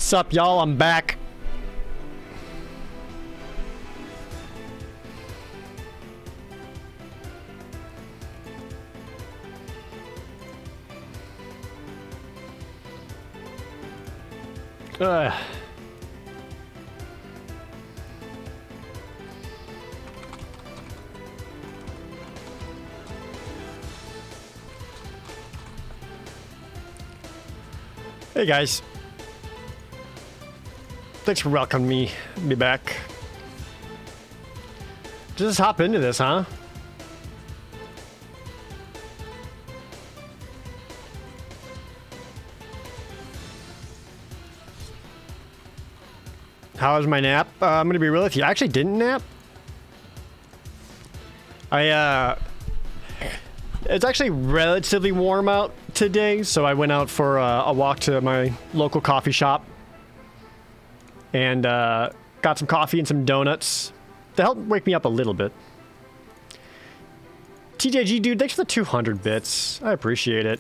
Sup, y'all? I'm back. Hey guys. Thanks for welcoming me back. Just hop into this, huh? How was my nap? I'm gonna be real with you. I actually didn't nap. It's actually relatively warm out today, so I went out for a walk to my local coffee shop and got some coffee and some donuts to help wake me up a little bit. TJG, dude, thanks for the 200 bits. I appreciate it.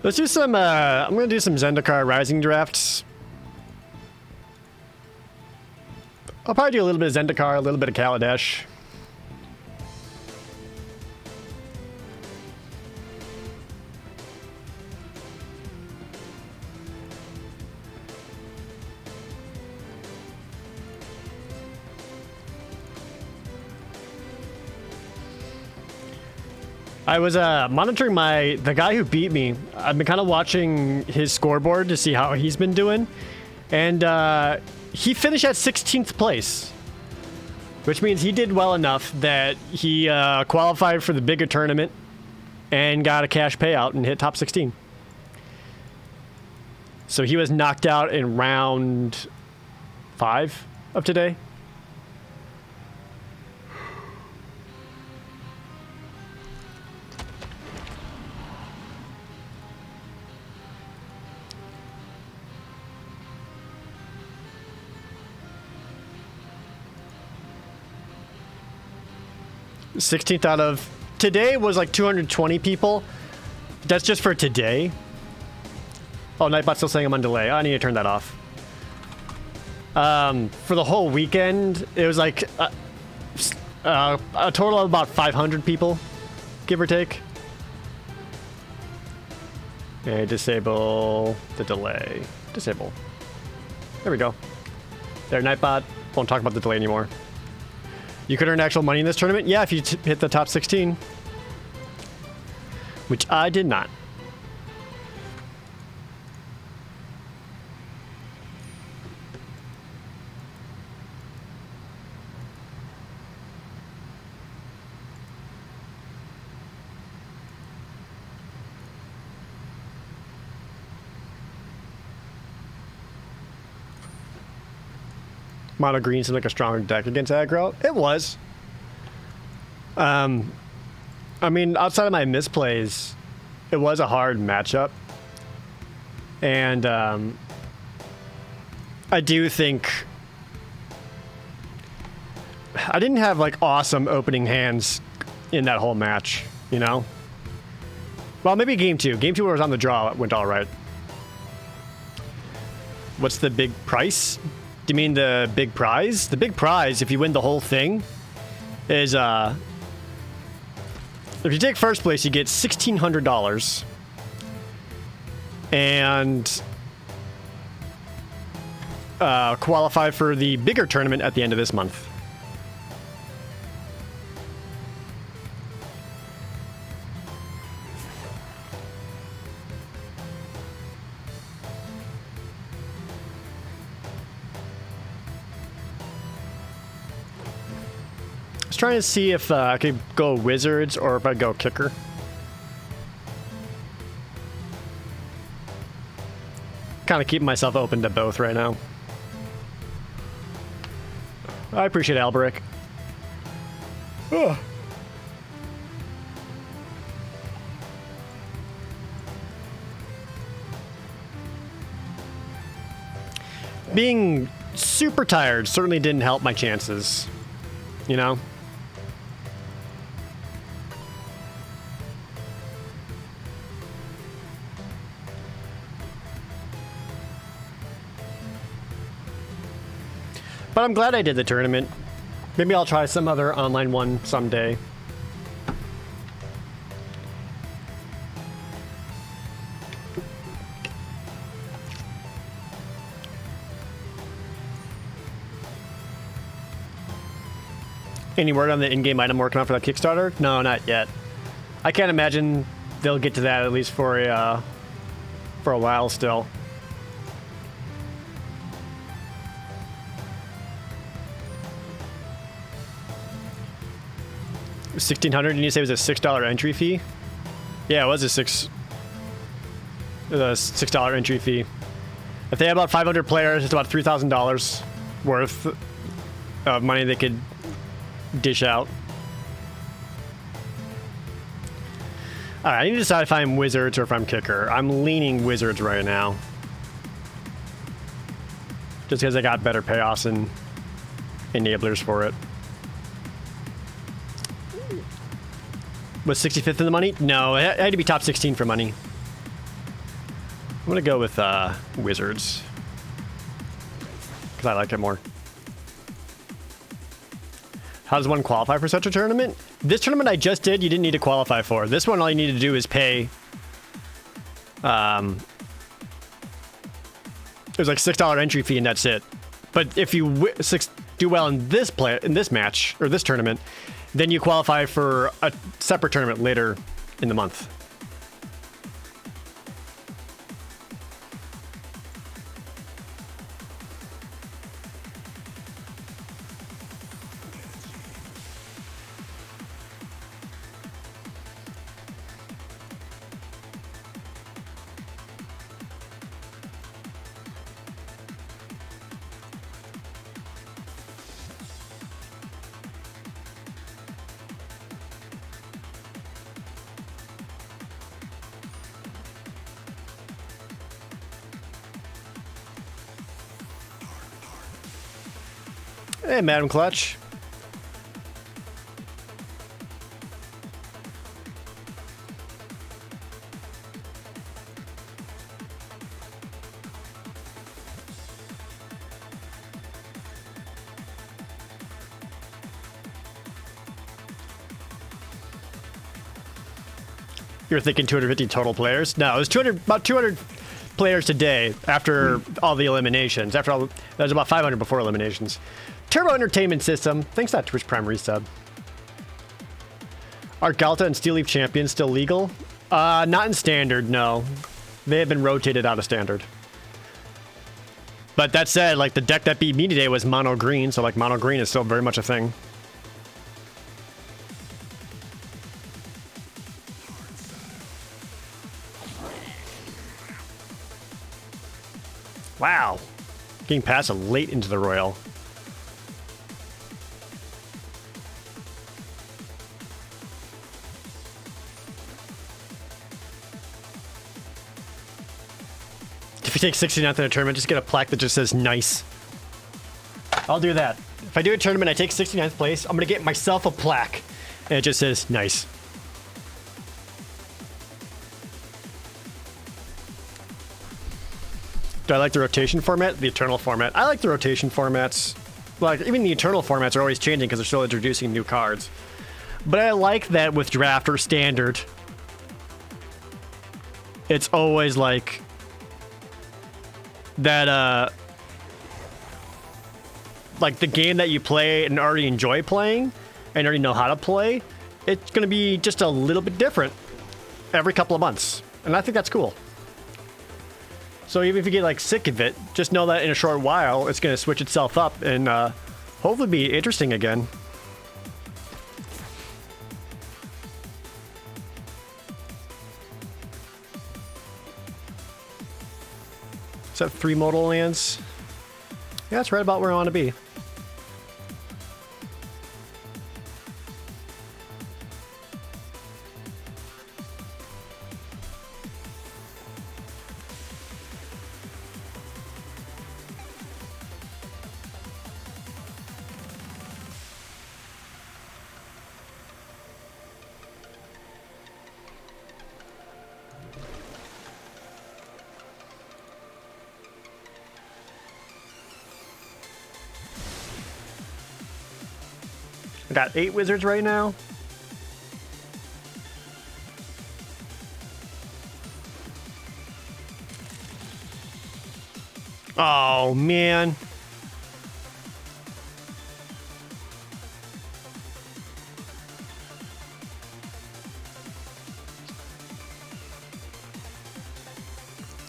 Let's do some, I'm gonna do some Zendikar Rising drafts. I'll probably do a little bit of Zendikar, a little bit of Kaladesh. I was monitoring the guy who beat me. I've been kind of watching his scoreboard to see how he's been doing. And he finished at 16th place, which means he did well enough that he qualified for the bigger tournament and got a cash payout and hit top 16. So he was knocked out in round 5 of today. Sixteenth out of today was like 220 people. That's just for today. Oh, Nightbot's still saying I'm on delay. I need to turn that off. For the whole weekend, it was like a total of about 500 people, give or take. Okay, disable the delay. Disable. There we go. There, Nightbot. Won't talk about the delay anymore. You could earn actual money in this tournament? Yeah, if you hit the top 16. Which I did not. Mono green seemed like a stronger deck against aggro. It was. I mean, outside of my misplays, it was a hard matchup. And I do think I didn't have like awesome opening hands in that whole match, you know? Well, maybe game 2. Game 2 where I was on the draw, it went all right. What's the big price? Do you mean the big prize? The big prize, if you win the whole thing, is if you take first place, you get $1,600 and qualify for the bigger tournament at the end of this month. Trying to see if I could go Wizards or if I go Kicker. Kind of keeping myself open to both right now. I appreciate Alberic. being super tired certainly didn't help my chances, you know? But I'm glad I did the tournament. Maybe I'll try some other online one someday. Any word on the in-game item working on for that Kickstarter? No, not yet. I can't imagine they'll get to that at least for a while still. $1,600, and you say it was a $6 entry fee? Yeah, it was a $6 entry fee. If they had about 500 players, it's about $3,000 worth of money they could dish out. All right, I need to decide if I'm Wizards or if I'm Kicker. I'm leaning Wizards right now, just because I got better payoffs and enablers for it. Was 65th in the money? No, it had to be top 16 for money. I'm gonna go with Wizards because I like it more. How does one qualify for such a tournament? This tournament I just did, you didn't need to qualify for. This one, all you need to do is pay. It was like $6 entry fee, and that's it. But if you do well in this match or this tournament, then you qualify for a separate tournament later in the month. Hey, Madam Clutch. You were thinking 250 total players? No, it was about 200 players today after all the eliminations. That was about 500 before eliminations. Turbo Entertainment System. Thanks for that Twitch Prime resub. Are Galta and Steel Leaf Champions still legal? Not in Standard, no. They have been rotated out of Standard. But that said, like, the deck that beat me today was Mono Green, so like Mono Green is still very much a thing. Wow. Getting past it late into the Royal. If you take 69th in a tournament, just get a plaque that just says nice. I'll do that. If I do a tournament, I take 69th place, I'm going to get myself a plaque. And it just says nice. Do I like the rotation format? The Eternal format. I like the rotation formats. Like, even the Eternal formats are always changing because they're still introducing new cards. But I like that with Draft or Standard, it's always like that, like the game that you play and already enjoy playing and already know how to play, it's going to be just a little bit different every couple of months. And I think that's cool. So even if you get like sick of it, just know that in a short while, it's going to switch itself up and hopefully be interesting again. Is that 3 modal lands? Yeah, that's right about where I want to be. I got 8 wizards right now. Oh, man.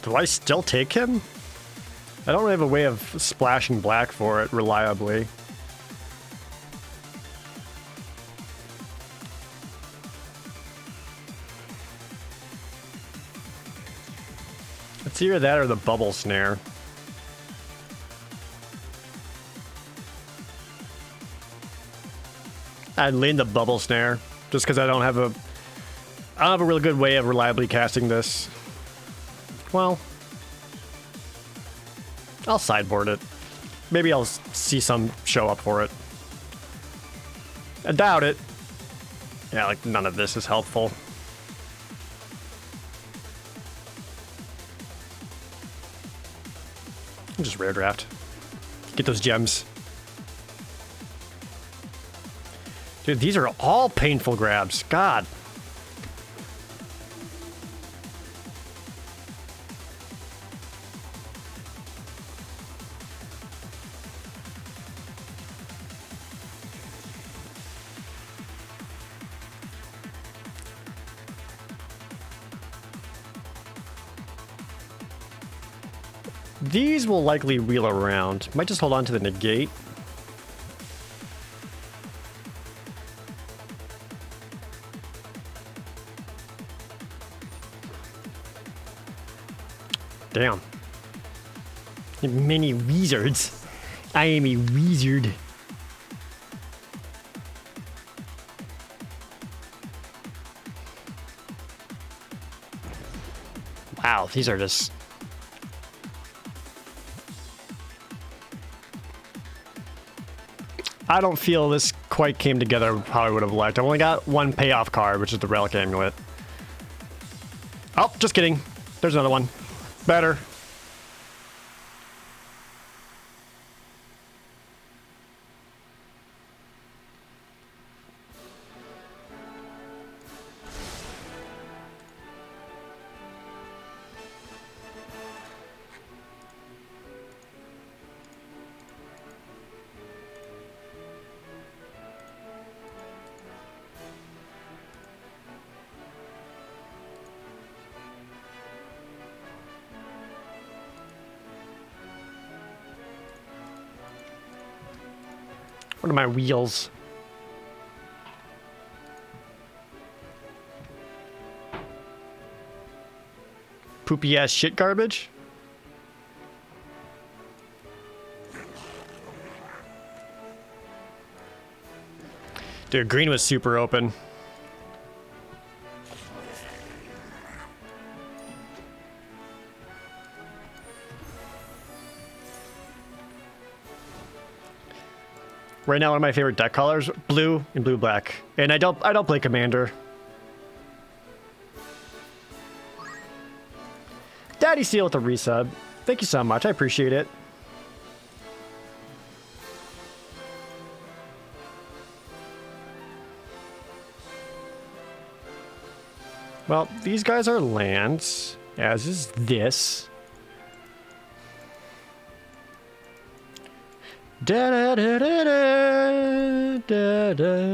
Do I still take him? I don't have a way of splashing black for it reliably. It's either that or the bubble snare. I'd lean the bubble snare just because I don't have a really good way of reliably casting this. Well, I'll sideboard it. Maybe I'll see some show up for it. I doubt it. Yeah, like none of this is helpful. Just rare draft. Get those gems. Dude, these are all painful grabs. God. These will likely wheel around. Might just hold on to the negate. Damn. Many wizards. I am a wizard. Wow, these are just... I don't feel this quite came together how I would have liked. I've only got one payoff card, which is the Relic Amulet. Oh, just kidding. There's another one. Better. What are my wheels? Poopy ass shit garbage? Dude, green was super open. Right now, one of my favorite deck colors, blue and blue-black. And I don't play Commander. Daddy Seal with a resub. Thank you so much. I appreciate it. Well, these guys are lands, as is this. Da da da da da da da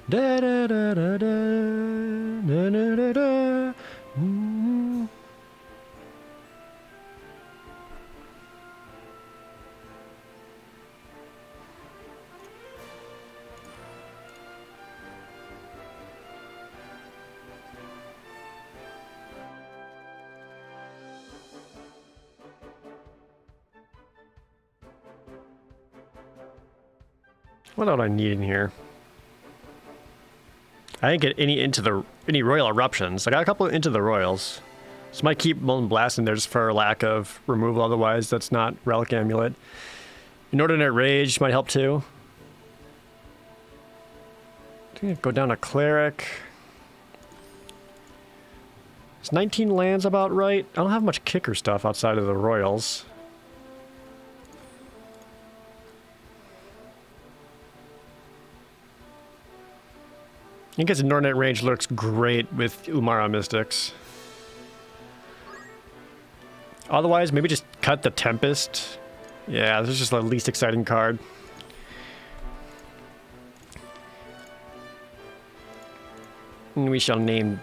da da da da da da da da. What do I need in here? I didn't get any Royal Eruptions. I got a couple into the Royals. So might keep Molten Blast in there just for lack of removal, otherwise that's not Relic Amulet. Inordinate Rage might help too. I think I'd go down to Cleric. Is 19 lands about right? I don't have much kicker stuff outside of the Royals. think his Inordinate range looks great with Umara Mystics. Otherwise, maybe just cut the Tempest. Yeah, this is just the least exciting card. And we shall name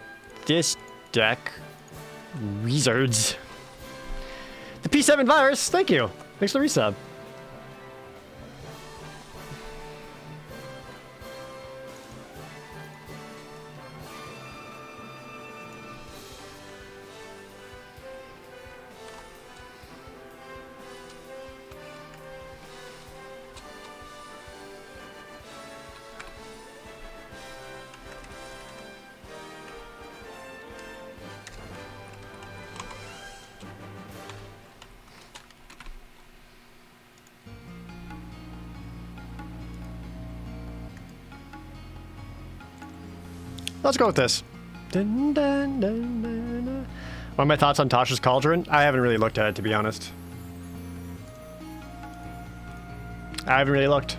this deck Wizards. The P7 virus, thank you. Thanks for the resub. Let's go with this. Dun, dun, dun, dun, dun. What are my thoughts on Tasha's Cauldron? I haven't really looked at it, to be honest. I haven't really looked.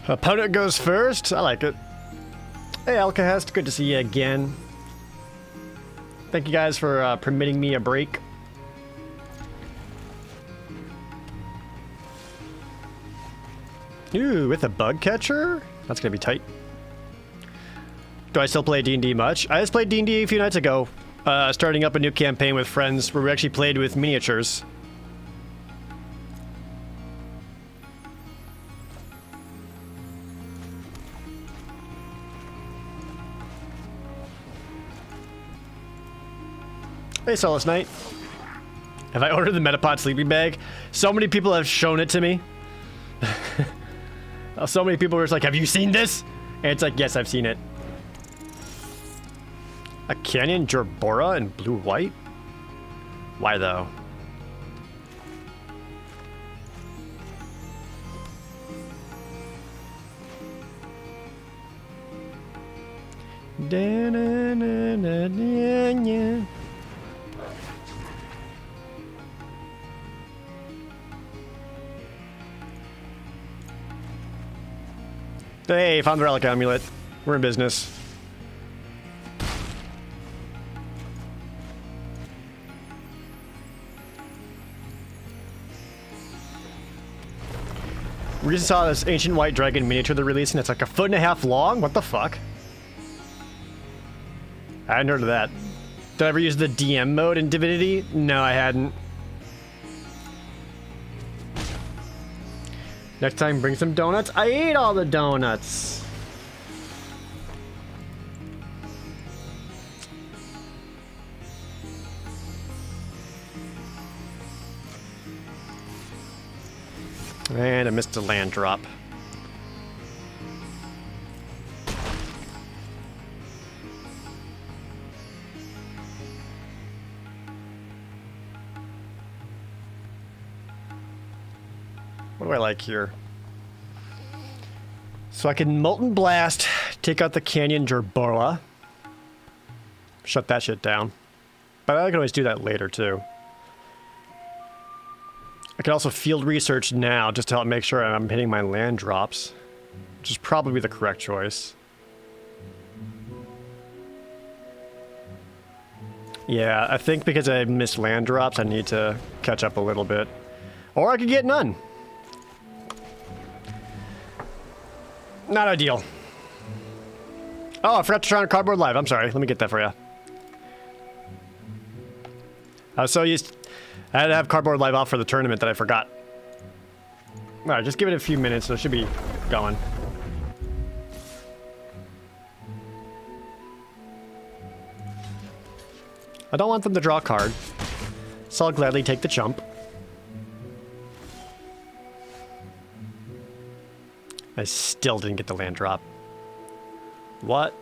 Opponent goes first. I like it. Hey, Alcahest. Good to see you again. Thank you guys for permitting me a break. Ooh, with a bug catcher? That's gonna be tight. Do I still play D&D much? I just played D&D a few nights ago. Starting up a new campaign with friends where we actually played with miniatures. Hey, Solace Knight. Have I ordered the Metapod sleeping bag? So many people have shown it to me. So many people were just like, have you seen this? And it's like, yes, I've seen it. A Canyon Gerbora in blue-white? Why though? Hey, found the Relic Amulet. We're in business. We recently saw this Ancient White Dragon miniature they're releasing. It's like 1.5 feet long. What the fuck? I hadn't heard of that. Did I ever use the DM mode in Divinity? No, I hadn't. Next time, bring some donuts. I ate all the donuts. And I missed a land drop. What do I like here? So I can Molten Blast, take out the Canyon Gerbora. Shut that shit down. But I can always do that later too. I can also field research now just to help make sure I'm hitting my land drops. Which is probably the correct choice. Yeah, I think because I missed land drops, I need to catch up a little bit. Or I could get none. Not ideal. Oh, I forgot to try on Cardboard Live. I'm sorry. Let me get that for you. I was so used... I had to have Cardboard Live off for the tournament that I forgot. Alright, just give it a few minutes. So it should be going. I don't want them to draw a card. So I'll gladly take the chump. I still didn't get the land drop. What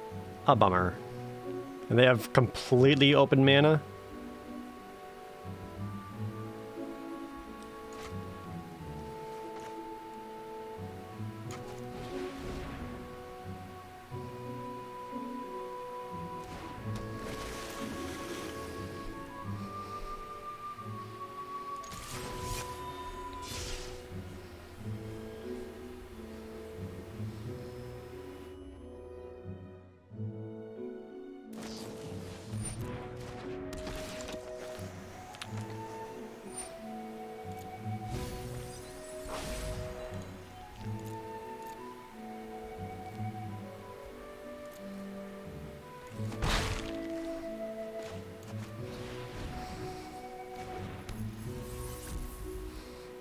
a bummer. And they have completely open mana.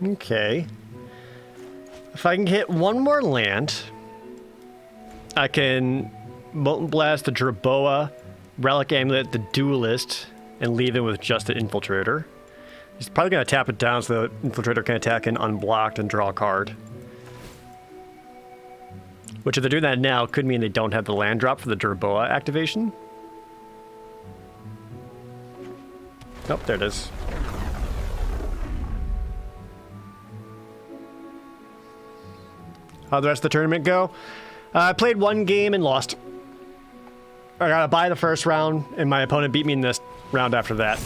Okay. If I can hit one more land, I can Molten Blast the Jerboa, Relic Amulet the Duelist, and leave him with just the Infiltrator. He's probably going to tap it down so the Infiltrator can attack in unblocked and draw a card. Which, if they're doing that now, could mean they don't have the land drop for the Jerboa activation. Nope, there it is. How'd the rest of the tournament go? I played one game and lost. I got a bye the first round, and my opponent beat me in this round after that.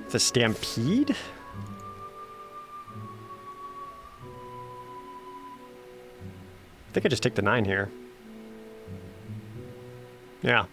It's a Stampede? I think I just take the 9 here. Yeah.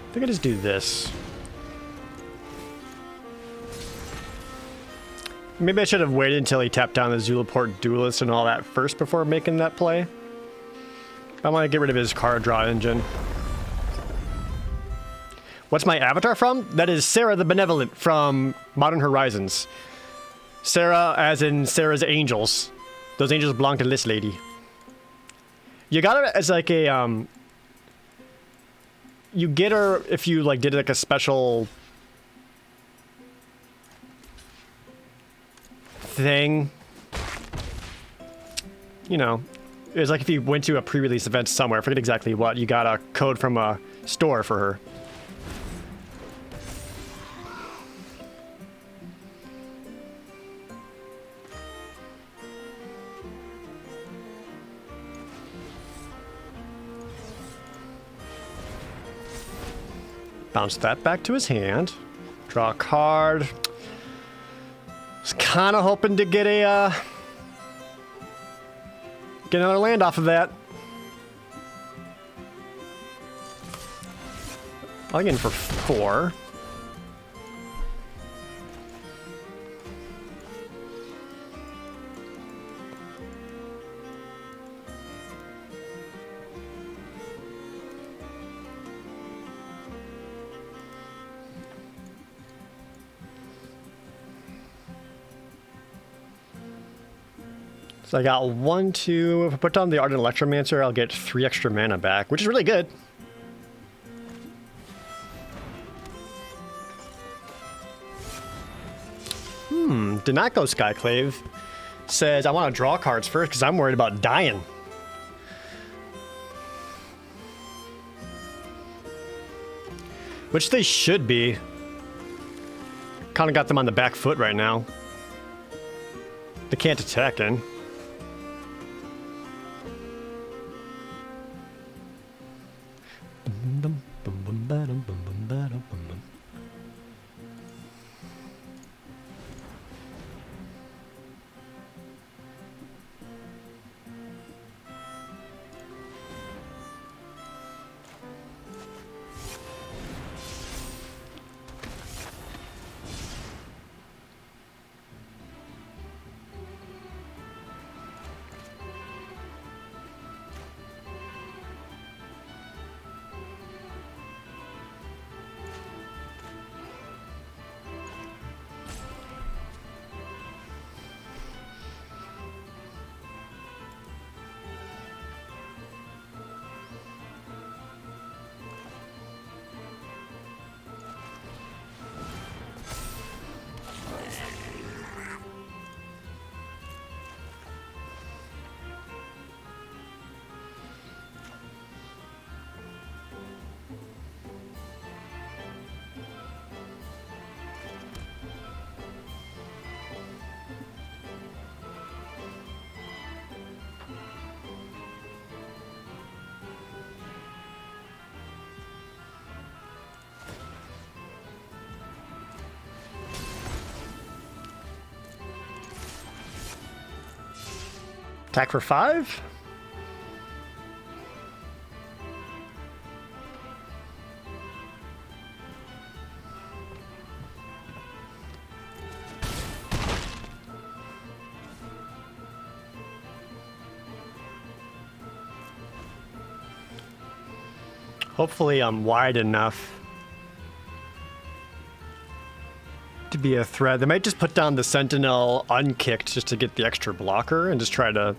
I think I just do this. Maybe I should have waited until he tapped down the Zulaport Duelist and all that first before making that play. I want to get rid of his card draw engine. What's my avatar from? That is Sarah the Benevolent from Modern Horizons. Sarah as in Sarah's angels. Those angels belong to this lady. You got her as like a, you get her if you like did like a special thing. You know, it was like if you went to a pre-release event somewhere, I forget exactly what, you got a code from a store for her. Bounce that back to his hand. Draw a card. Was kind of hoping to get a get another land off of that. I'll get in for 4. So I got 1, 2. If I put down the Ardent Electromancer, I'll get 3 extra mana back, which is really good. Denako Skyclave says, I want to draw cards first because I'm worried about dying. Which they should be. Kind of got them on the back foot right now. They can't attack in. Attack for 5? Hopefully I'm wide enough to be a threat. They might just put down the Sentinel unkicked just to get the extra blocker and just try to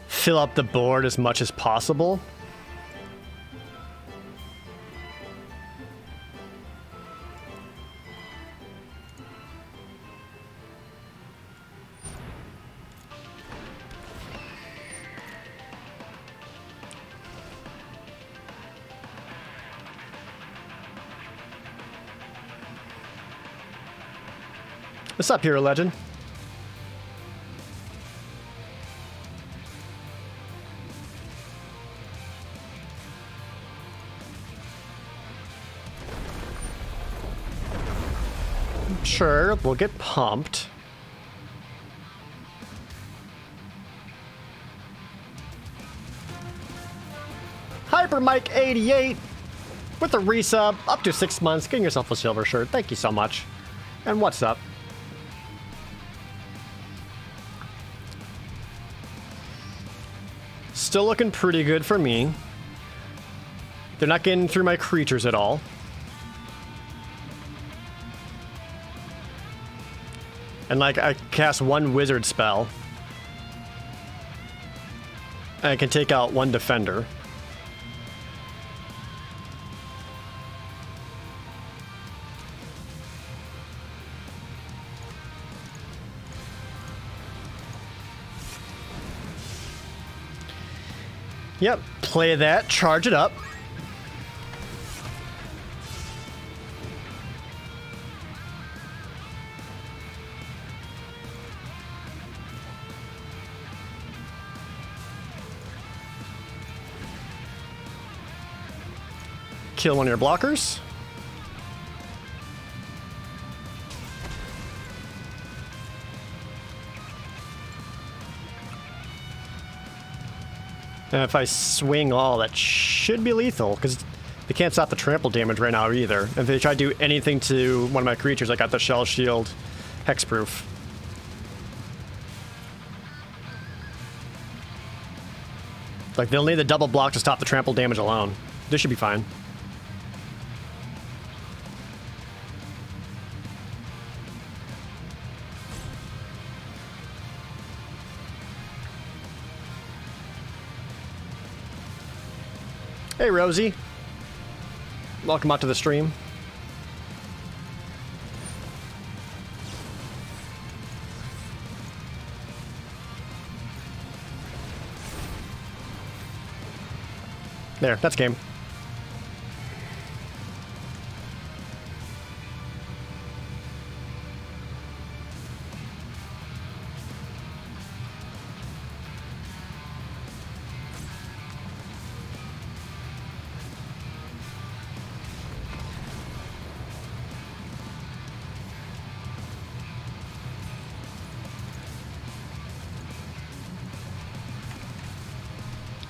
fill up the board as much as possible. What's up, Hero Legend? Sure, we'll get pumped. Hyper Mike 88 with a resub, up to 6 months, getting yourself a silver shirt. Thank you so much. And what's up? Still looking pretty good for me. They're not getting through my creatures at all. And like, I cast 1 wizard spell. And I can take out 1 defender. Yep, play that, charge it up. Kill 1 of your blockers. And if I swing all, that should be lethal, because they can't stop the trample damage right now either. If they try to do anything to one of my creatures, I got the Shell Shield Hexproof. Like, they'll need the double block to stop the trample damage alone. This should be fine. Hey, Rosie. Welcome out to the stream. There, that's game.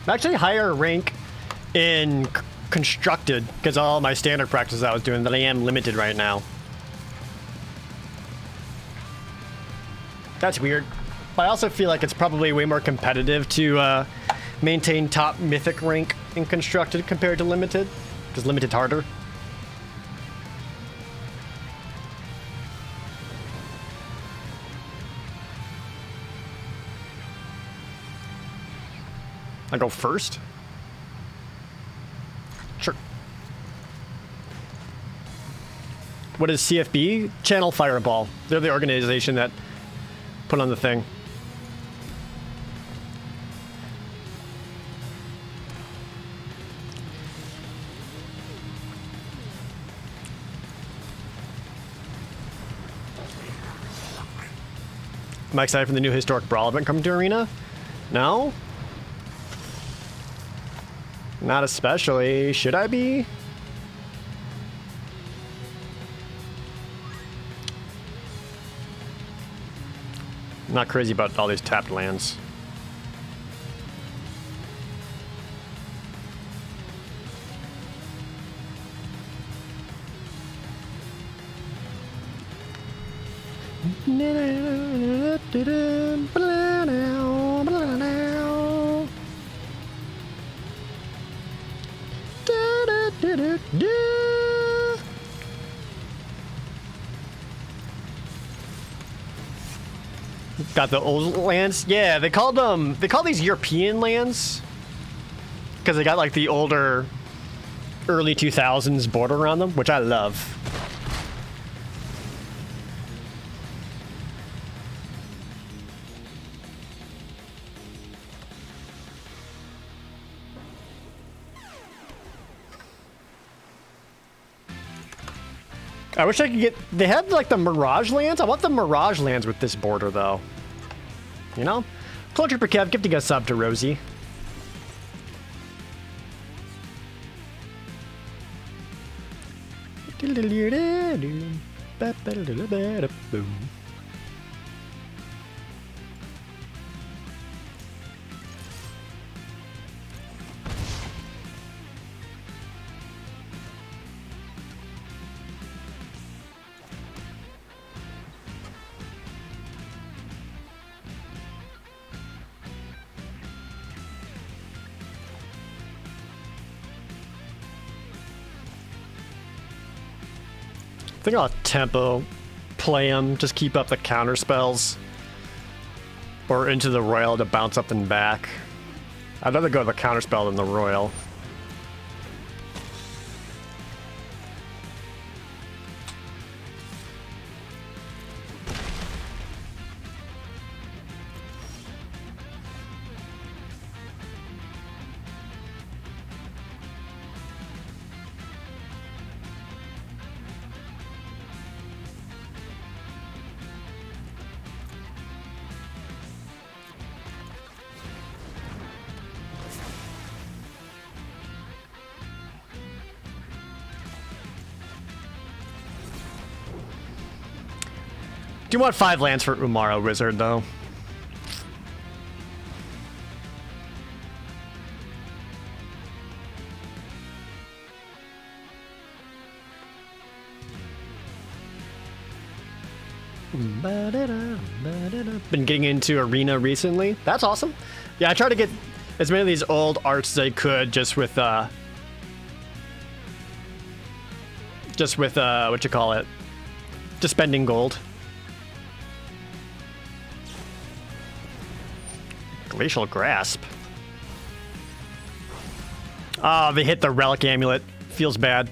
I'm actually higher rank in constructed because all my standard practices I was doing than I am limited right now. That's weird. But I also feel like it's probably way more competitive to maintain top mythic rank in constructed compared to limited, because limited's harder. I go first? Sure. What is CFB? Channel Fireball. They're the organization that put on the thing. Am I excited for the new Historic Brawl event coming to Arena? No? Not especially. Should I be? I'm not crazy about all these tapped lands. Got the old lands. Yeah, they call these European lands because they got like the older early 2000s border around them, which I love. I wish I could get... They had, like, the Mirage lands. I want the Mirage lands with this border, though. You know? Clone Trooper Kev, gifting a sub to Rosie. I think I'll tempo play them, just keep up the counter spells. Or into the Royal to bounce up and back. I'd rather go to the counter spell than the Royal. Do you want 5 lands for Umaro Wizard, though? Been getting into Arena recently. That's awesome. Yeah, I try to get as many of these old arts as I could just with what you call it? Just spending gold. Glacial Grasp. Oh, they hit the Relic Amulet. Feels bad.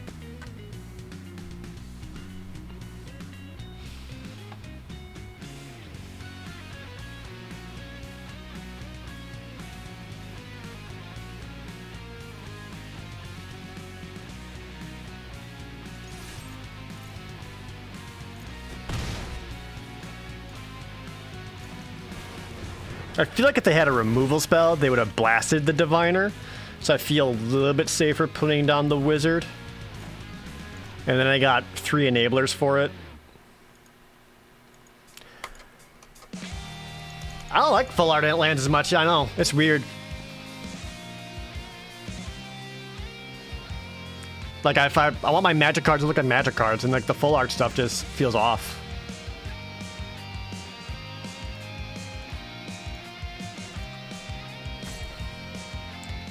I feel like if they had a removal spell, they would have blasted the Diviner. So I feel a little bit safer putting down the Wizard. And then I got 3 enablers for it. I don't like full art lands as much, I know. It's weird. Like, I want my Magic cards to look like Magic cards, and like the full art stuff just feels off.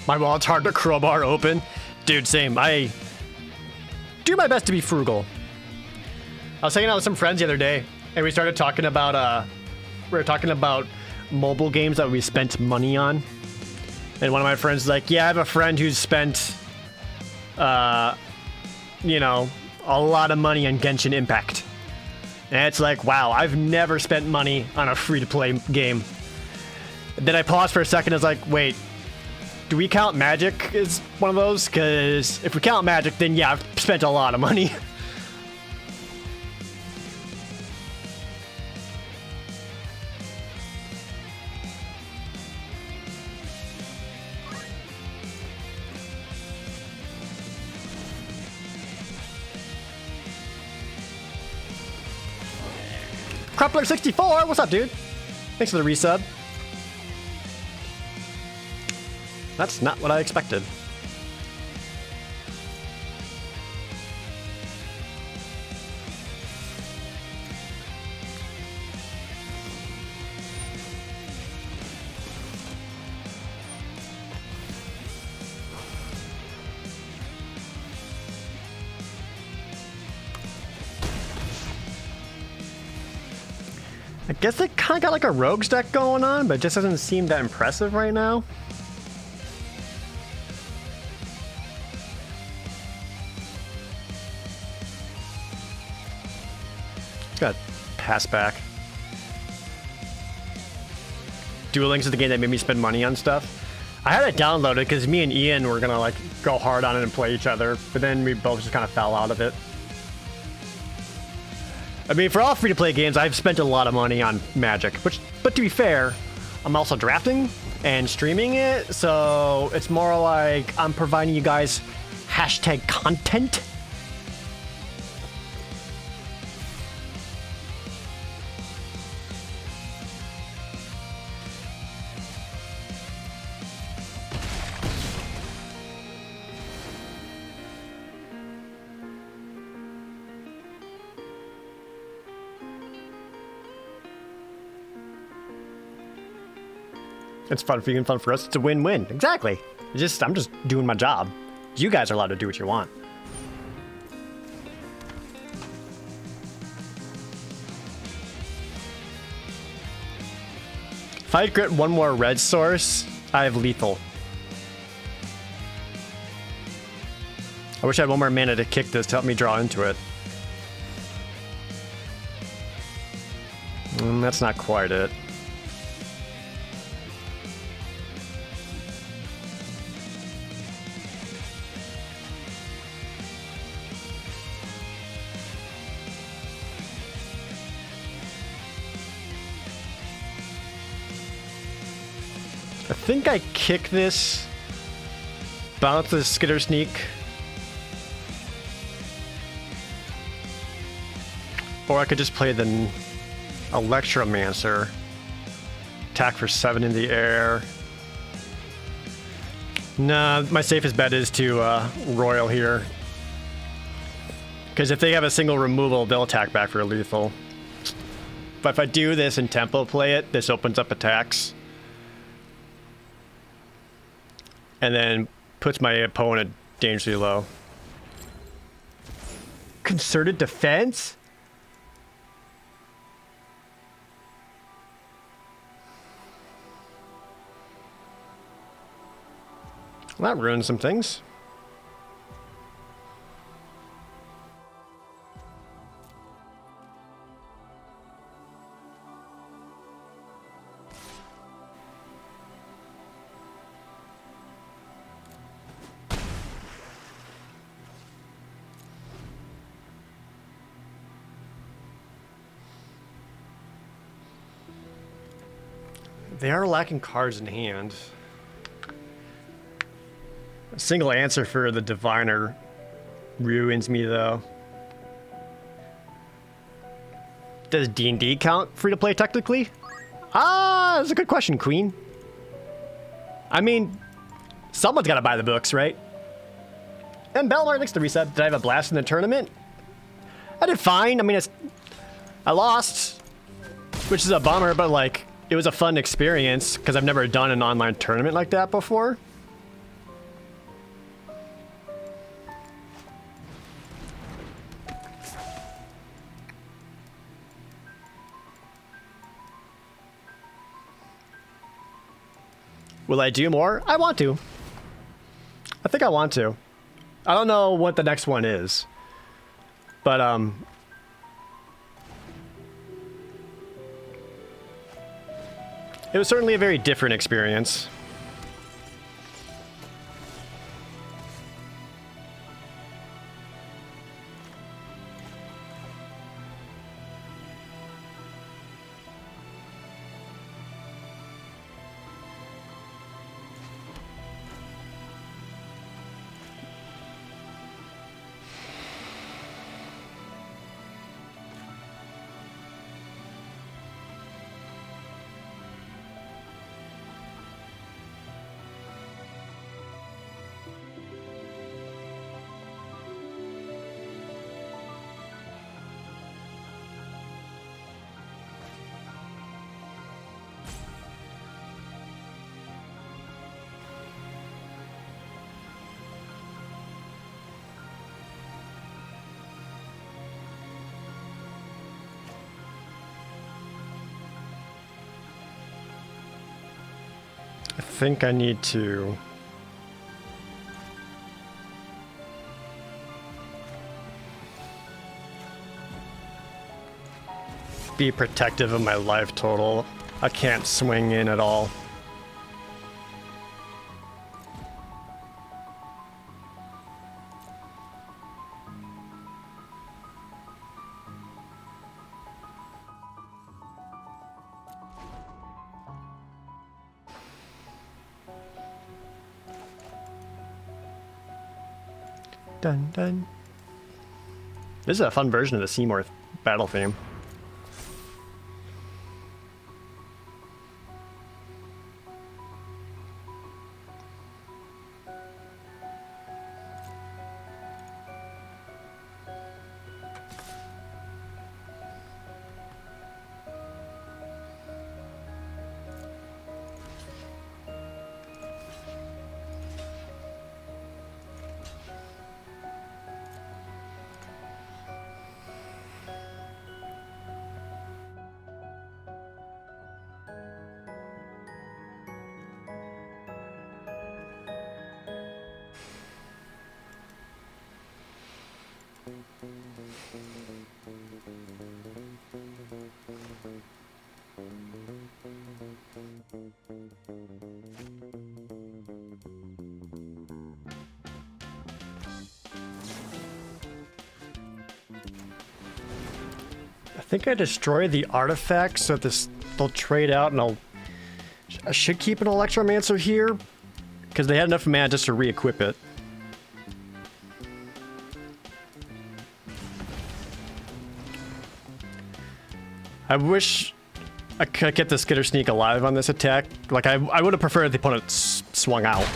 My wallet's hard to crowbar open. Dude, same. I do my best to be frugal. I was hanging out with some friends the other day, and we started talking about, we were talking about mobile games that we spent money on. And one of my friends was like, yeah, I have a friend who's spent, you know, a lot of money on Genshin Impact. And it's like, wow, I've never spent money on a free-to-play game. And then I paused for a second, I was like, wait, do we count Magic as one of those? Because if we count Magic, then yeah, I've spent a lot of money. Crumpler64, what's up, dude? Thanks for the resub. That's not what I expected. guess they kind of got like a rogues deck going on, but it just doesn't seem that impressive right now. Got pass back. Duel Links is the game that made me spend money on stuff. I had it downloaded because me and Ian were gonna like go hard on it and play each other, but then we both just kind of fell out of it. I mean, for all free-to-play games, I've spent a lot of money on Magic, but to be fair, I'm also drafting and streaming it, so it's more like I'm providing you guys hashtag content. It's fun for you and fun for us. It's a win-win. Exactly. I'm just doing my job. You guys are allowed to do what you want. If I get one more red source, I have lethal. I wish I had one more mana to kick this to help me draw into it. That's not quite it. I think I kick this, bounce the Skitter Sneak, or I could just play the Electromancer, attack for 7 in the air. Nah, my safest bet is to Royal here, because if they have a single removal, they'll attack back for a lethal. But if I do this and tempo play it, this opens up attacks. And then puts my opponent dangerously low. Concerted defense? Well, that ruins some things. They are lacking cards in hand. A single answer for the Diviner ruins me, though. Does D&D count free to play technically? Ah, that's a good question, Queen. I mean, someone's got to buy the books, right? And Belmar, thanks to the resub. Did I have a blast in the tournament? I did fine. I mean, I lost, which is a bummer, but like, it was a fun experience because I've never done an online tournament like that before. Will I do more? I want to. I think I want to. I don't know what the next one is, but it was certainly a very different experience. think I need to be protective of my life total. I can't swing in at all. Dun dun. This is a fun version of the Seymour battle theme. I think I destroy the artifact so this they'll trade out, and I should keep an Electromancer here because they had enough mana just to re-equip it. I wish I could get the Skitter Sneak alive on this attack. Like, I would have preferred the opponent swung out.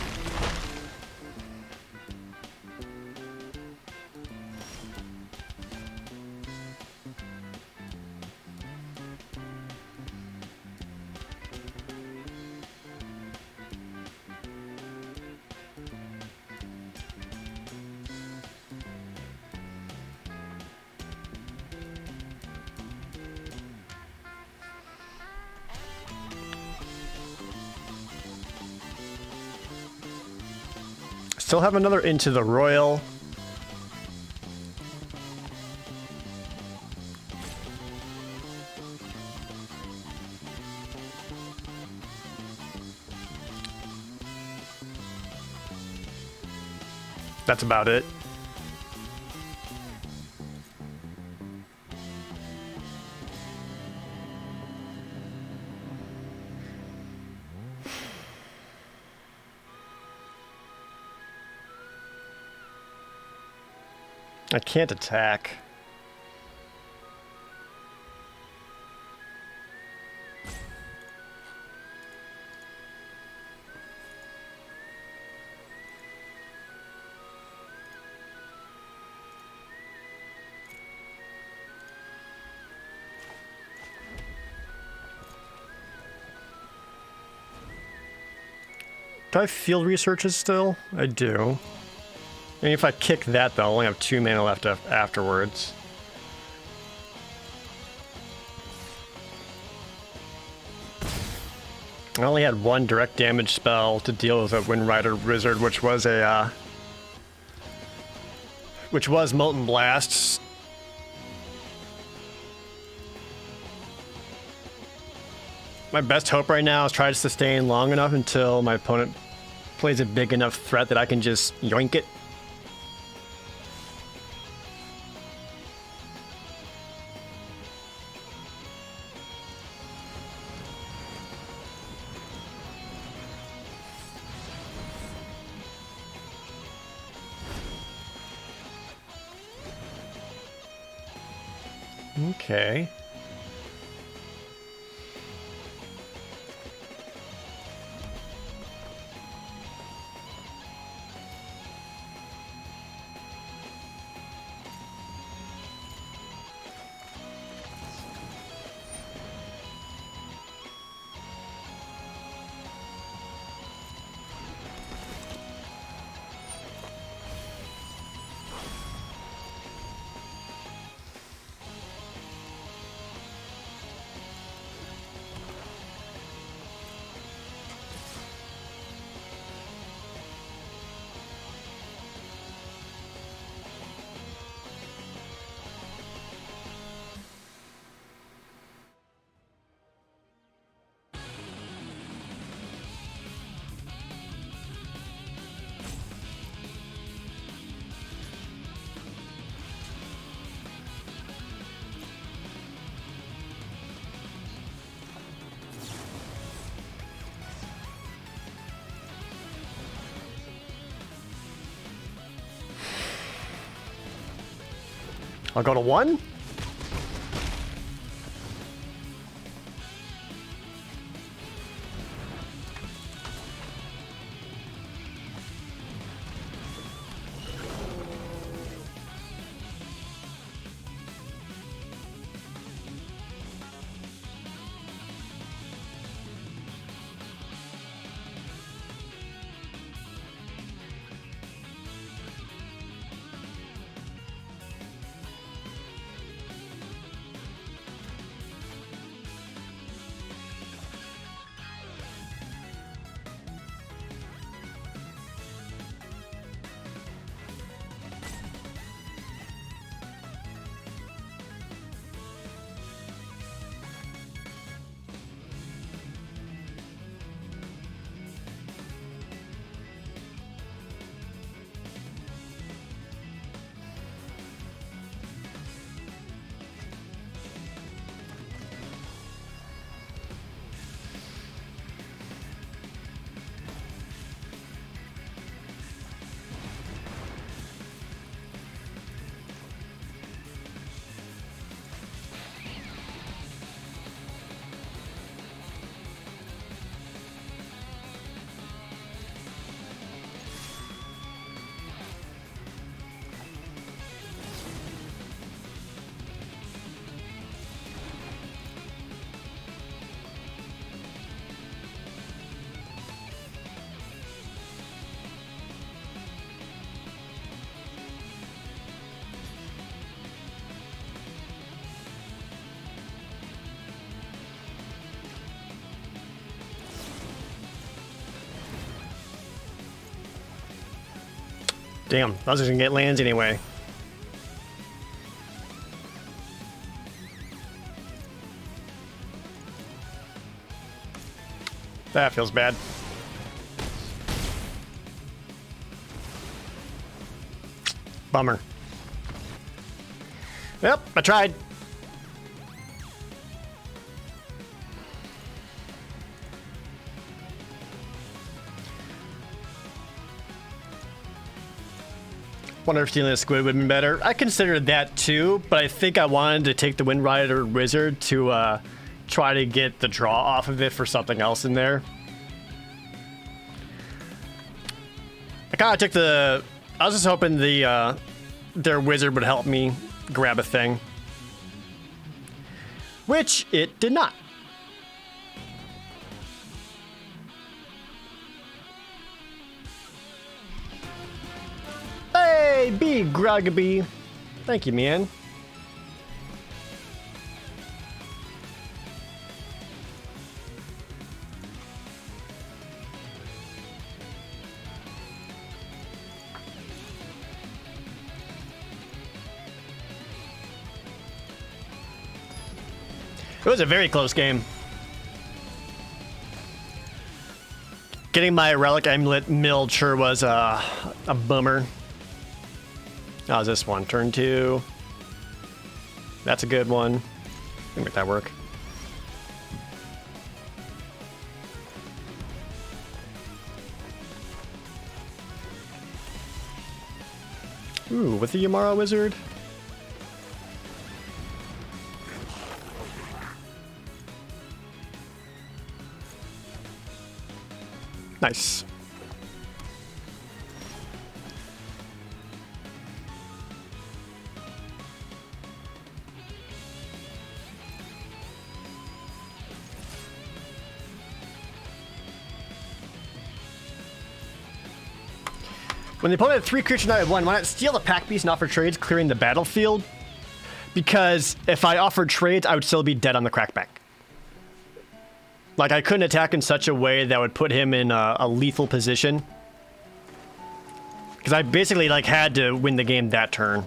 Still have another Into the Royal. That's about it. I can't attack. Do I have field researches still? I do. I mean, if I kick that, though, I'll only have 2 mana left afterwards. I only had 1 direct damage spell to deal with a Wind Rider Wizard, which was Molten Blast. My best hope right now is try to sustain long enough until my opponent plays a big enough threat that I can just yoink it. Okay. I'll go to 1. Damn, I was just gonna get lands anyway. That feels bad. Bummer. Yep, I tried. Wonder if stealing a squid would have been better. I considered that too, but I think I wanted to take the Wind Rider Wizard to try to get the draw off of it for something else in there. I kind of took the... I was just hoping their wizard would help me grab a thing. Which it did not. Hey, big Grugby. Thank you, man. It was a very close game. Getting my Relic Amulet milled sure was a bummer. How's this one? Turn 2. That's a good one. I can make that work. Ooh, with the Yamara Wizard. Nice. When the opponent had 3 creatures and I had 1, why not steal the pack piece and offer trades, clearing the battlefield? Because if I offered trades, I would still be dead on the crackback. Like, I couldn't attack in such a way that would put him in a lethal position. Because I basically, like, had to win the game that turn.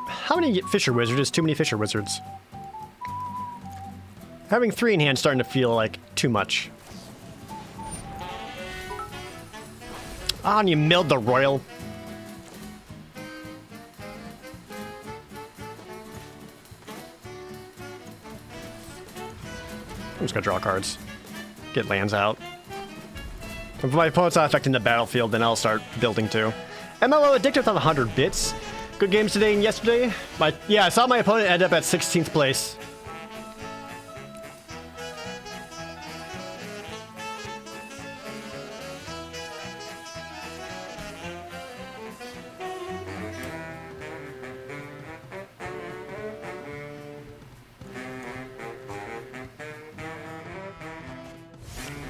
How many Fisher Wizards is too many Fisher Wizards? Having 3 in hand starting to feel like too much. Ah, and you milled the royal. I'm just gonna draw cards. Get lands out. If my opponent's not affecting the battlefield, then I'll start building too. MLO Addicted with 100 bits. Good games today and yesterday. Yeah, I saw my opponent end up at 16th place.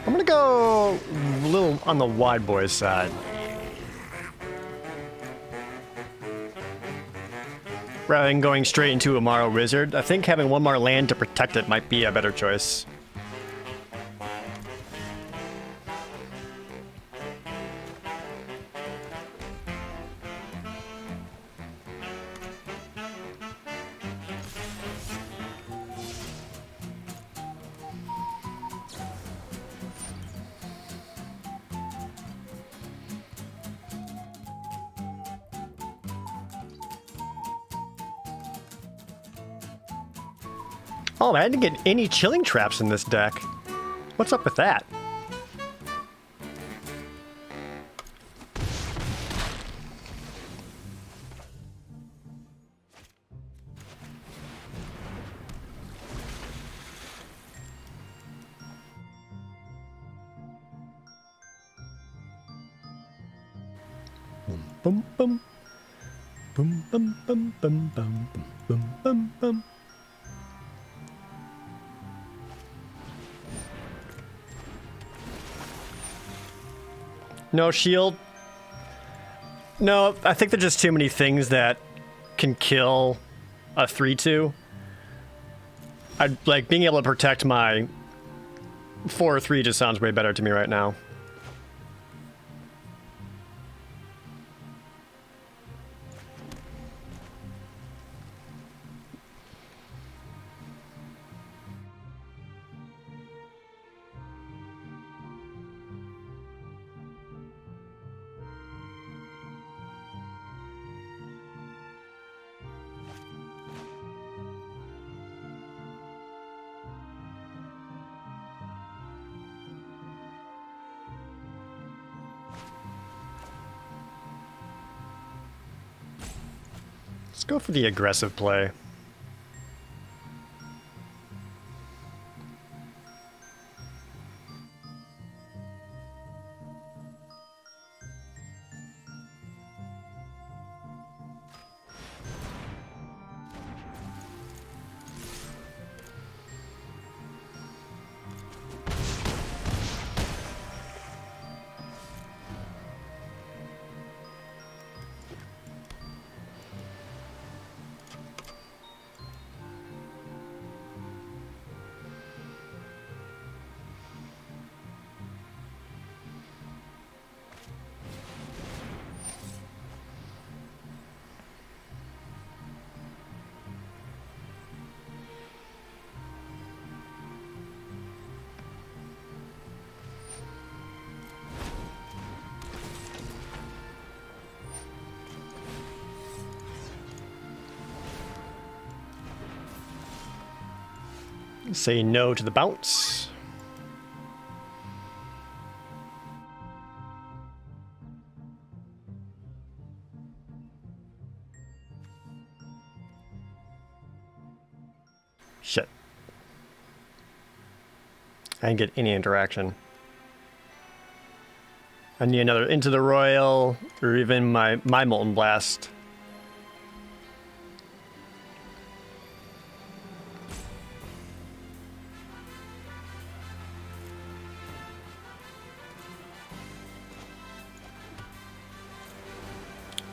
I'm gonna go a little on the wide boys side. Rather than going straight into a Amaro Wizard, I think having one more land to protect it might be a better choice. Oh, I didn't get any chilling traps in this deck. What's up with that? Boom, boom, boom, boom, boom, boom, boom, boom, boom, boom. No shield. No, I think there's just too many things that can kill a 3/2. I'd like being able to protect my 4/3 just sounds way better to me right now. Let's go for the aggressive play. Say no to the bounce. Shit. I didn't get any interaction. I need another Into the Royal, or even my Molten Blast.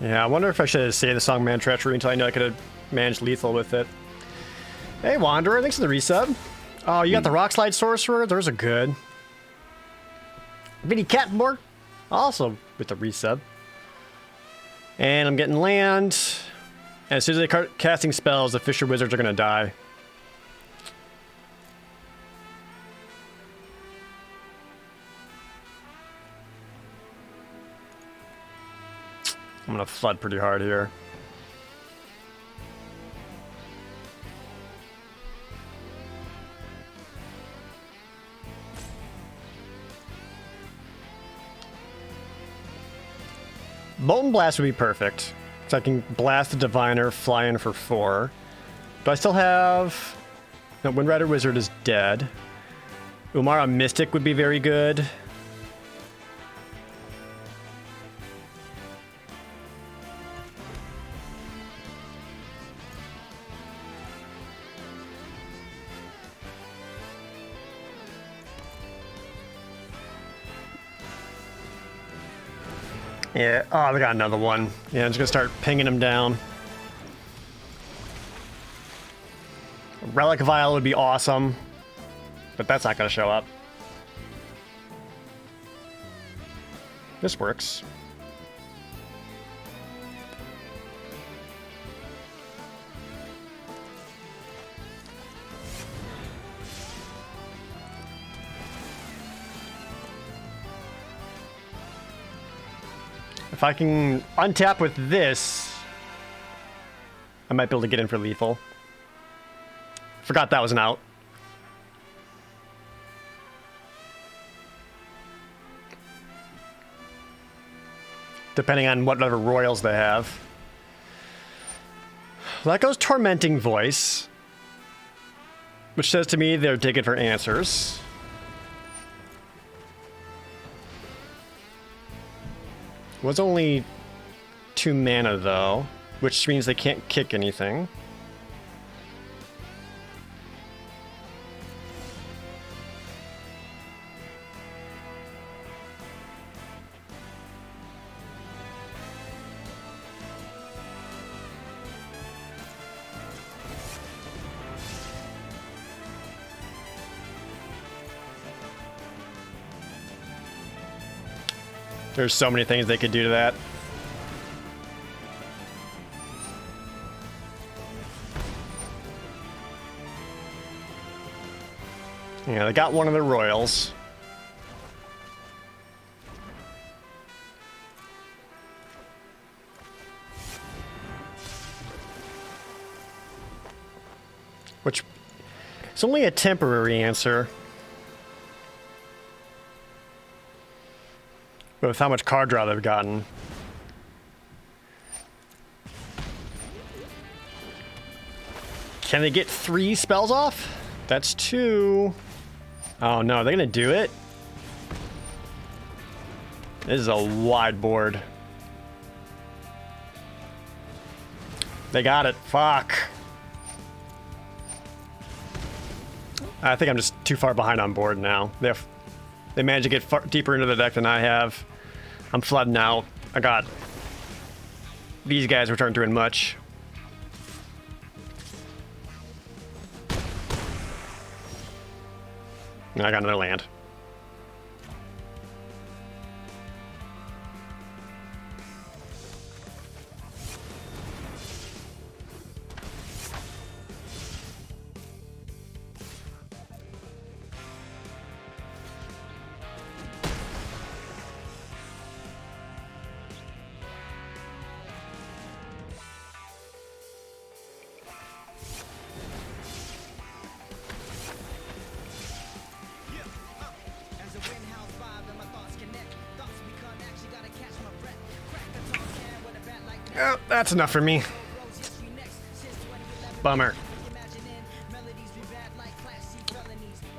Yeah, I wonder if I should say the song Man Treachery until I know I could have managed lethal with it. Hey, Wanderer, thanks for the resub. Oh, you got the Rock Slide Sorcerer? Those are good. Vinny Catmore, also with the resub. And I'm getting land. And as soon as I start casting spells, the Fisher Wizards are going to die. I'm gonna flood pretty hard here. Molten Blast would be perfect. So I can blast the Diviner, fly in for 4. Do I still have... No, Windrider Wizard is dead. Umara Mystic would be very good. Yeah, oh, they got another one. Yeah, I'm just gonna start pinging them down. Relic Vial would be awesome, but that's not gonna show up. This works. If I can untap with this, I might be able to get in for lethal. Forgot that was an out. Depending on whatever royals they have. That goes Tormenting Voice, which says to me they're digging for answers. Was only 2 mana though, which means they can't kick anything. There's so many things they could do to that. Yeah, they got one of the royals. Which is only a temporary answer. With how much card draw they've gotten. Can they get 3 spells off? That's 2. Oh no, they're gonna do it? This is a wide board. They got it. Fuck. I think I'm just too far behind on board now. They managed to get far deeper into the deck than I have. I'm flooding out. I got these guys which aren't doing much. And I got another land. Oh, that's enough for me. Bummer.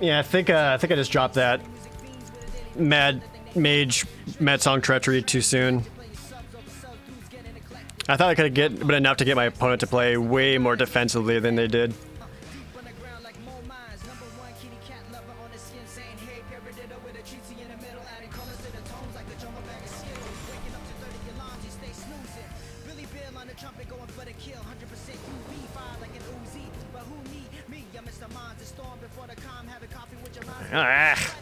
Yeah, I think I just dropped that Mad Song Treachery too soon. I thought I could get but enough to get my opponent to play way more defensively than they did. Ah.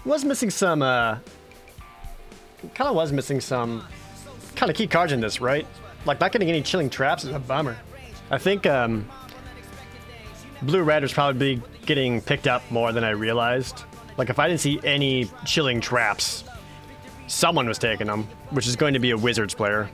Was missing some kind of was missing some kind of key cards in this, right? Like not getting any chilling traps is a bummer. I think blue-red was probably getting picked up more than I realized. Like, if I didn't see any chilling traps, someone was taking them, which is going to be a Wizards player.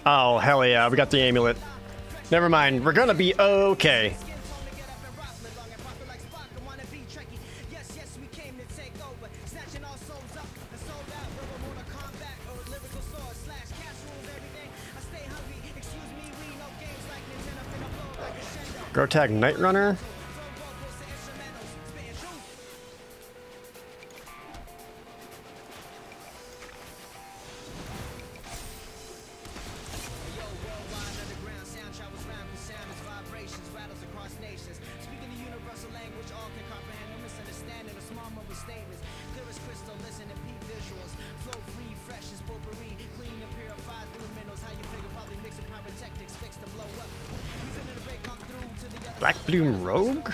Oh, hell yeah, we got the amulet. Never mind, we're gonna be okay. Grotag Night Runner. Black Bloom Rogue?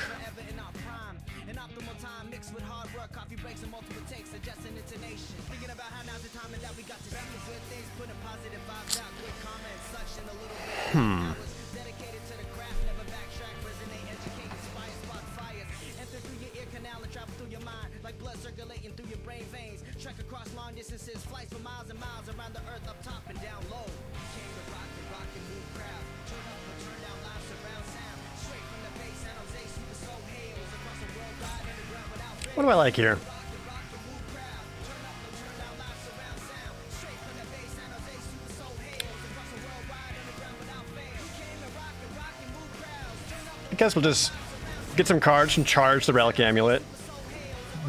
What do I like here? I guess we'll just get some cards and charge the Relic Amulet.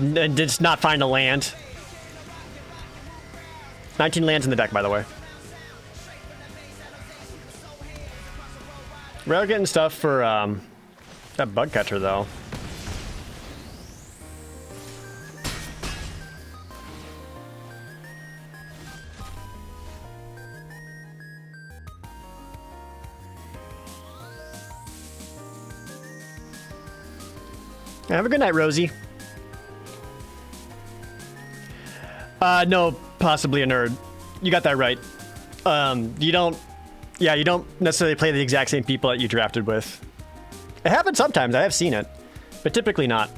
And just not find a land. 19 lands in the deck, by the way. We are getting stuff for that bug catcher, though. Yeah, have a good night, Rosie. No, possibly a nerd. You got that right. You don't necessarily play the exact same people that you drafted with. It happens sometimes, I have seen it, but typically not.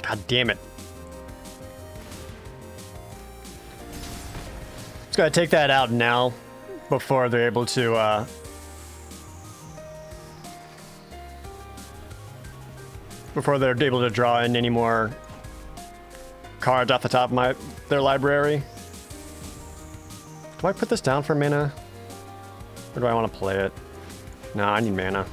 God damn it. Just gotta take that out now before they're able to draw in any more cards off the top of their library. Do I put this down for mana? Or do I want to play it? No, I need mana.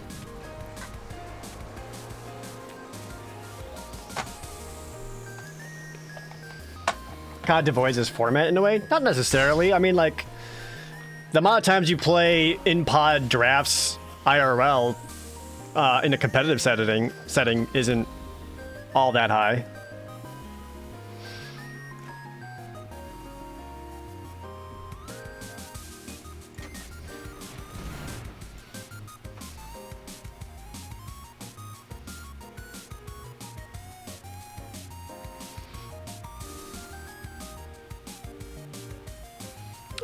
Kind of devoids his format in a way. Not necessarily. I mean, like, the amount of times you play in-pod drafts IRL in a competitive setting isn't all that high.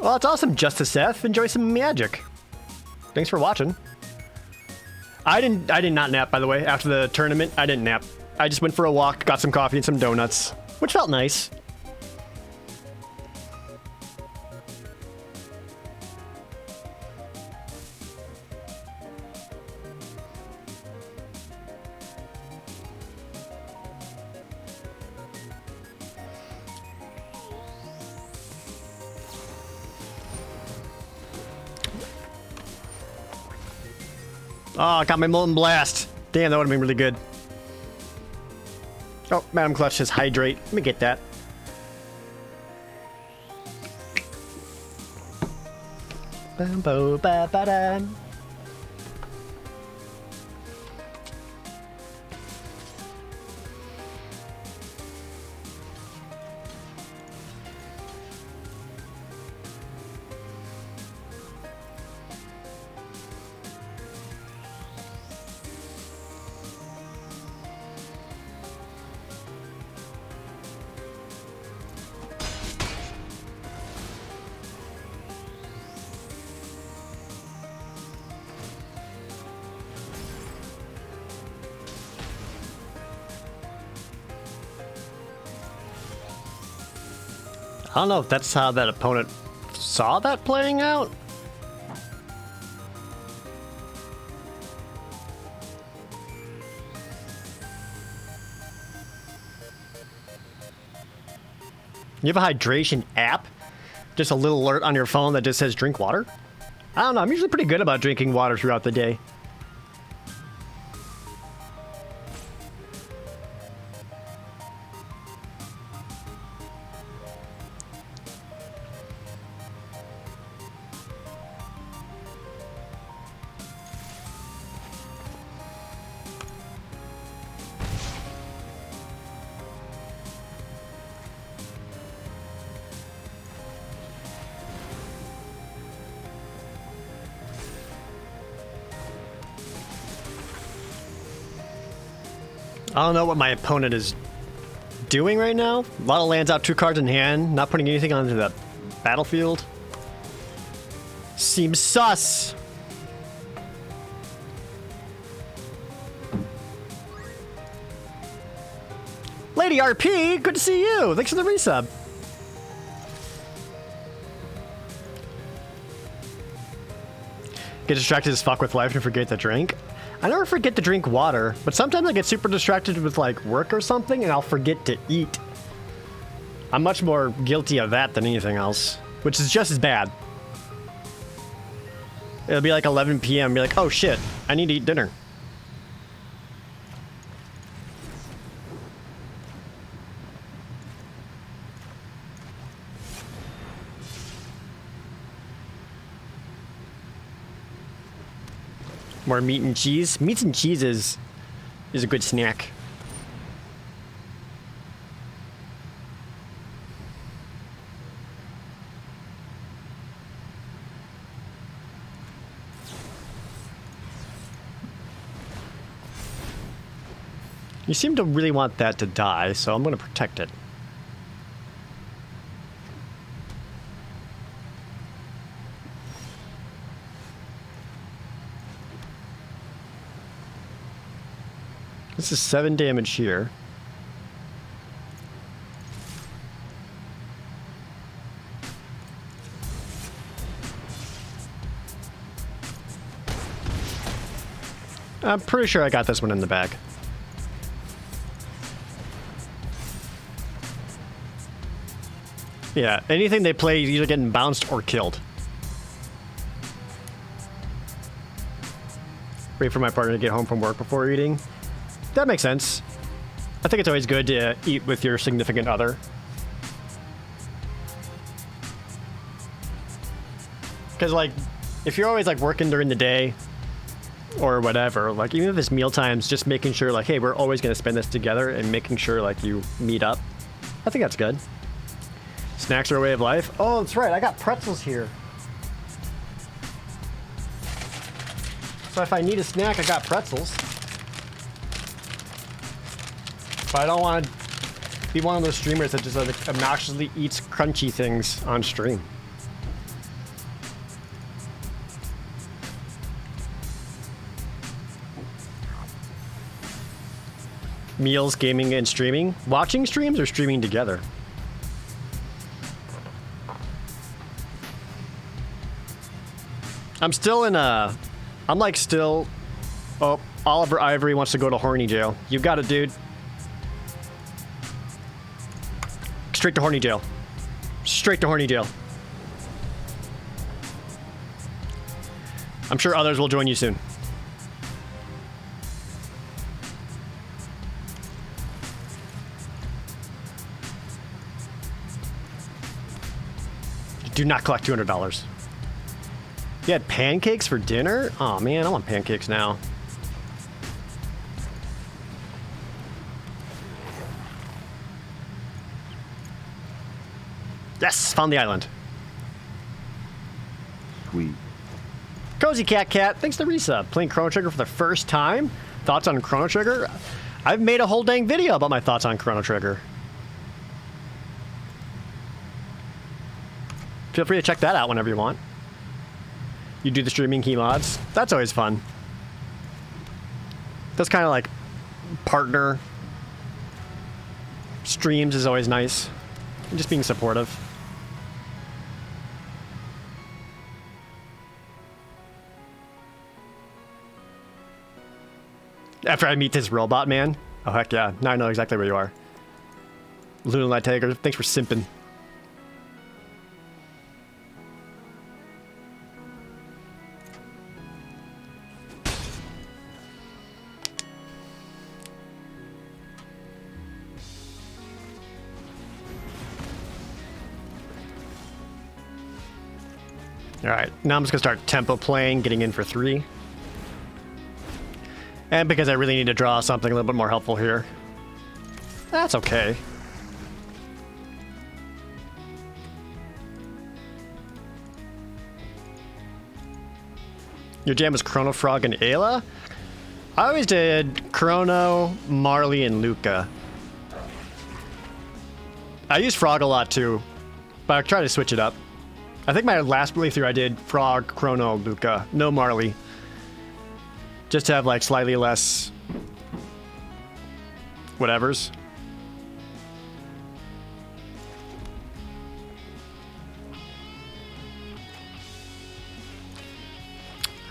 Well, that's awesome, Justice Seth. Enjoy some magic. Thanks for watching. I did not nap, by the way. After the tournament, I didn't nap. I just went for a walk, got some coffee and some donuts, which felt nice. Oh, I got my Molten Blast. Damn, that would have been really good. Oh, Madam Clutch says hydrate. Let me get that. Bam-bo-ba-ba-dam. I don't know if that's how that opponent saw that playing out. You have a hydration app? Just a little alert on your phone that just says drink water? I don't know, I'm usually pretty good about drinking water throughout the day. I don't know what my opponent is doing right now. A lot of lands out, 2 cards in hand, not putting anything onto the battlefield. Seems sus. Lady RP, good to see you. Thanks for the resub. Get distracted as fuck with life and forget to drink. I never forget to drink water, but sometimes I get super distracted with like work or something and I'll forget to eat. I'm much more guilty of that than anything else, which is just as bad. It'll be like 11 p.m. Be like, oh shit, I need to eat dinner. More meat and cheese. Meats and cheese is a good snack. You seem to really want that to die, so I'm going to protect it. This is 7 damage here. I'm pretty sure I got this one in the bag. Yeah, anything they play is either getting bounced or killed. Wait for my partner to get home from work before eating. That makes sense. I think it's always good to eat with your significant other. Because, like, if you're always, like, working during the day or whatever, like, even if it's meal times, just making sure, like, hey, we're always going to spend this together and making sure, like, you meet up. I think that's good. Snacks are a way of life. Oh, that's right. I got pretzels here. So if I need a snack, I got pretzels. But I don't want to be one of those streamers that just like, obnoxiously eats crunchy things on stream. Meals, gaming, and streaming. Watching streams or streaming together? I'm still in a... I'm like still... Oh, Oliver Ivory wants to go to horny jail. You got it, dude. Straight to horny jail. Straight to horny jail. I'm sure others will join you soon. Do not collect $200. You had pancakes for dinner? Oh man, I want pancakes now. Yes, found the island. Sweet. Cozy Cat, thanks to Risa. Playing Chrono Trigger for the first time. Thoughts on Chrono Trigger? I've made a whole dang video about my thoughts on Chrono Trigger. Feel free to check that out whenever you want. You do the streaming key mods. That's always fun. That's kind of like partner streams is always nice. Just being supportive. After I meet this robot man. Oh, heck yeah. Now I know exactly where you are. Luna Light Tiger, thanks for simping. Alright, now I'm just gonna start tempo playing, getting in for 3. And because I really need to draw something a little bit more helpful here. That's okay. Your jam was Chrono Frog and Ayla? I always did Chrono, Marley, and Luca. I use Frog a lot too, but I try to switch it up. I think my last playthrough I did Frog, Chrono, Luca, no Marley. Just to have like slightly less whatevers.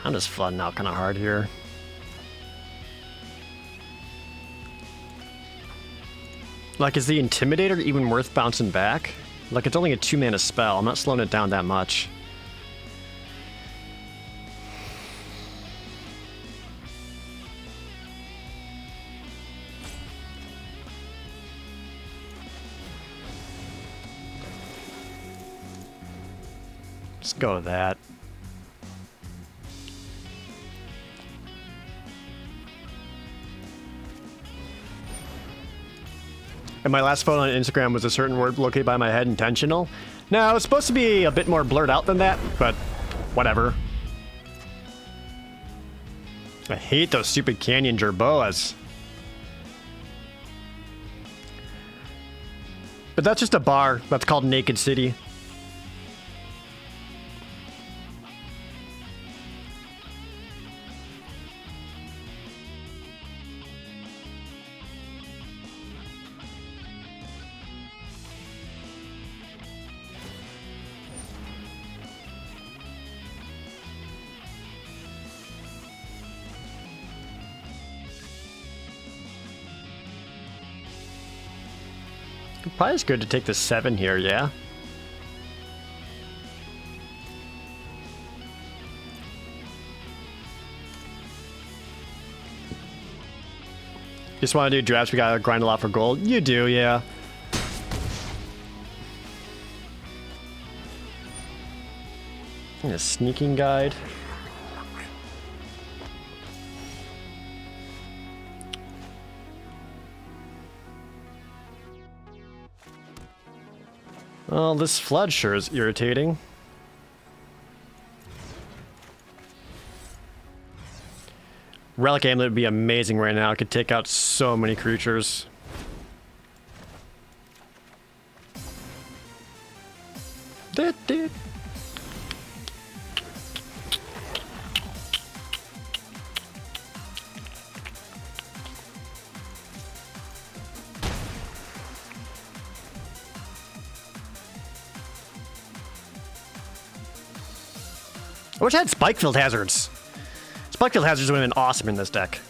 I'm just flooding out kind of hard here. Like, is the Intimidator even worth bouncing back? Like, it's only a 2-mana spell. I'm not slowing it down that much. Let's go with that. And my last photo on Instagram was a certain word located by my head intentional. No, it's supposed to be a bit more blurred out than that, but whatever. I hate those stupid canyon jerboas. But that's just a bar. That's called Naked City. Probably it's good to take the 7 here, yeah? Just want to do drafts, we gotta grind a lot for gold. You do, yeah. And a sneaking guide. Well, this flood sure is irritating. Relic Amulet would be amazing right now. It could take out so many creatures. I wish I had Spikefield Hazards. Spikefield Hazards would have been awesome in this deck.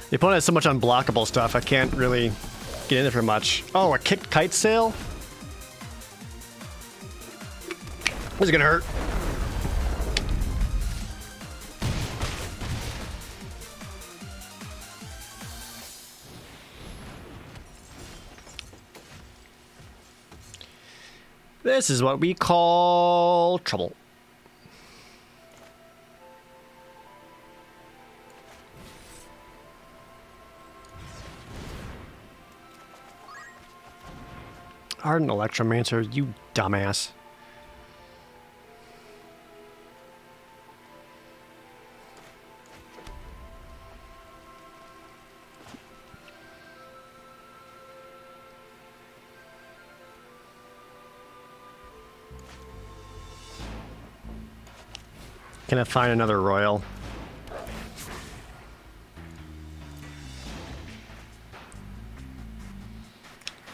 The opponent has so much unblockable stuff, I can't really get in there for much. Oh, a kicked kite sail? This is gonna hurt. This is what we call trouble. Ardent Electromancer, you dumbass. Can I find another royal?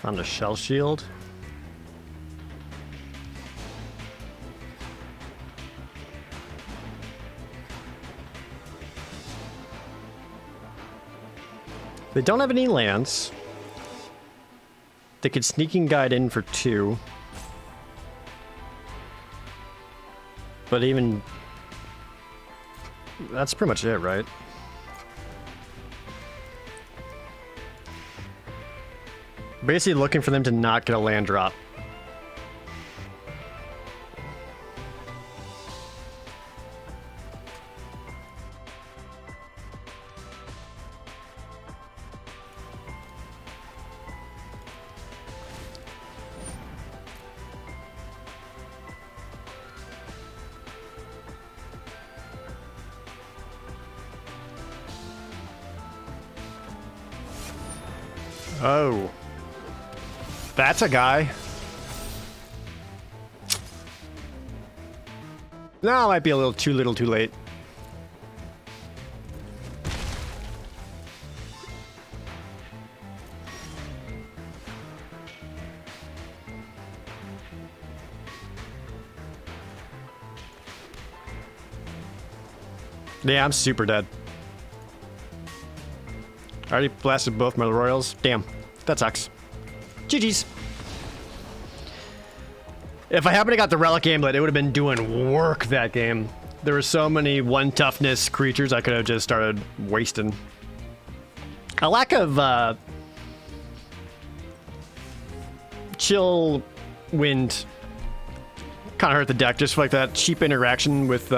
Found a shell shield. They don't have any lands. They could sneaking guide in for 2. But even... that's pretty much it, right? Basically looking for them to not get a land drop. Oh. That's a guy. No, it might be a little too late. Yeah, I'm super dead. I already blasted both my royals. Damn, that sucks. GG's. If I happened to got the relic amulet, it would have been doing work that game. There were so many 1 toughness creatures I could have just started wasting. A lack of chill wind kind of hurt the deck, just like that cheap interaction with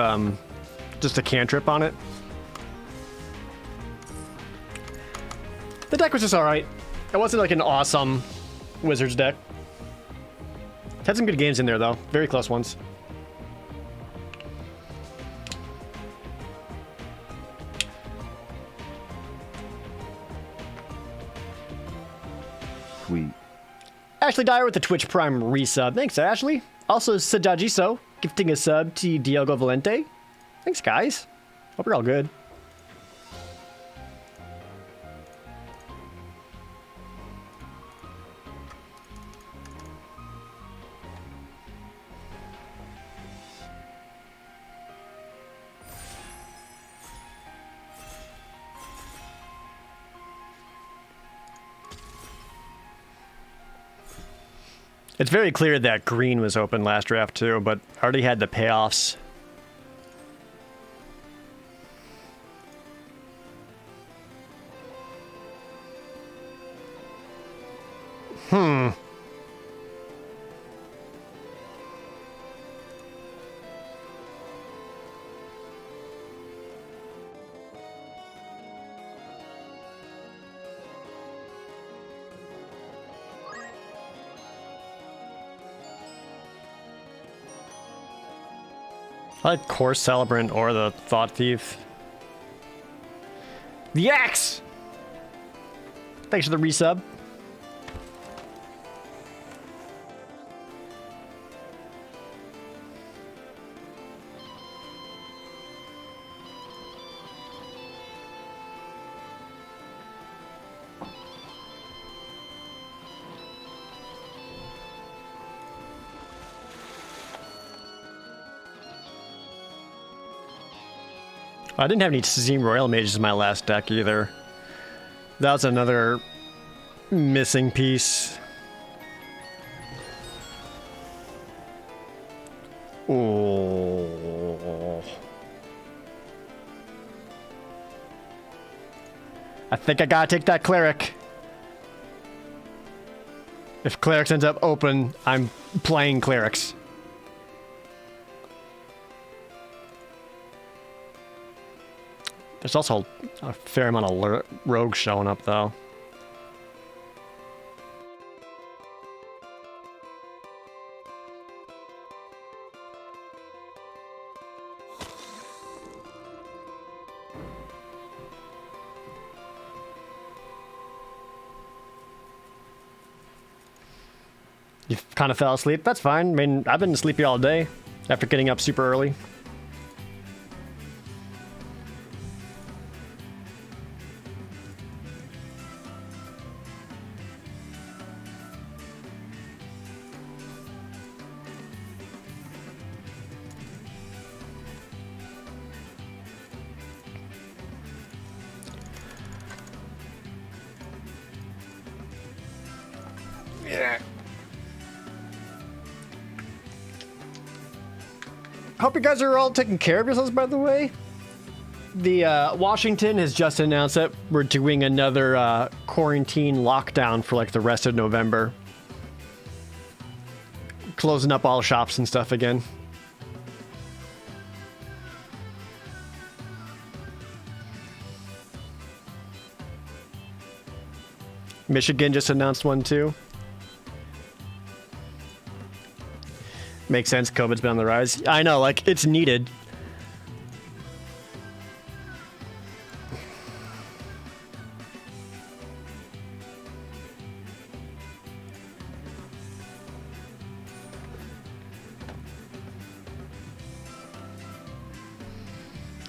just a cantrip on it. The deck was just alright. It wasn't like an awesome Wizards deck. Had some good games in there, though. Very close ones. Sweet. Ashley Dyer with the Twitch Prime resub. Thanks, Ashley. Also, Sadajiso gifting a sub to Diego Valente. Thanks, guys. Hope you're all good. It's very clear that green was open last draft too, but already had the payoffs. I like Core Celebrant or the Thought Thief. The Axe! Thanks for the resub. I didn't have any Steam Royal Mages in my last deck either. That's another missing piece. Oh. I think I gotta take that cleric. If clerics ends up open, I'm playing clerics. There's also a fair amount of rogues showing up, though. You kind of fell asleep? That's fine. I mean, I've been sleepy all day after getting up super early. Yeah. Hope you guys are all taking care of yourselves, by the way. The Washington has just announced that we're doing another quarantine lockdown for like the rest of November. Closing up all shops and stuff again. Michigan just announced one too. Makes sense, COVID's been on the rise. I know, like, it's needed.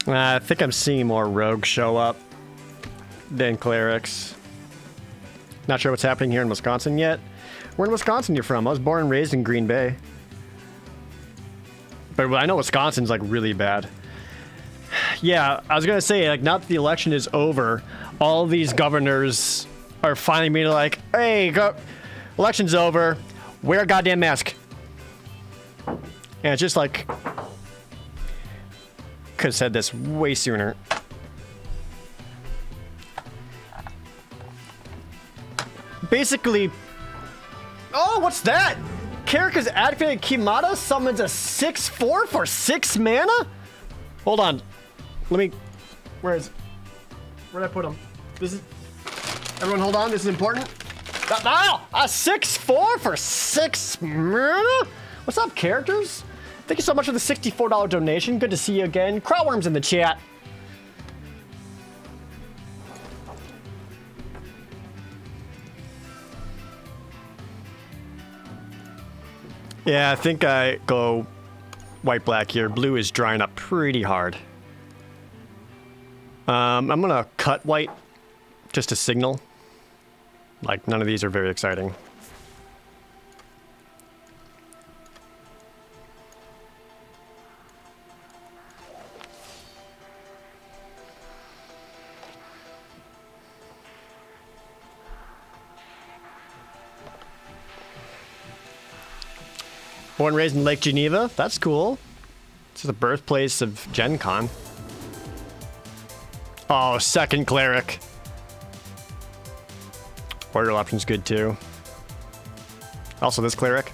I think I'm seeing more rogues show up than clerics. Not sure what's happening here in Wisconsin yet. Where in Wisconsin you from? I was born and raised in Green Bay. But I know Wisconsin's like really bad. Yeah, I was gonna say, like, now that the election is over, all these governors are finally being like, hey, election's over, wear a goddamn mask. And it's just like, could have said this way sooner. Basically, oh, what's that? Karika's activated Kimata summons a 6/4 for 6 mana? Hold on. Let me... Where'd I put him? This is... Everyone hold on, this is important. Ah, a 6/4 for 6 mana? What's up, characters? Thank you so much for the $64 donation. Good to see you again. Crowworm's in the chat. Yeah, I think I go white-black here. Blue is drying up pretty hard. I'm gonna cut white just to signal. Like, none of these are very exciting. Born and raised in Lake Geneva. That's cool. This is the birthplace of Gen Con. Oh, second cleric. Order option's good too. Also this cleric.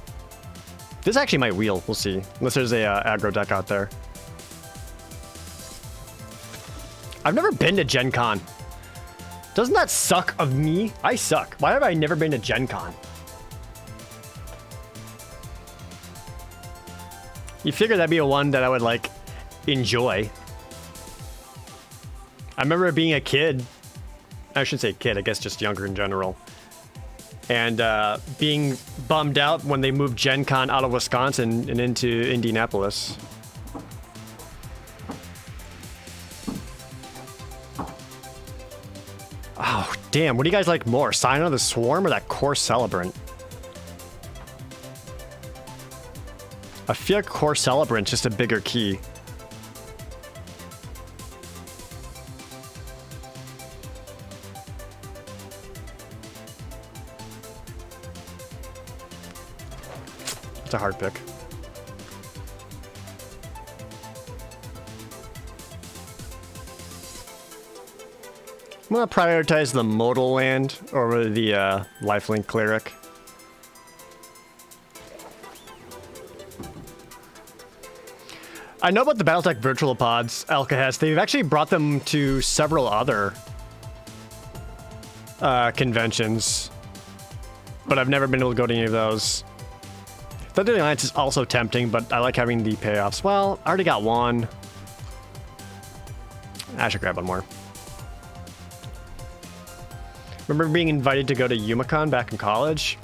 This actually might wheel. We'll see. Unless there's a aggro deck out there. I've never been to Gen Con. Doesn't that suck of me? I suck. Why have I never been to Gen Con? You figure that'd be a one that I would, like, enjoy. I remember being a kid. I shouldn't say kid, I guess just younger in general. And being bummed out when they moved Gen Con out of Wisconsin and into Indianapolis. Oh, damn. What do you guys like more? Sign of the Swarm or that Core Celebrant? I feel like Core Celebrant's just a bigger key. It's a hard pick. I'm gonna prioritize the modal land over the lifelink cleric. I know about the Battletech virtual pods Alka has. They've actually brought them to several other conventions, but I've never been able to go to any of those. Thunder Alliance is also tempting, but I like having the payoffs. Well, I already got one. I should grab one more. Remember being invited to go to Yumacon back in college?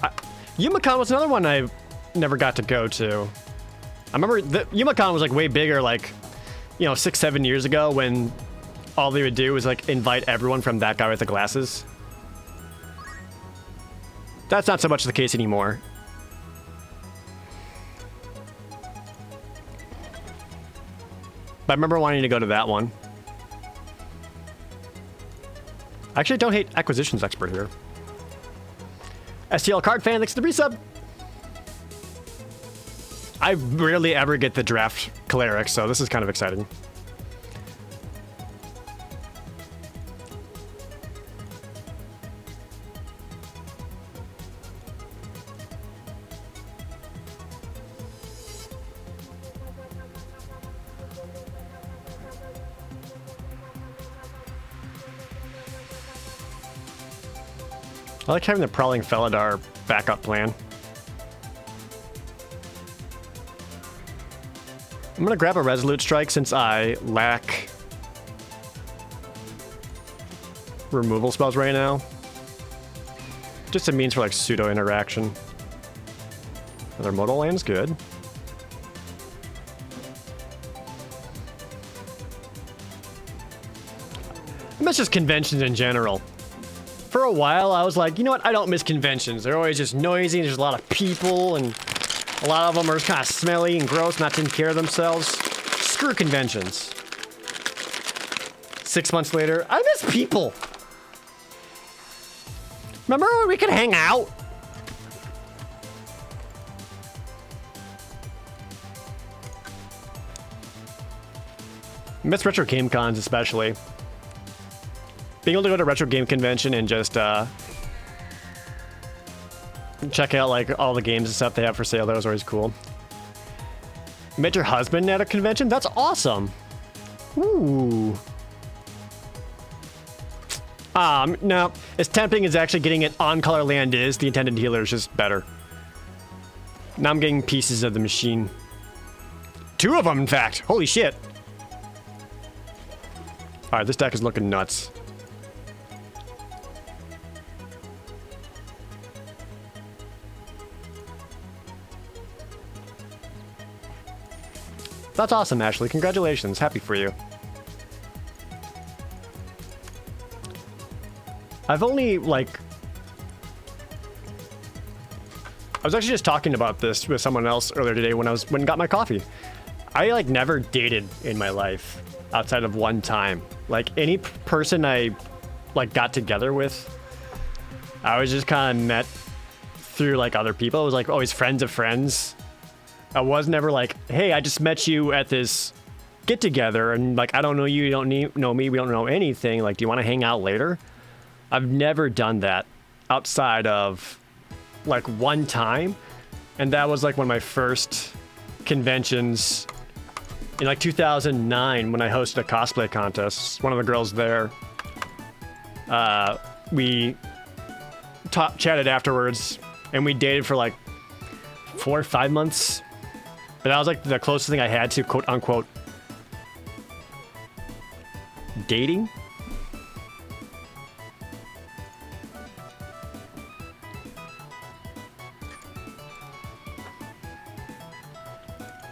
Yumacon was another one I never got to go to. I remember Yumacon was like way bigger, like, 6-7 years ago, when all they would do was like invite everyone from that guy with the glasses. That's not so much the case anymore. But I remember wanting to go to that one. I actually don't hate Acquisitions Expert here. STL Card Fan, thanks for the resub. I rarely ever get the draft cleric, so this is kind of exciting. I like having the Prowling Felidar backup plan. I'm gonna grab a Resolute Strike since I lack removal spells right now. Just a means for like pseudo interaction. Another modal land's good. I miss just conventions in general. For a while, I was like, you know what? I don't miss conventions. They're always just noisy. There's a lot of people, and a lot of them are kind of smelly and gross, not taking care of themselves. Screw conventions. 6 months later, I miss people. Remember when we could hang out? I miss retro game cons especially. Being able to go to retro game convention and just check out like all the games and stuff they have for sale, that was always cool. Met your husband at a convention? That's awesome. Ooh. No, as tempting as actually getting it on color land is, the intended healer is just better. Now I'm getting pieces of the machine. 2 of them, in fact. Holy shit. All right, this deck is looking nuts. That's awesome, Ashley. Congratulations. Happy for you. I've only, like... I was actually just talking about this with someone else earlier today when I got my coffee. I, like, never dated in my life outside of one time. Like, any person I, like, got together with, I was just kind of met through, like, other people. It was, like, always friends of friends. I was never like, hey, I just met you at this get together and like, I don't know you, you don't know me, we don't know anything. Like, do you want to hang out later? I've never done that outside of like one time. And that was like one of my first conventions in like 2009 when I hosted a cosplay contest. One of the girls there, we chatted afterwards and we dated for like 4 or 5 months. But that was like the closest thing I had to quote unquote dating.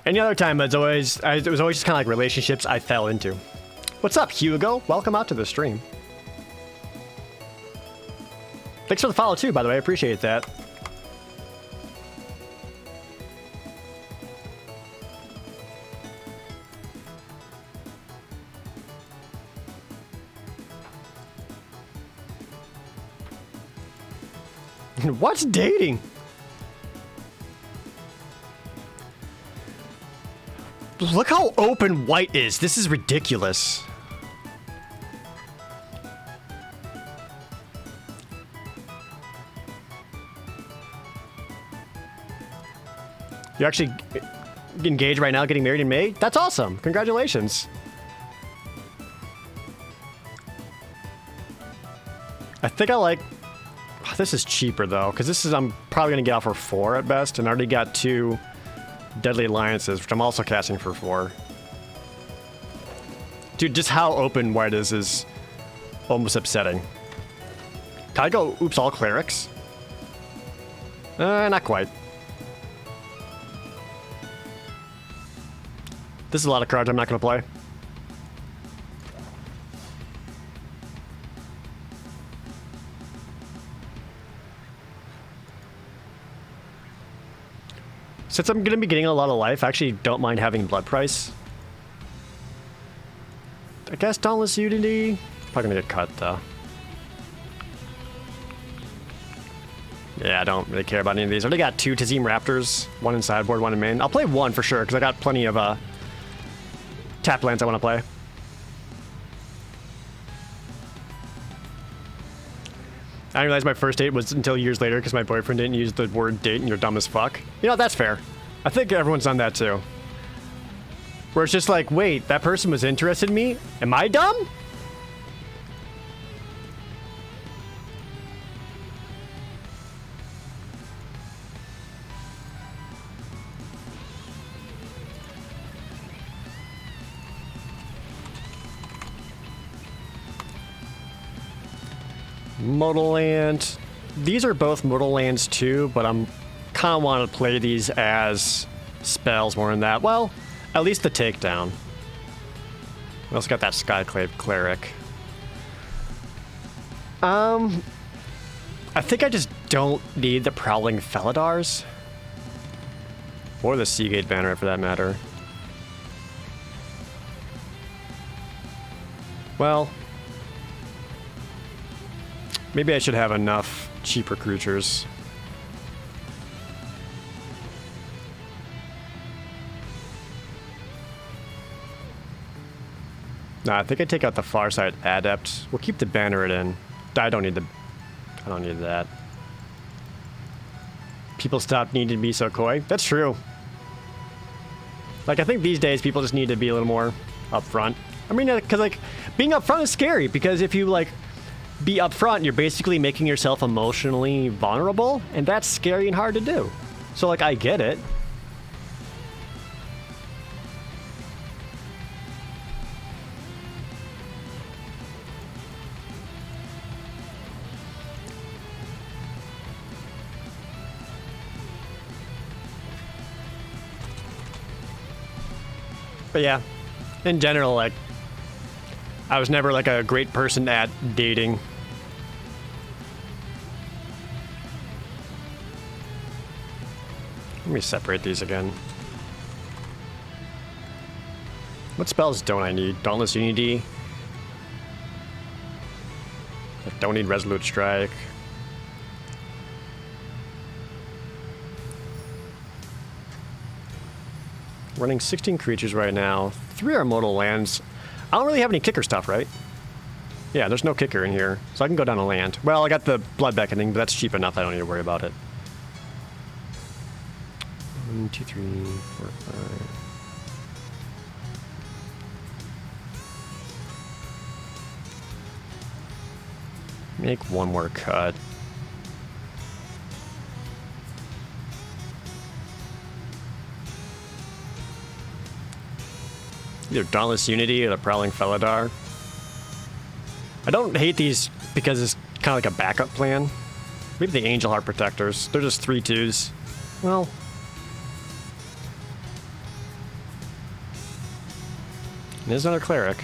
Any other time, it was always just kind of like relationships I fell into. What's up, Hugo? Welcome out to the stream. Thanks for the follow too, by the way. I appreciate that. What's dating? Look how open white is. This is ridiculous. You're actually engaged right now, getting married in May? That's awesome. Congratulations. I think I like... This is cheaper, though, because this is... I'm probably going to get out for 4 at best, and I already got 2 Deadly Alliances, which I'm also casting for 4. Dude, just how open white is almost upsetting. Can I go, oops, all clerics? Not quite. This is a lot of cards I'm not going to play. Since I'm going to be getting a lot of life, I actually don't mind having blood price. I guess Dauntless Unity. Probably going to get cut, though. Yeah, I don't really care about any of these. I already got 2 Tazim Raptors. 1 in sideboard, 1 in main. I'll play 1 for sure, because I got plenty of tap lands I want to play. I didn't realize my first date was until years later because my boyfriend didn't use the word date and you're dumb as fuck. You know, that's fair. I think everyone's done that too. Where it's just like, wait, that person was interested in me? Am I dumb? Modal land. These are both modal lands too, but I'm kind of want to play these as spells more than that. Well, at least the takedown. We also got that Skyclave Cleric. I think I just don't need the Prowling Felidars. Or the Seagate Banner for that matter. Well, maybe I should have enough cheaper creatures. Nah, I think I take out the Farsight Adept. We'll keep the Banneret in. I don't need that. People stop needing to be so coy. That's true. Like, I think these days people just need to be a little more upfront. I mean, because, like, being upfront is scary, because if you, like, be upfront, you're basically making yourself emotionally vulnerable, and that's scary and hard to do. So, like, I get it. But yeah, in general, like, I was never like a great person at dating. Let me separate these again. What spells don't I need? Dauntless Unity. I don't need Resolute Strike. Running 16 creatures right now. 3 are mortal lands. I don't really have any kicker stuff, right? Yeah, there's no kicker in here, so I can go down a land. Well, I got the Blood Beckoning, but that's cheap enough. I don't need to worry about it. 1, 2, 3, 4, 5. Make one more cut. Either Dauntless Unity or the Prowling Felidar. I don't hate these because it's kind of like a backup plan. Maybe the Angel Heart Protectors. They're just 3/2s. Well, there's another Cleric.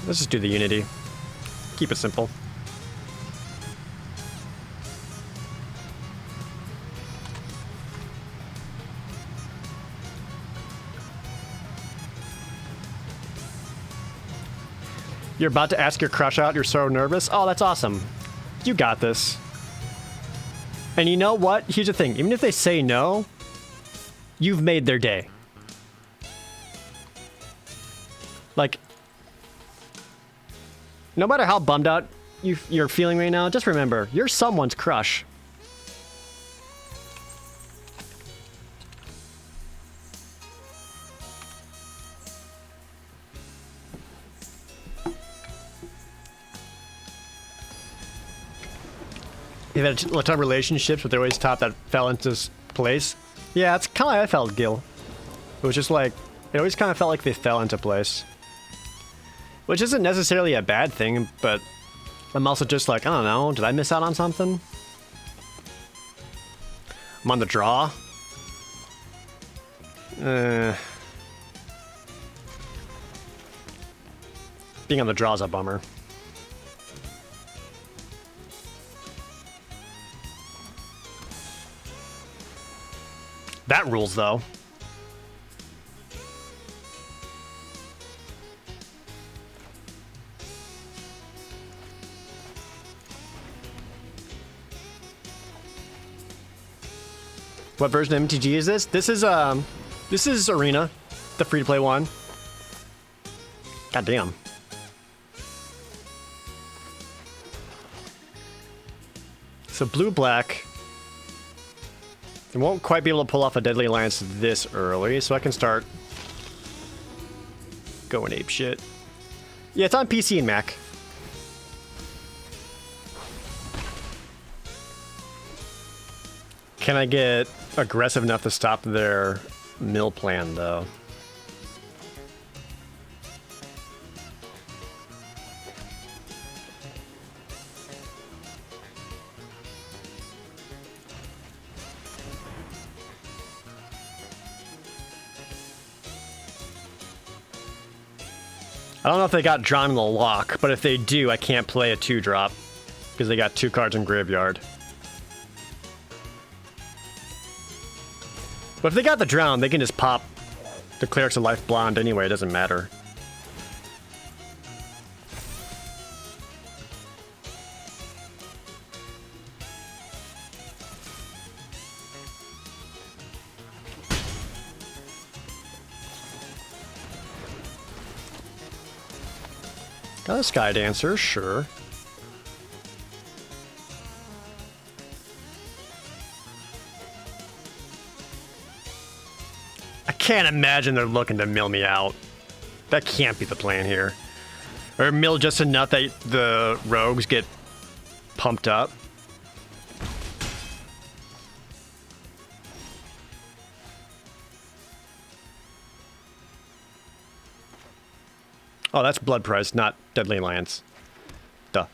Let's just do the Unity. Keep it simple. You're about to ask your crush out. You're so nervous. Oh, that's awesome. You got this. And you know what? Here's the thing. Even if they say no, you've made their day. Like, no matter how bummed out you're feeling right now, just remember, you're someone's crush. You've had a ton of relationships, but they're always top that fell into this place. Yeah, it's kind of how I felt, Gil. It was just like, it always kind of felt like they fell into place. Which isn't necessarily a bad thing, but I'm also just like, I don't know, did I miss out on something? I'm on the draw. Being on the draw is a bummer. That rules, though. What version of MTG is this? This is Arena, the free-to-play one. God damn. So blue-black. They won't quite be able to pull off a Deadly Alliance this early, so I can start going apeshit. Yeah, it's on PC and Mac. Can I get aggressive enough to stop their mill plan, though? I don't know if they got drawn in the lock, but if they do, I can't play a 2-drop because they got 2 cards in graveyard. But if they got the drown, they can just pop the Clerics of Life Blonde anyway, it doesn't matter. Got a Sky Dancer, sure. I can't imagine they're looking to mill me out. That can't be the plan here. Or mill just enough that the rogues get pumped up. Oh, that's Blood Price, not Deadly Alliance. Duh.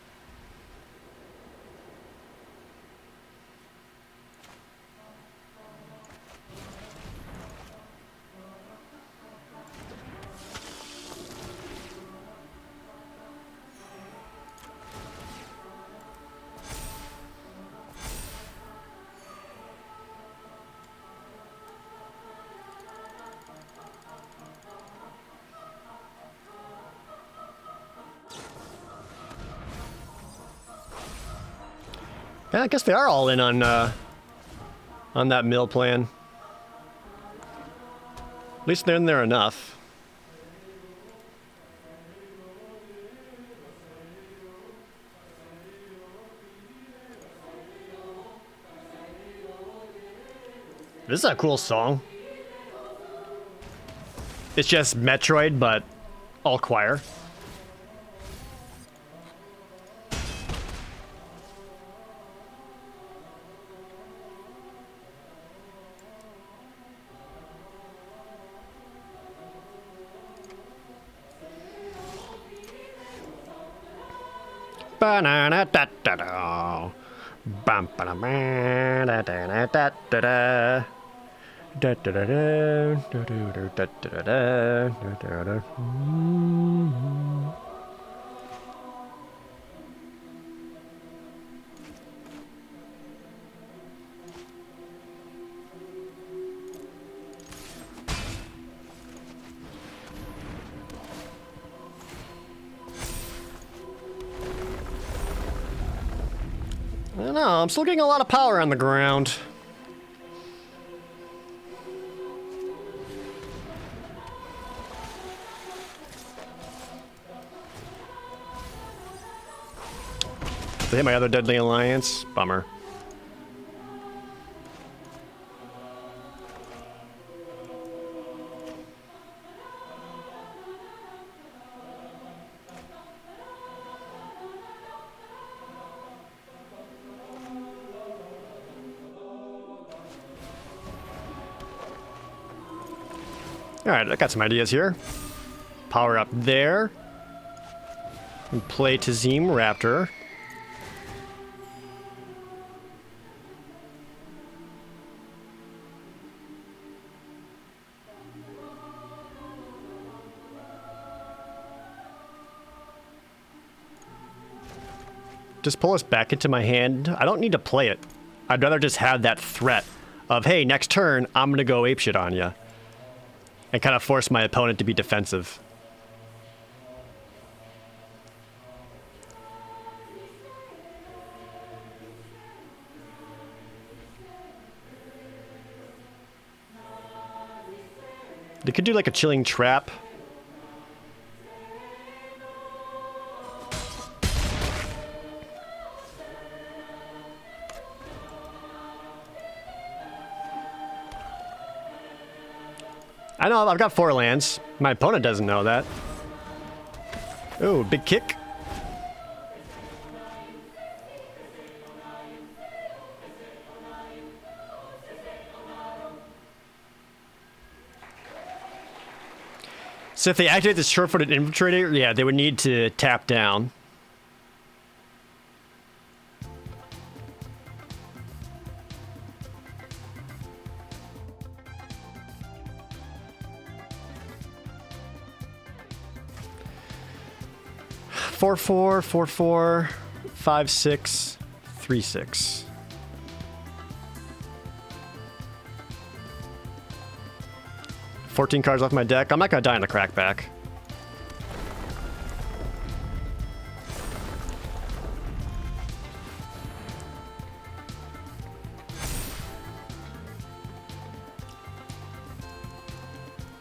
Yeah, I guess they are all in on that mill plan. At least they're in there enough. This is a cool song. It's just Metroid, but all choir. Ba-na-na-da-da-da. Bam-ba-da-ba-da-da-da-da-da. Da-da-da-da-da-da-da-da-da-da. know. I'm still getting a lot of power on the ground. They hit my other deadly alliance. Bummer. Alright, I got some ideas here. Power up there. And play Tazim Raptor. Just pull us back into my hand. I don't need to play it. I'd rather just have that threat of, hey, next turn, I'm going to go apeshit on you. And kind of force my opponent to be defensive. They could do like a chilling trap. I know, I've got 4 lands. My opponent doesn't know that. Ooh, big kick. So if they activate this short-footed infiltrator, yeah, they would need to tap down. Four, 4, 5, 6, 3, 6. 14 cards off my deck. I'm not gonna die in a crackback.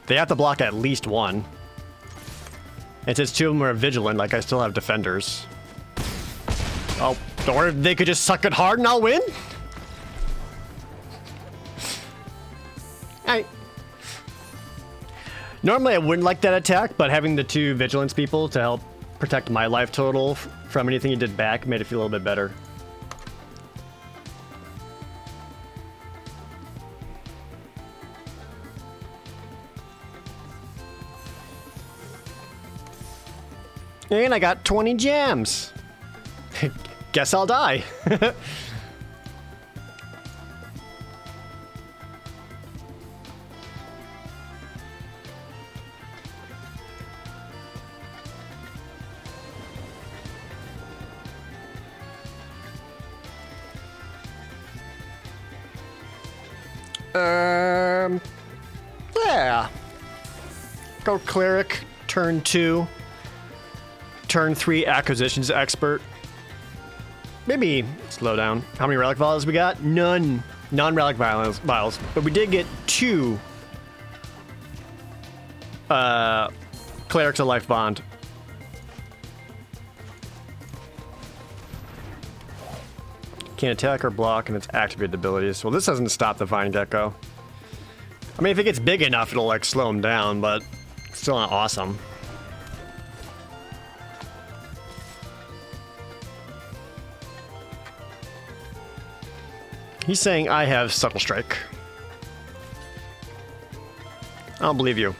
They have to block at least one. And since 2 of them are vigilant, like I still have defenders. Oh, or they could just suck it hard and I'll win? Normally I wouldn't like that attack, but having the 2 vigilance people to help protect my life total from anything he did back made it feel a little bit better. And I got 20 gems. Guess I'll die. Yeah. Go cleric, turn 2. Turn 3 acquisitions expert. Maybe slow down. How many relic vials we got? None. Non-relic vials. But we did get 2 cleric to life bond. Can't attack or block, and it's activated abilities. Well, this doesn't stop the Vine Gecko. I mean, if it gets big enough, it'll like slow him down, but it's still not awesome. He's saying I have Subtle Strike. I don't believe you.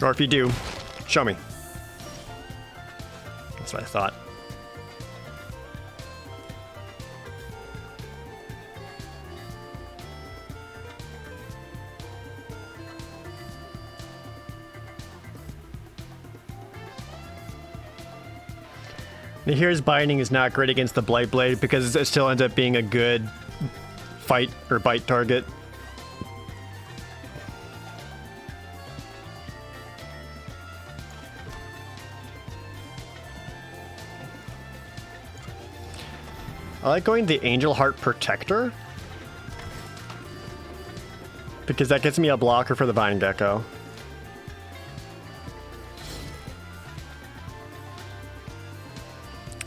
Or if you do, show me. That's what I thought. Here's Binding is not great against the Blight Blade because it still ends up being a good fight or bite target. I like going the Angel Heart Protector, because that gets me a blocker for the Vine Gecko.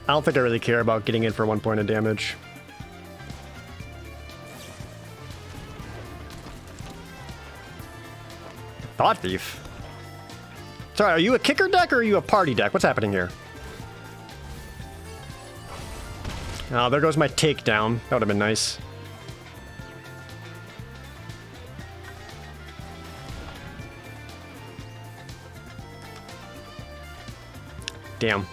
I don't think I really care about getting in for 1 point of damage. Thought Thief? Sorry, are you a kicker deck or are you a party deck? What's happening here? Oh, there goes my takedown. That would have been nice. Damn.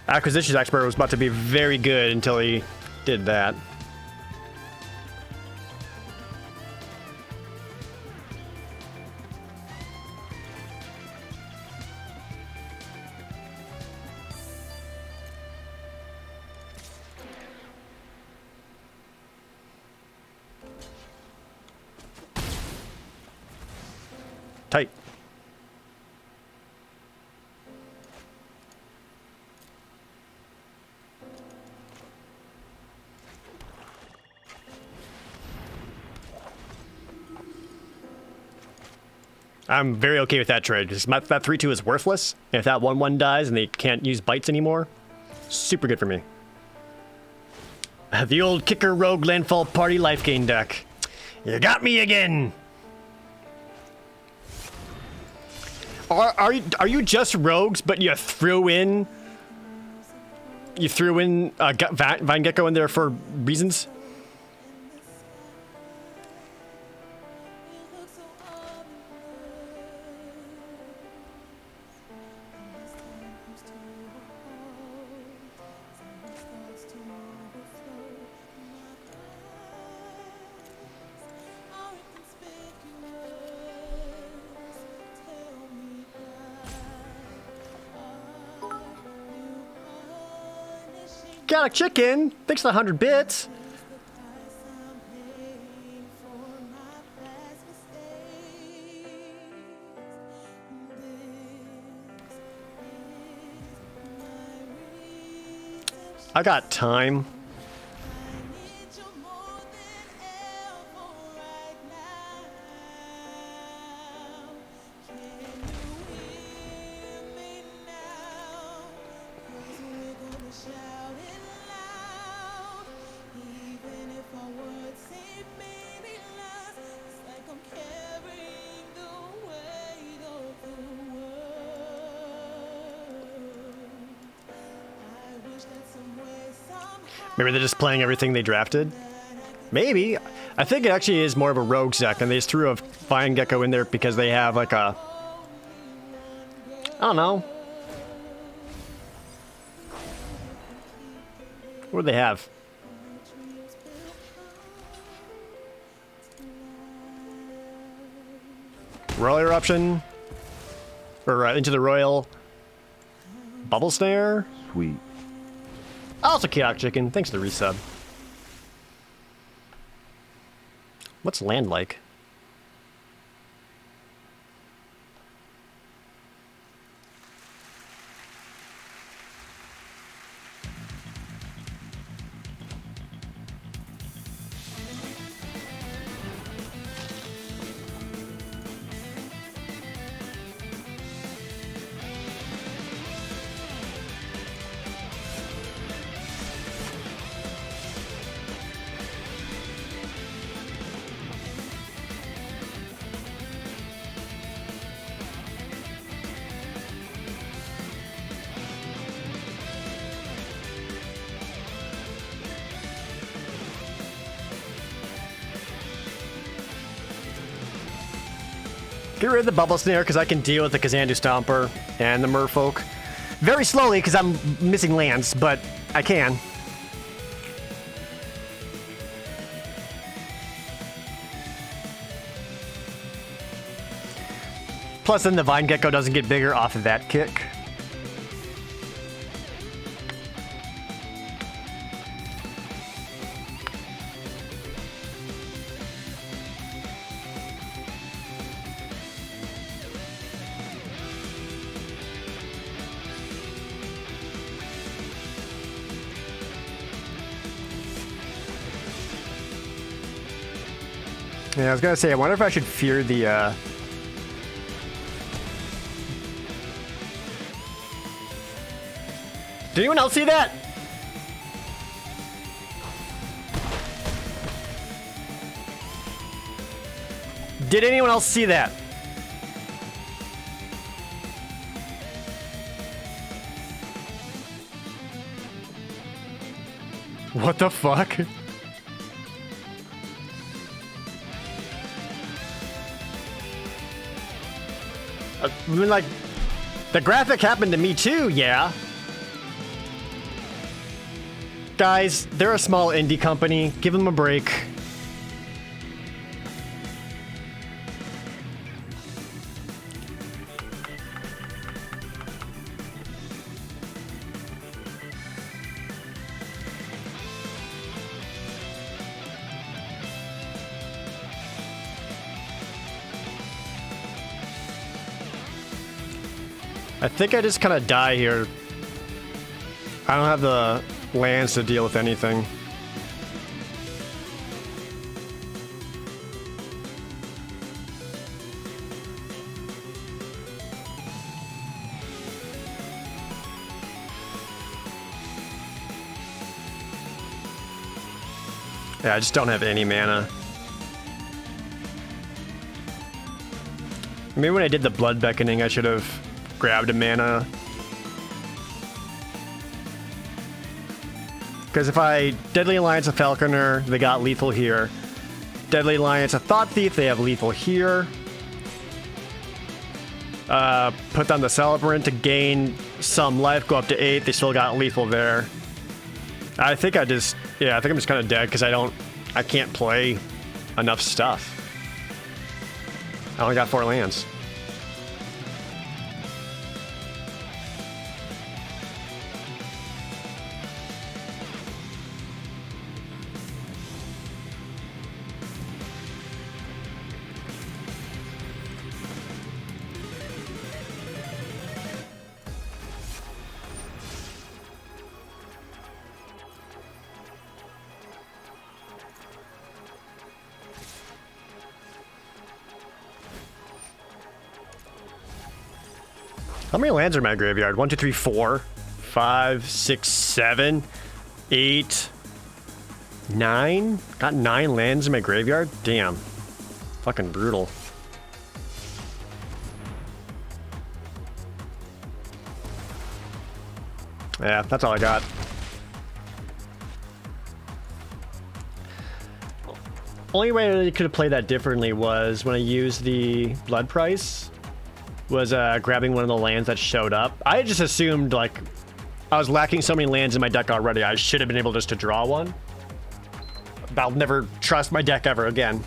Acquisitions Expert was about to be very good until he did that. Tight. I'm very okay with that trade, because that 3-2 is worthless. And if that 1-1 dies and they can't use bites anymore, super good for me. The old kicker rogue landfall party life gain deck. You got me again! Are you just rogues, but you threw in Vine Gecko in there for reasons? Got a chicken! Thanks for the 100 bits! I got time. Maybe they're just playing everything they drafted? Maybe. I think it actually is more of a rogue deck, and they just threw a Vine Gecko in there because they have like a... I don't know. What do they have? Royal Eruption? Or Into the Royal... Bubble Snare? Sweet. Also Chaotic Chicken, thanks for the resub. What's land like? Get rid of the Bubble Snare because I can deal with the Kazandu Stomper and the Merfolk. Very slowly because I'm missing lands, but I can. Plus then the Vine Gecko doesn't get bigger off of that kick. Yeah, I was gonna say, I wonder if I should fear the, Did anyone else see that? Did anyone else see that? What the fuck? I mean, like, the graphic happened to me too, yeah. Guys, they're a small indie company. Give them a break. I think I just kind of die here. I don't have the lands to deal with anything. Yeah, I just don't have any mana. Maybe when I did the Blood Beckoning, I should have grabbed a mana. Because if I Deadly Alliance of Falconer, they got lethal here. Deadly Alliance of Thought Thief, they have lethal here. Put down the Celebrant to gain some life, go up to 8, they still got lethal there. I think I just, yeah, I think I'm just kind of dead because I can't play enough stuff. I only got 4 lands. How many lands are in my graveyard? 1, 2, 3, 4, 5, 6, 7, 8, 9? Got 9 lands in my graveyard? Damn. Fucking brutal. Yeah, that's all I got. Only way I really could have played that differently was when I used the blood price. Was grabbing one of the lands that showed up. I just assumed, like, I was lacking so many lands in my deck already, I should have been able just to draw one. I'll never trust my deck ever again.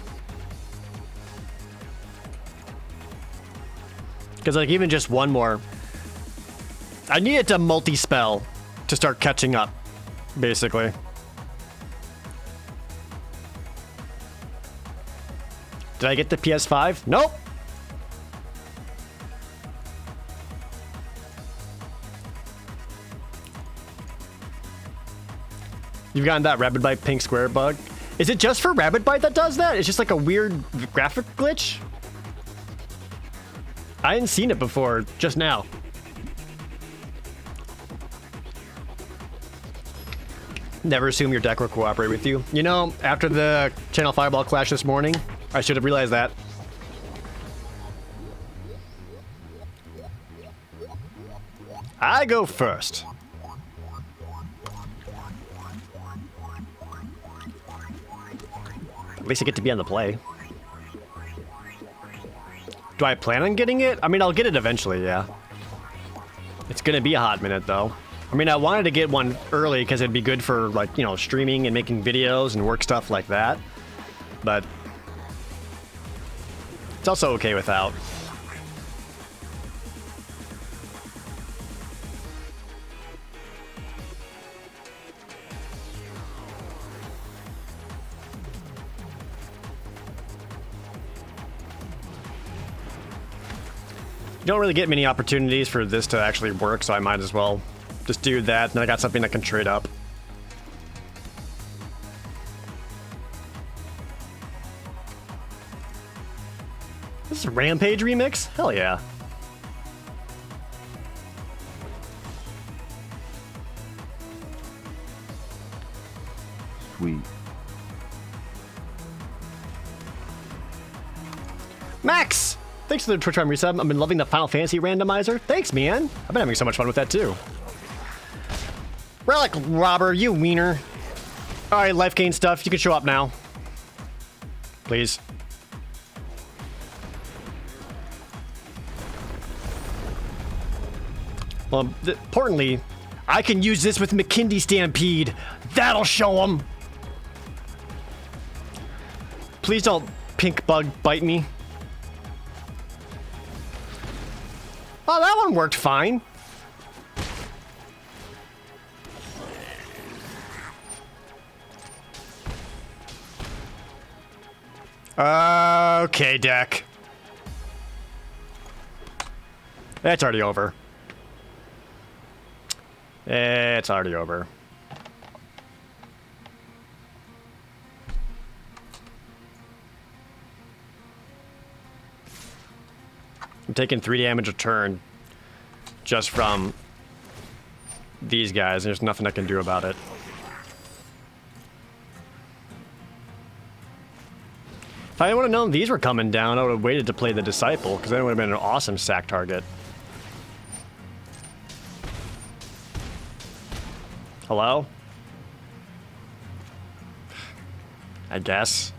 Because, like, even just one more... I needed to multi-spell to start catching up, basically. Did I get the PS5? Nope! You've gotten that Rapid Bite pink square bug. Is it just for Rapid Bite that does that? It's just like a weird graphic glitch? I hadn't seen it before, just now. Never assume your deck will cooperate with you. You know, after the Channel Fireball clash this morning, I should have realized that. I go first. At least I get to be on the play. Do I plan on getting it? I mean, I'll get it eventually, yeah. It's gonna be a hot minute, though. I mean, I wanted to get one early because it'd be good for, like, you know, streaming and making videos and work stuff like that. But it's also okay without. You don't really get many opportunities for this to actually work, so I might as well just do that, and I got something that can trade up. this Rampage remix? Hell yeah. Sweet. Max! Thanks for the Twitch Prime resub. I've been loving the Final Fantasy randomizer. Thanks, man. I've been having so much fun with that, too. Relic Robber, you wiener. Alright, life gain stuff. You can show up now. Please. Well, importantly, I can use this with McKindy Stampede. That'll show them. Please don't pink bug bite me. Oh, that one worked fine. Okay, deck. It's already over. It's already over. I'm taking 3 damage a turn just from these guys. There's nothing I can do about it. If I would have known these were coming down, I would have waited to play the Disciple, because then it would have been an awesome sack target. Hello? I guess.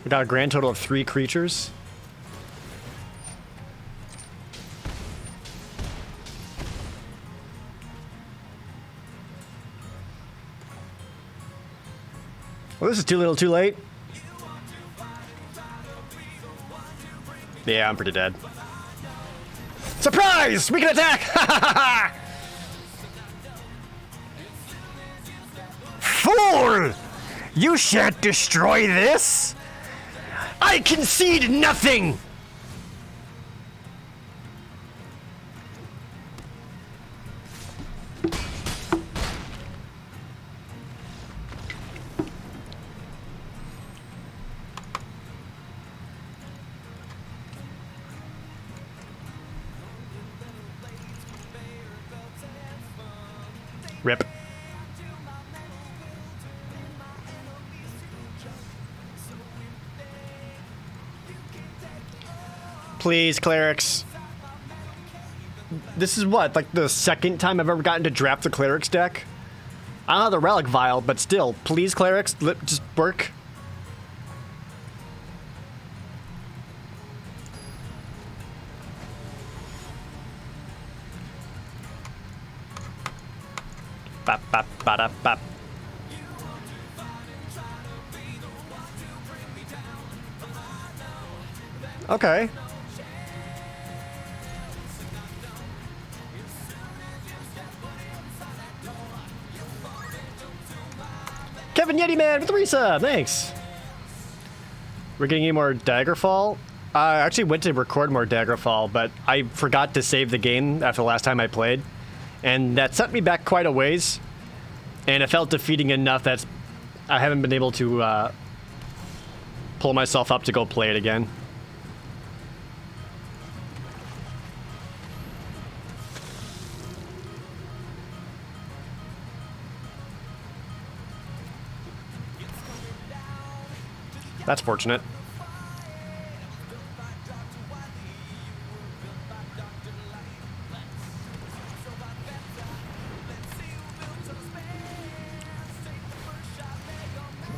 We got a grand total of 3 creatures. Well, this is too little too late. Yeah, I'm pretty dead. Surprise! We can attack! Fool! You shan't destroy this! I concede nothing! Rip. Please, clerics. This is what, like the second time I've ever gotten to draft the clerics deck? I don't have the relic vial, but still, please, clerics, just work. Bap, bap, bada, bap. Okay. Kevin Yeti Man with the resub, thanks. We're getting any more Daggerfall. I actually went to record more Daggerfall, but I forgot to save the game after the last time I played. And that sent me back quite a ways. And it felt defeating enough that I haven't been able to pull myself up to go play it again. That's fortunate.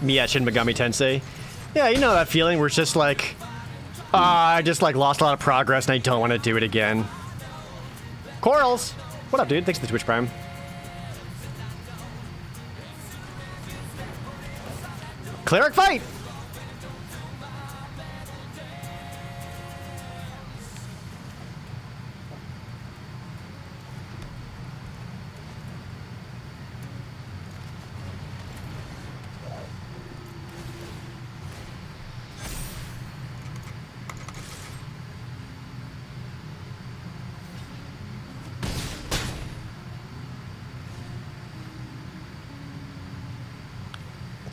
Me at Shin Megami Tensei. Yeah, you know that feeling where it's just like, I just like lost a lot of progress and I don't want to do it again. Corals! What up, dude? Thanks for the Twitch Prime. Cleric fight!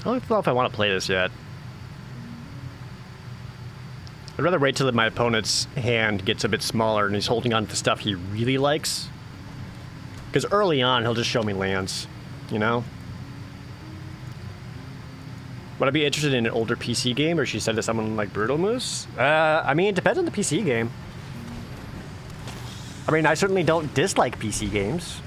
don't know if I want to play this yet. I'd rather wait till my opponent's hand gets a bit smaller and he's holding on to stuff he really likes. Because early on, he'll just show me lands, you know? Would I be interested in an older PC game, or she said to someone like Brutal Moose? I mean, it depends on the PC game. I mean, I certainly don't dislike PC games.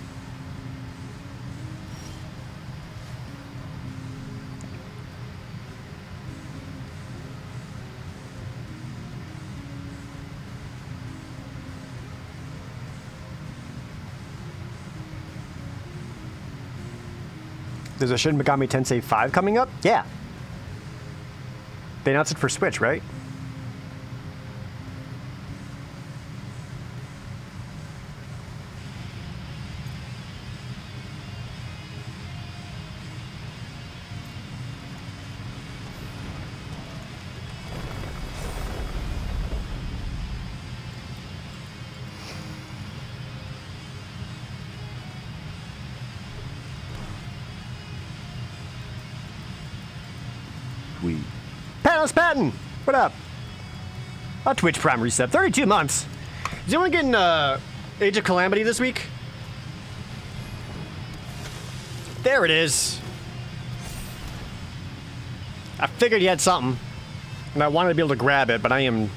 There's a Shin Megami Tensei 5 coming up? Yeah. They announced it for Switch, right? Sweet. Panos Patton! What up? A Twitch Prime reset. 32 months. Is anyone getting Age of Calamity this week? There it is. I figured you had something. And I wanted to be able to grab it, but I am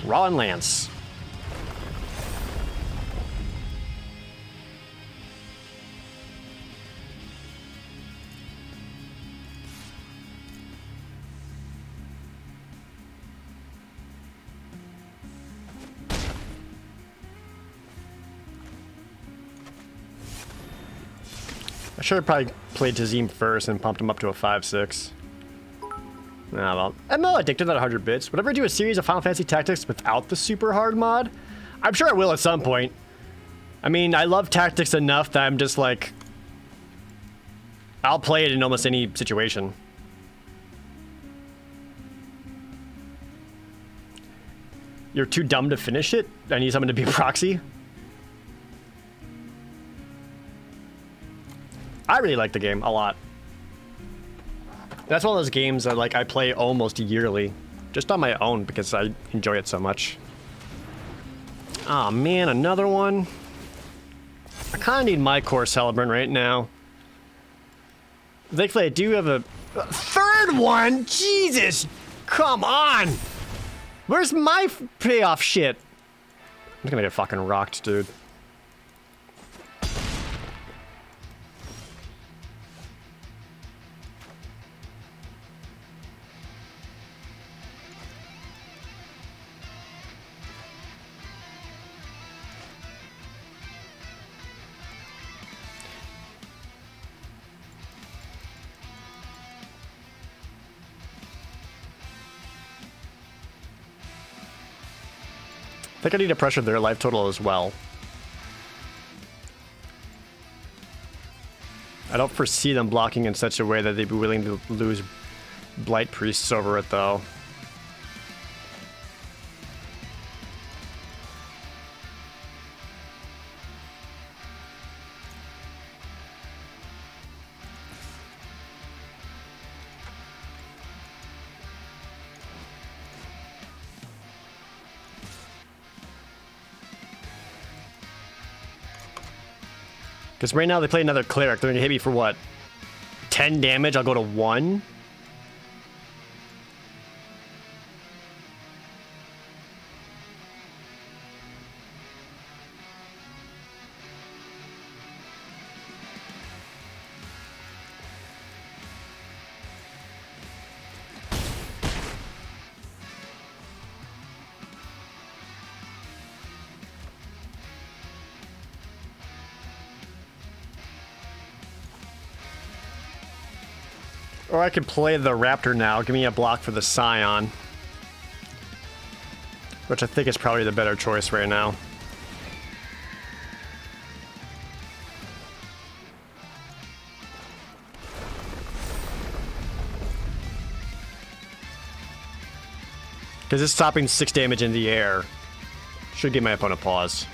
drawing Lance. I should have probably played Tazim first and pumped him up to a 5-6. Nah, well, I'm not addicted to that 100 bits. Would I ever do a series of Final Fantasy Tactics without the super hard mod? I'm sure I will at some point. I mean, I love Tactics enough that I'm just like, I'll play it in almost any situation. You're too dumb to finish it? I need someone to be a proxy? I really like the game a lot. That's one of those games that like I play almost yearly, just on my own because I enjoy it so much. Oh man, another one. I kind of need my core Celebrant right now. Thankfully, I do have a third one. Jesus, come on. Where's my payoff shit? I'm gonna get fucking rocked, dude. I think I need to pressure their life total as well. I don't foresee them blocking in such a way that they'd be willing to lose Blight Priests over it, though. Because right now they play another cleric. They're going to hit me for what? 10 damage? I'll go to 1? Or I could play the Raptor now. Give me a block for the Scion. Which I think is probably the better choice right now. Because it's stopping 6 damage in the air. Should give my opponent pause.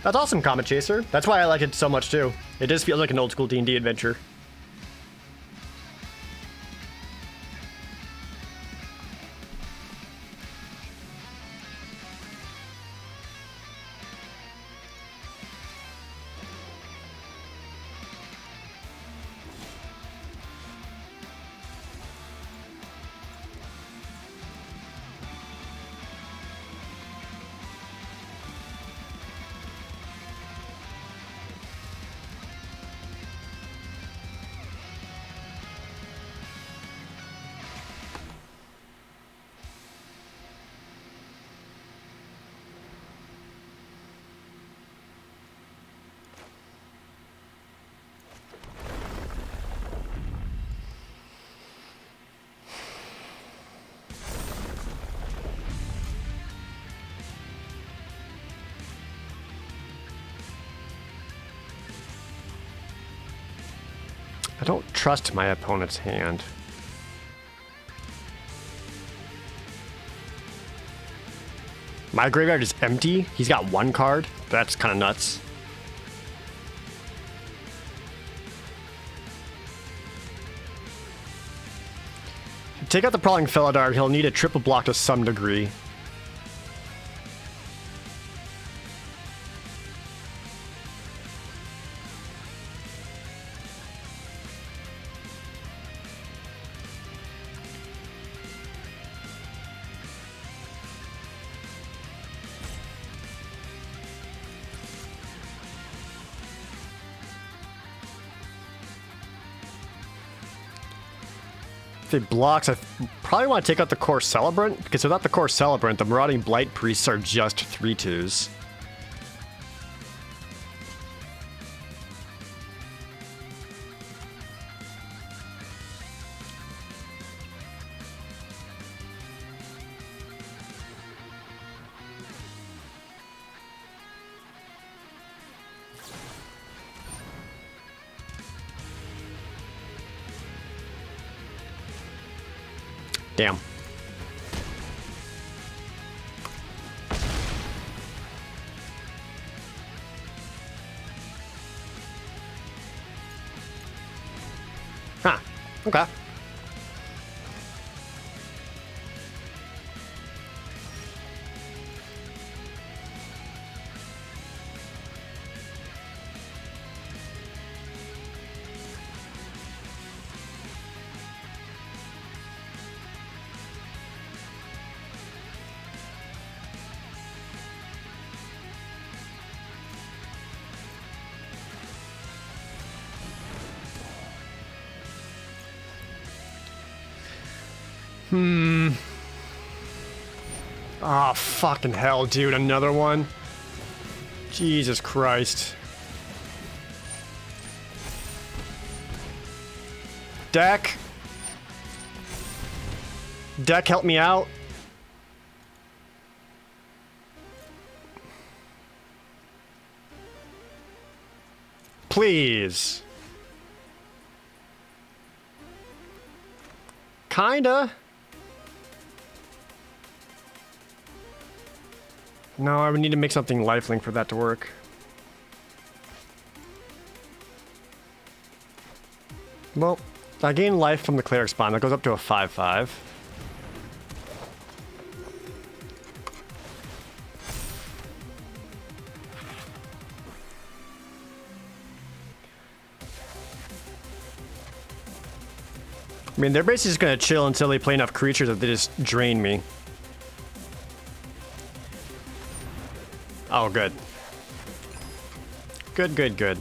That's awesome, Comet Chaser. That's why I like it so much too. It does feel like an old school D&D adventure. I don't trust my opponent's hand. My graveyard is empty. He's got one card. That's kind of nuts. Take out the Prowling Felidar, he'll need a triple block to some degree. If it blocks, I probably want to take out the Core Celebrant, because without the Core Celebrant, the Marauding Blight Priests are just 3/2s. Damn. Huh. Okay. Oh, fucking hell, dude. Another one? Jesus Christ. Deck? Deck, help me out. Please. Kinda. No, I would need to make something lifelink for that to work. Well, I gain life from the Cleric Spawn. That goes up to a 5/5. I mean, they're basically just gonna chill until they play enough creatures that they just drain me. Oh, good. Good, good, good.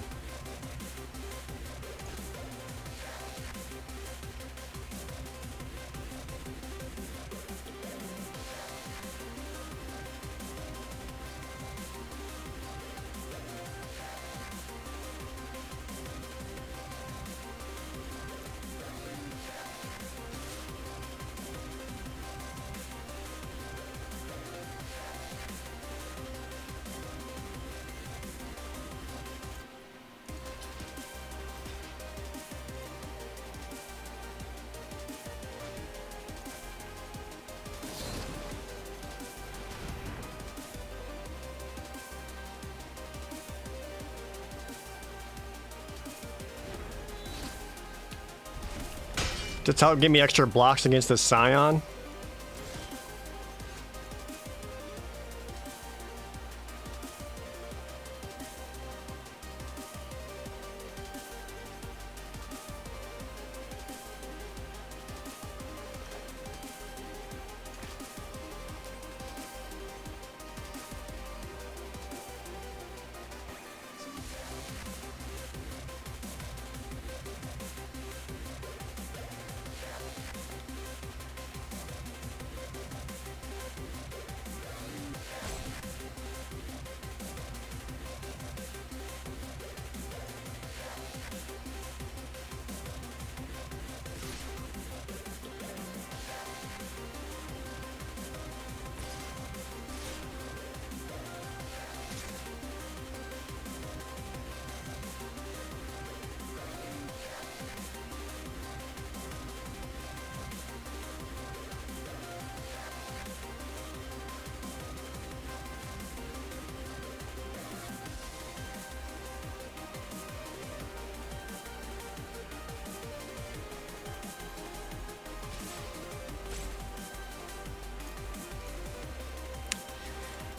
Just help give me extra blocks against the Scion.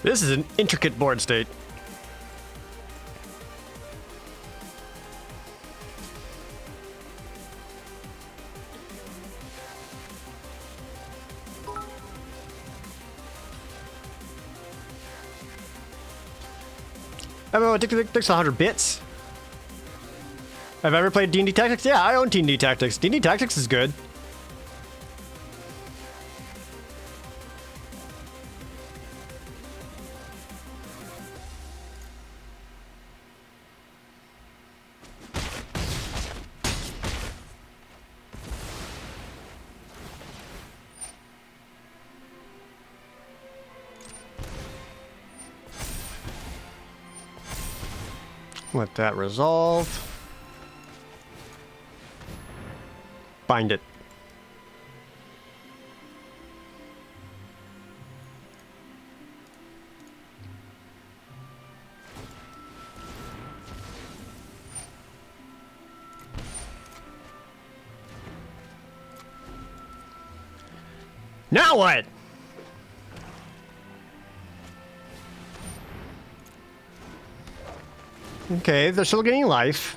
This is an intricate board state. I don't know, it takes 100 bits. Have I ever played D&D Tactics? Yeah, I own D&D Tactics. D&D Tactics is good. Let that resolve. Bind it. Now what? Okay, they're still getting life.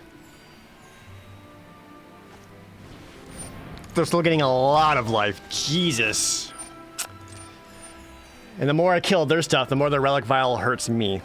They're still getting a lot of life. Jesus. And the more I kill their stuff, the more the relic vial hurts me.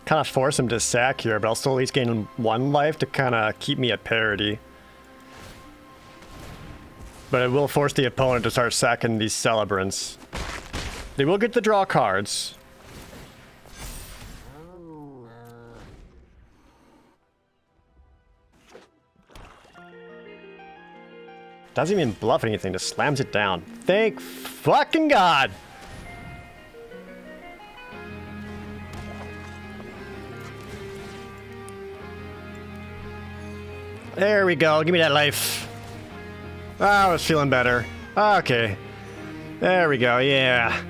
Kind of force him to sack here, but I'll still at least gain 1 life to kind of keep me at parity. But it will force the opponent to start sacking these celebrants. They will get to draw cards. Doesn't even bluff anything, just slams it down. Thank fucking God! There we go, give me that life. I was feeling better. Okay. There we go, yeah.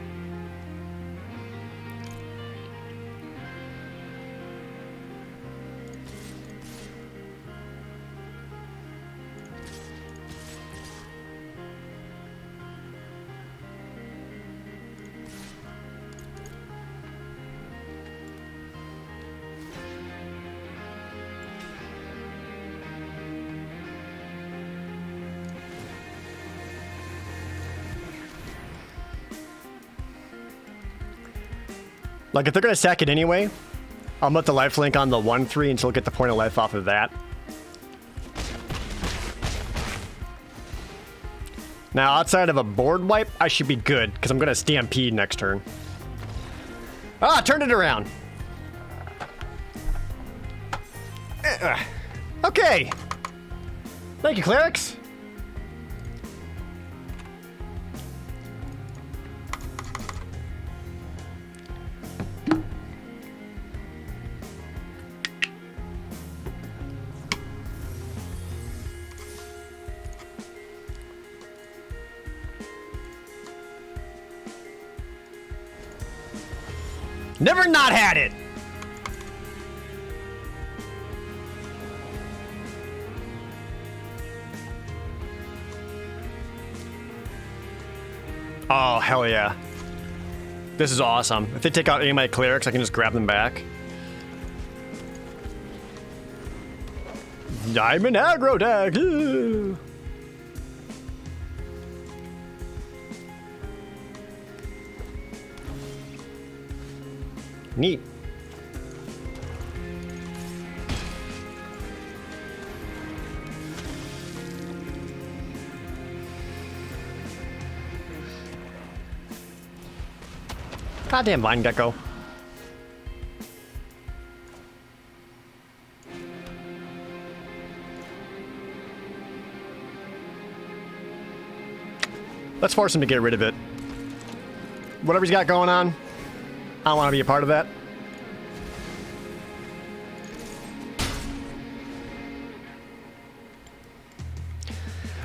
Like, if they're gonna sack it anyway, I'll put the life link on the 1-3 until get the point of life off of that. Now, outside of a board wipe, I should be good, because I'm gonna stampede next turn. Ah, turned it around. Okay. Thank you, clerics. Never not had it! Oh, hell yeah. This is awesome. If they take out any of my clerics, I can just grab them back. I'm an aggro tag! Neat. Goddamn vine gecko. Let's force him to get rid of it. Whatever he's got going on, I don't want to be a part of that.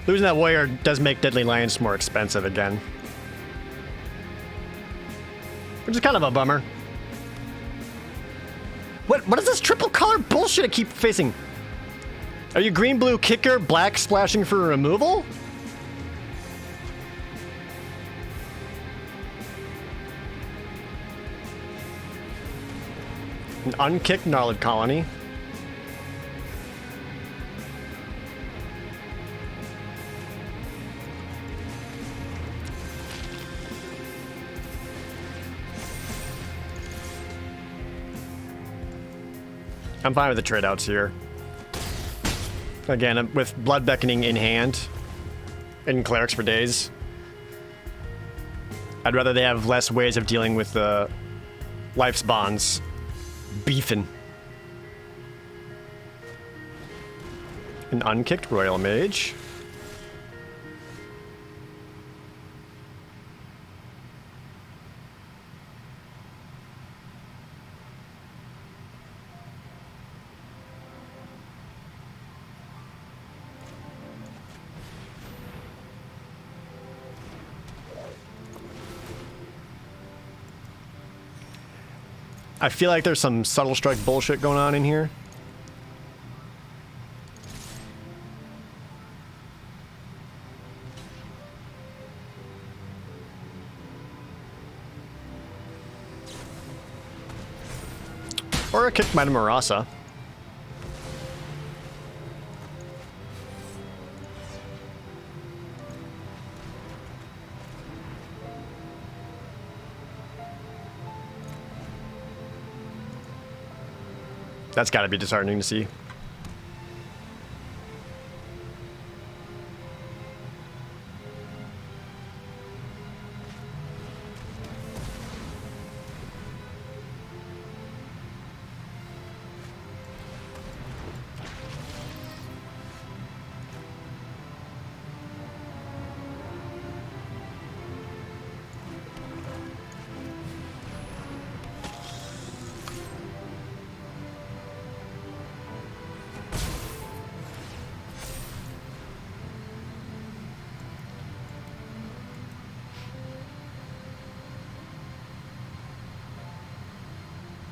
Losing that warrior does make Deadly Lance more expensive again. Which is kind of a bummer. What is this triple color bullshit I keep facing? Are you green, blue, kicker, black splashing for removal? An unkicked Gnarled Colony. I'm fine with the trade outs here. Again, with Blood Beckoning in hand and Clerics for days, I'd rather they have less ways of dealing with the life's bonds. Beefin'. An unkicked Royal Mage. I feel like there's some subtle strike bullshit going on in here. Or a kick Mighty Marasa. That's got to be disheartening to see.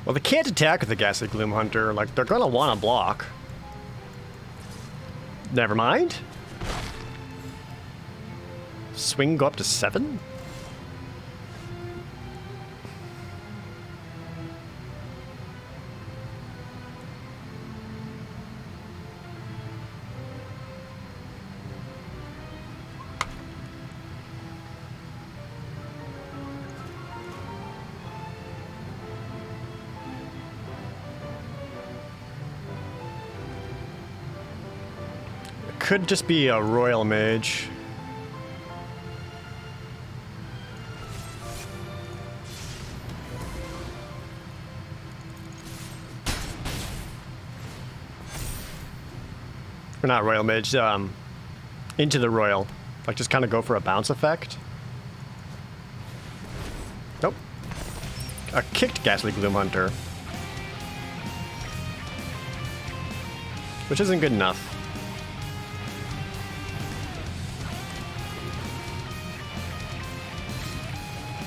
Well, they can't attack with the Ghastly Gloom Hunter. Like, they're gonna want to block. Never mind. Swing go up to 7? Could just be a Royal Mage. Or not Royal Mage, into the Royal. Like, just kind of go for a bounce effect. Nope. A kicked Ghastly Gloom Hunter. Which isn't good enough.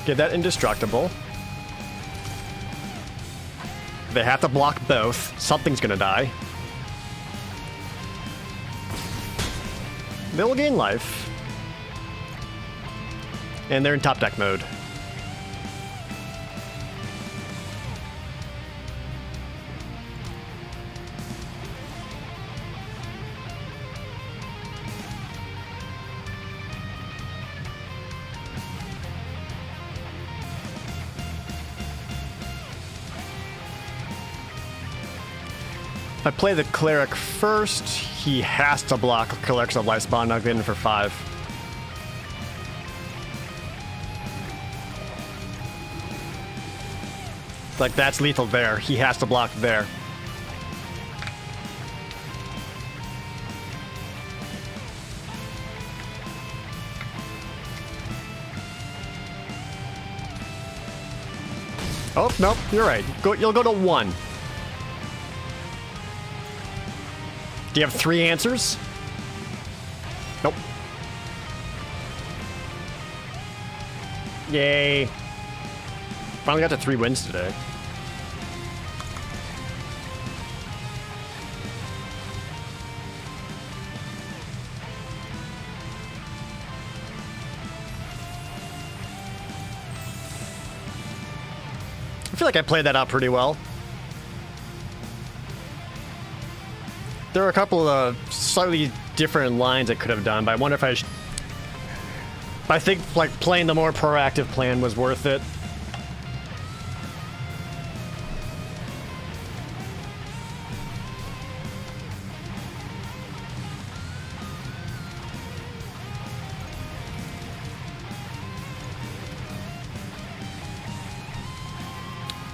Get that indestructible. They have to block both. Something's gonna die. They'll gain life. And they're in top deck mode. If I play the Cleric first, he has to block Cleric's of Life Spawn, knock it in for 5. Like, that's lethal there. He has to block there. Oh, nope, you're right. You'll go to 1. Do you have 3 answers? Nope. Yay. Finally got to 3 wins today. I feel like I played that out pretty well. There are a couple of slightly different lines I could have done, but I wonder if I think like playing the more proactive plan was worth it.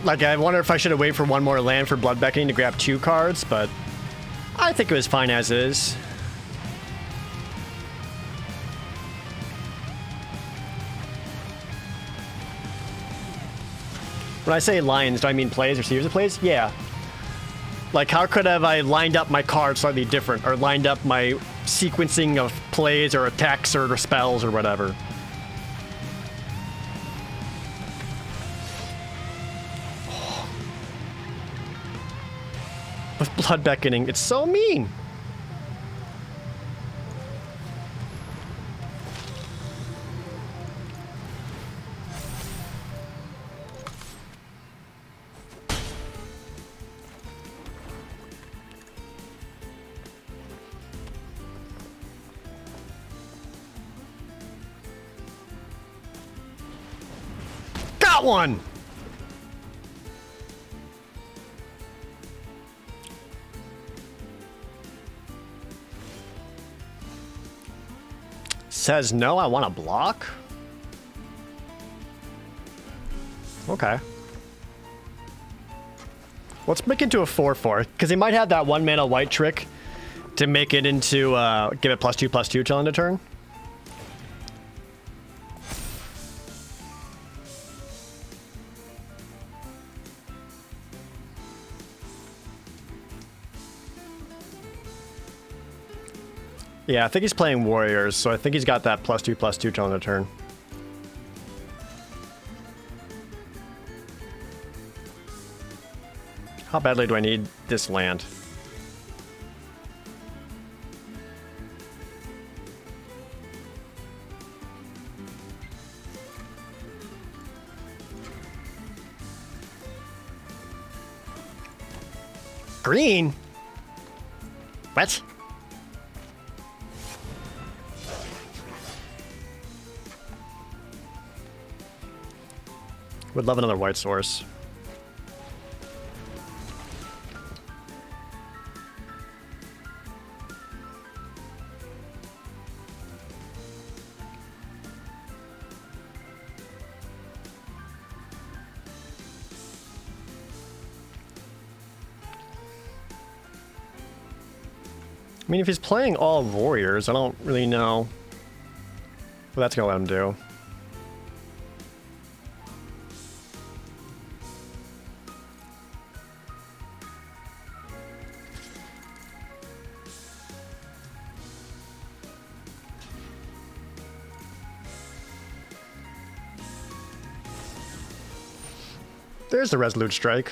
Like, I wonder if I should have waited for one more land for Blood Beckoning to grab 2 cards, but I think it was fine as is. When I say lines, do I mean plays or series of plays? Yeah. Like, how could have I lined up my cards slightly different, or lined up my sequencing of plays or attacks or spells or whatever? With Blood Beckoning, it's so mean. Got one. Says no, I want to block? Okay. Let's make it into a 4/4, because he might have that 1 mana white trick to make it into, give it +2/+2 till end of turn. Yeah, I think he's playing Warriors, so I think he's got that +2/+2 till end of turn. How badly do I need this land? Green? What? Would love another white source. I mean, if he's playing all warriors, I don't really know what that's gonna let him do. There's the Resolute Strike.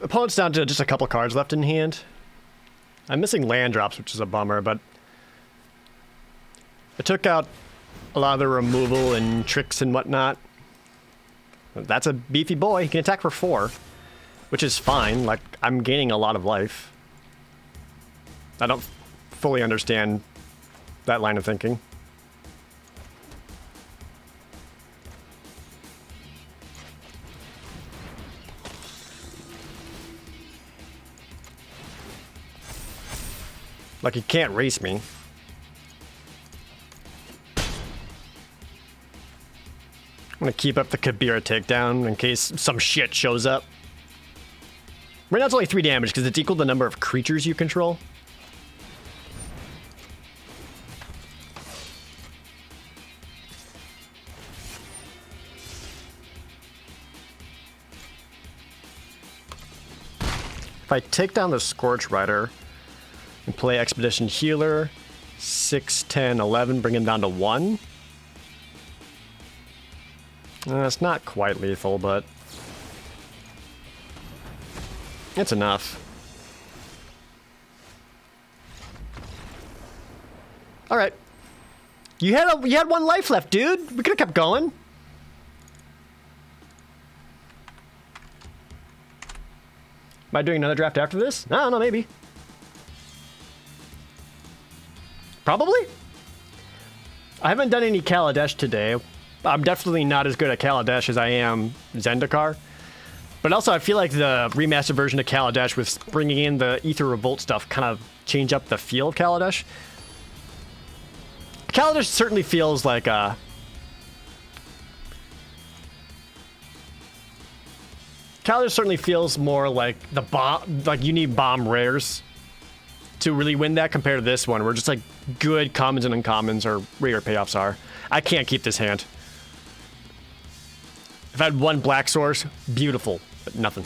Opponent's down to just a couple cards left in hand. I'm missing land drops, which is a bummer, but I took out a lot of the removal and tricks and whatnot. That's a beefy boy. He can attack for 4, which is fine. Like, I'm gaining a lot of life. I don't fully understand that line of thinking. Like, he can't race me. I'm gonna keep up the Kabira takedown in case some shit shows up. Right now it's only 3 damage because it's equal to the number of creatures you control. If I take down the Scorch Rider and play Expedition Healer, 6, 10, 11, bring him down to 1. It's not quite lethal, but it's enough. All right, you had 1 life left, dude. We could have kept going. Am I doing another draft after this? I don't know, maybe. Probably. I haven't done any Kaladesh today. I'm definitely not as good at Kaladesh as I am Zendikar. But also, I feel like the remastered version of Kaladesh with bringing in the Ether Revolt stuff kind of change up the feel of Kaladesh. Kaladesh certainly feels like a... Kaladesh certainly feels more like the bomb, like you need bomb rares to really win that compared to this one, where just like good commons and uncommons or rare payoffs are. I can't keep this hand. If I had 1 black source, beautiful, but nothing.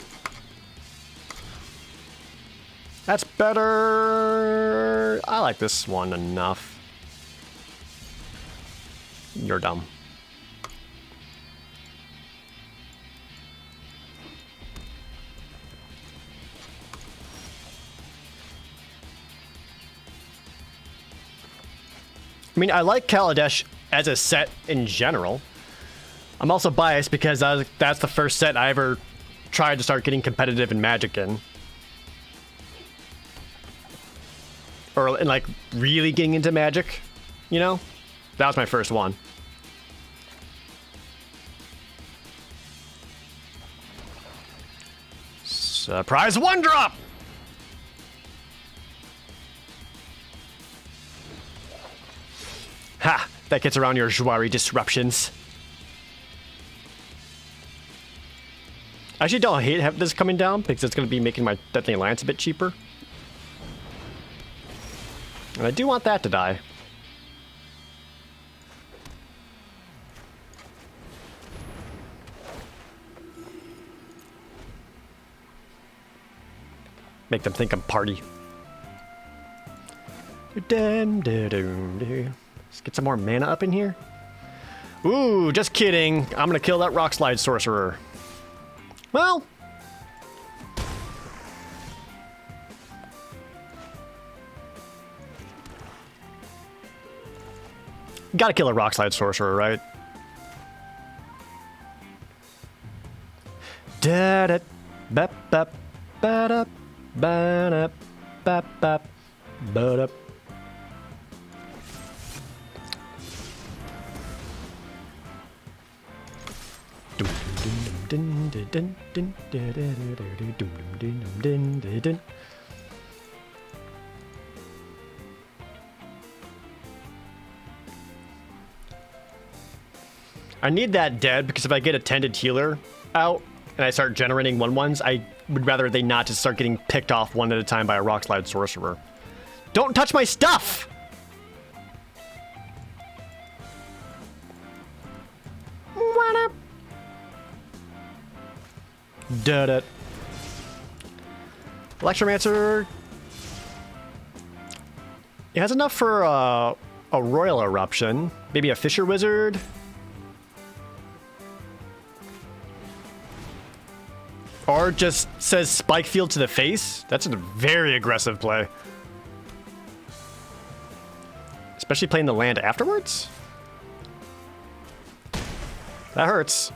That's better. I like this one enough. You're dumb. I mean, I like Kaladesh as a set in general. I'm also biased because that's the first set I ever tried to start getting competitive in Magic in. or and like really getting into Magic, you know? That was my first one. Surprise one drop! Ha! That gets around your Jouari disruptions. I actually don't hate having this coming down because it's going to be making my Deadly Alliance a bit cheaper. And I do want that to die. Make them think I'm party. Let's get some more mana up in here. Ooh, just kidding. I'm gonna kill that Rock Slide Sorcerer. Well. Gotta kill a Rock Slide Sorcerer, right? Da da bap bap ba da ba da bap bap ba da. I need that dead because if I get a Tended Healer out and I start generating 1/1s, I would rather they not just start getting picked off one at a time by a Rock Slide Sorcerer. Don't touch my stuff! What up? Da-da. Electromancer. It has enough for a Royal Eruption. Maybe a Fissure Wizard. Or just says Spike Field to the face. That's a very aggressive play. Especially playing the land afterwards. That hurts.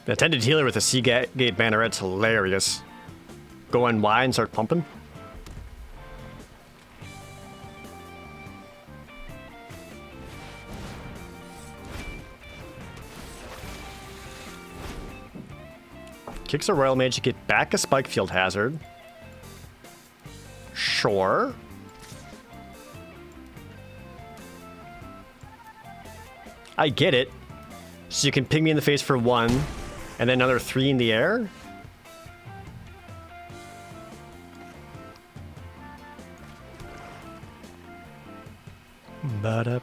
The Tended Healer with a Seagate Banneret's hilarious. Go in wide and start pumping. Kicks a Royal Mage to get back a Spike Field Hazard. Sure. I get it. So you can ping me in the face for 1, and then another 3 in the air? But up.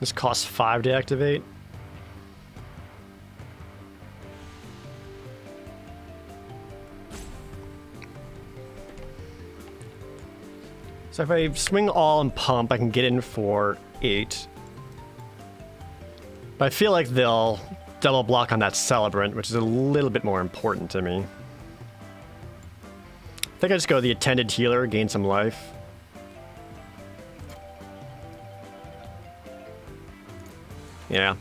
This costs 5 to activate. So if I swing all and pump, I can get in for 8. But I feel like they'll double block on that Celebrant, which is a little bit more important to me. I think I just go the Attended Healer, gain some life. Yeah.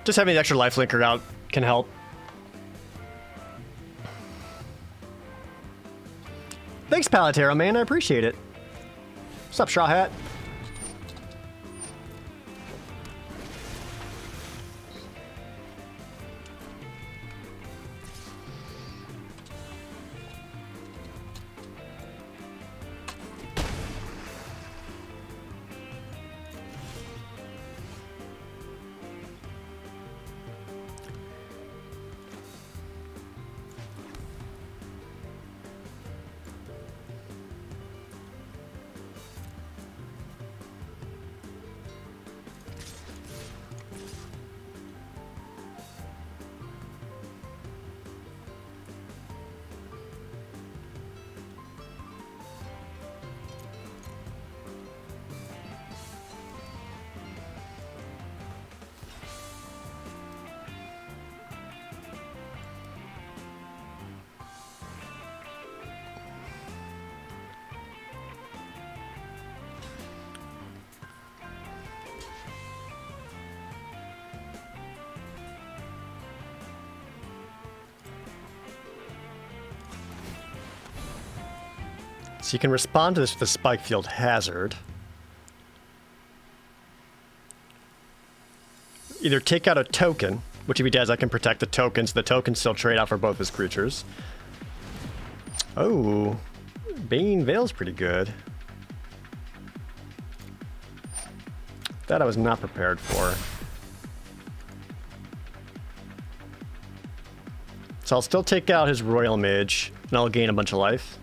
Just having the extra life linker out can help. Thanks, Palatero, man. I appreciate it. What's up, Straw Hat? So you can respond to this with a spike field hazard. Either take out a token, which if he does, I can protect the tokens. The tokens still trade out for both his creatures. Oh, Bane Veil's pretty good. That I was not prepared for. So I'll still take out his Royal Mage, and I'll gain a bunch of life.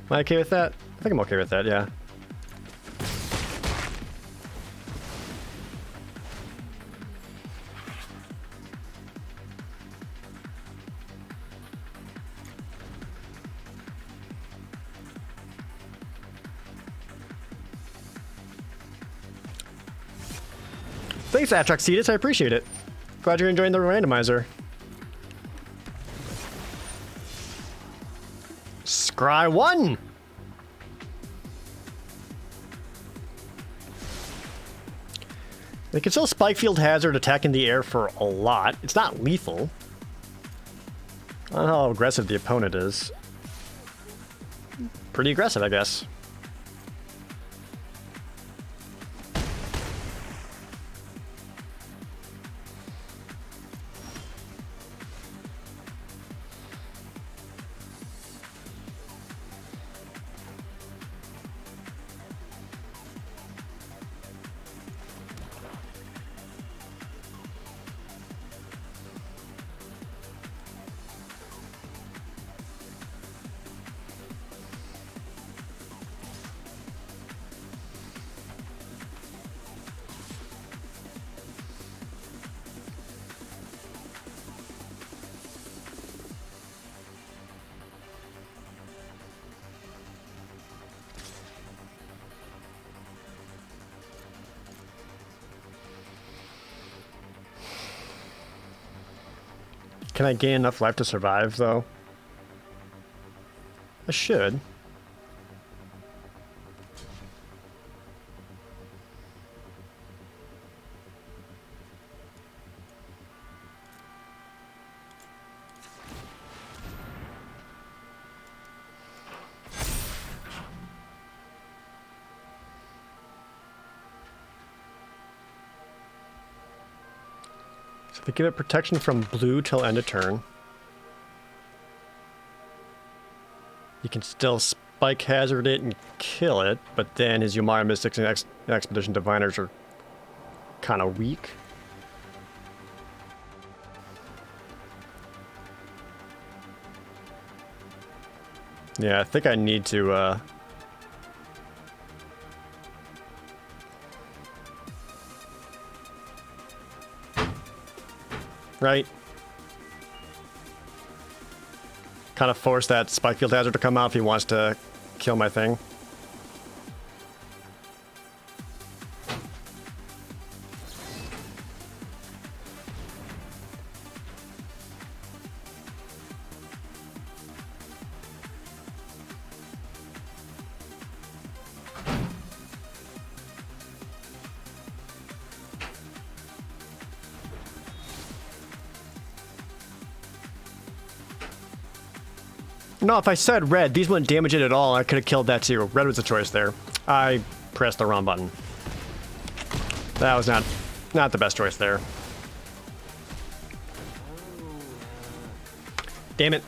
Am I okay with that? I think I'm okay with that, yeah. Thanks, Atraxidus, I appreciate it. Glad you're enjoying the randomizer. Scry 1! They can still Spike Field Hazard attack in the air for a lot. It's not lethal. I don't know how aggressive the opponent is. Pretty aggressive, I guess. Can I gain enough life to survive, though? I should. So they give it protection from blue till end of turn. You can still Spike Hazard it and kill it, but then his Yumara Mystics and Expedition Diviners are kind of weak. Yeah, I think I need to, right? Kind of force that Spike Field Hazard to come out if he wants to kill my thing. No, if I said red, these wouldn't damage it at all. I could have killed that too. Red was the choice there. I pressed the wrong button. That was not the best choice there. Damn it.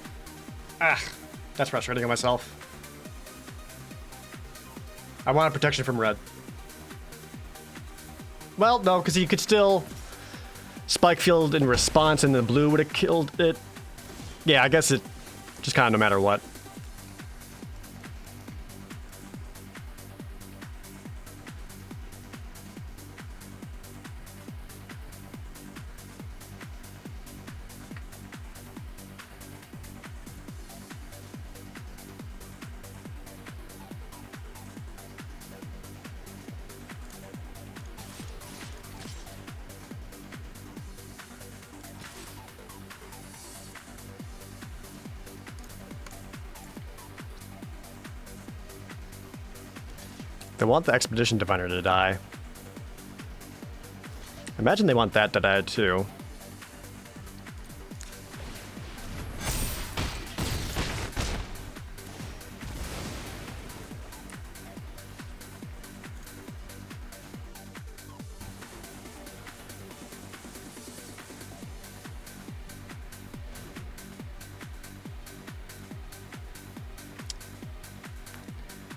Ah, that's frustrating on myself. I wanted protection from red. Well, no, because you could still Spike Field in response and the blue would have killed it. Yeah, I guess it just kind of no matter what. They want the Expedition Diviner to die. Imagine they want that to die too.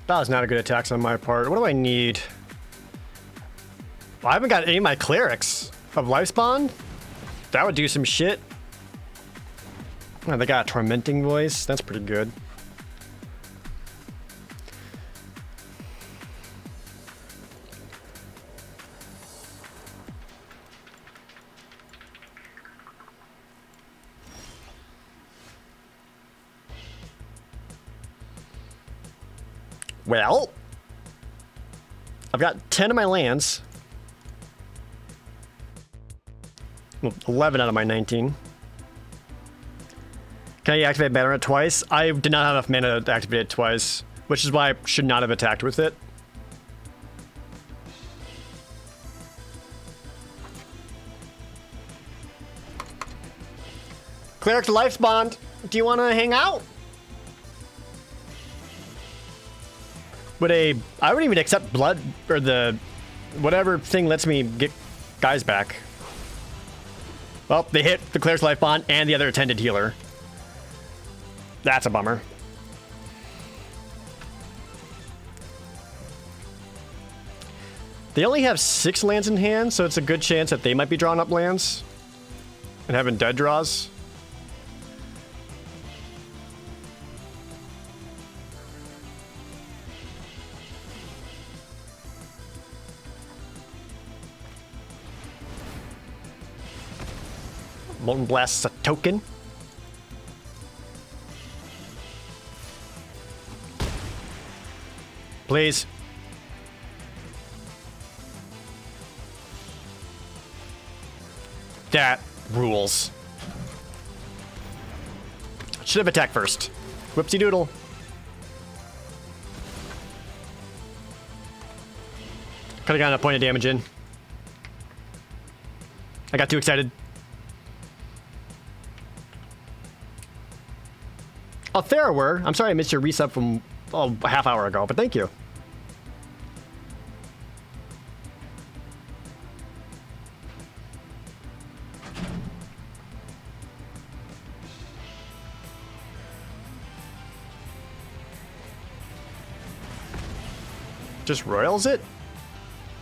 That was not a good attack on my part. What do I need? Well, I haven't got any of my clerics of life spawn. That would do some shit. Oh, they got a tormenting voice. That's pretty good. Well, I've got 10 of my lands. Well, 11 out of my 19. Can I activate mana twice? I did not have enough mana to activate it twice, which is why I should not have attacked with it. Cleric to Life's Bond, do you want to hang out? I wouldn't even accept blood or the whatever thing lets me get guys back. Well, they hit the Cleric's Life Bond and the other attended healer. That's a bummer. They only have 6 lands in hand, so it's a good chance that they might be drawing up lands and having dead draws. Molten Blast's a token. Please. That rules. Should have attacked first. Whoopsie doodle. Could have gotten a point of damage in. I got too excited. Oh, Therawer. I'm sorry I missed your resub from a half hour ago, but thank you. Just royals it?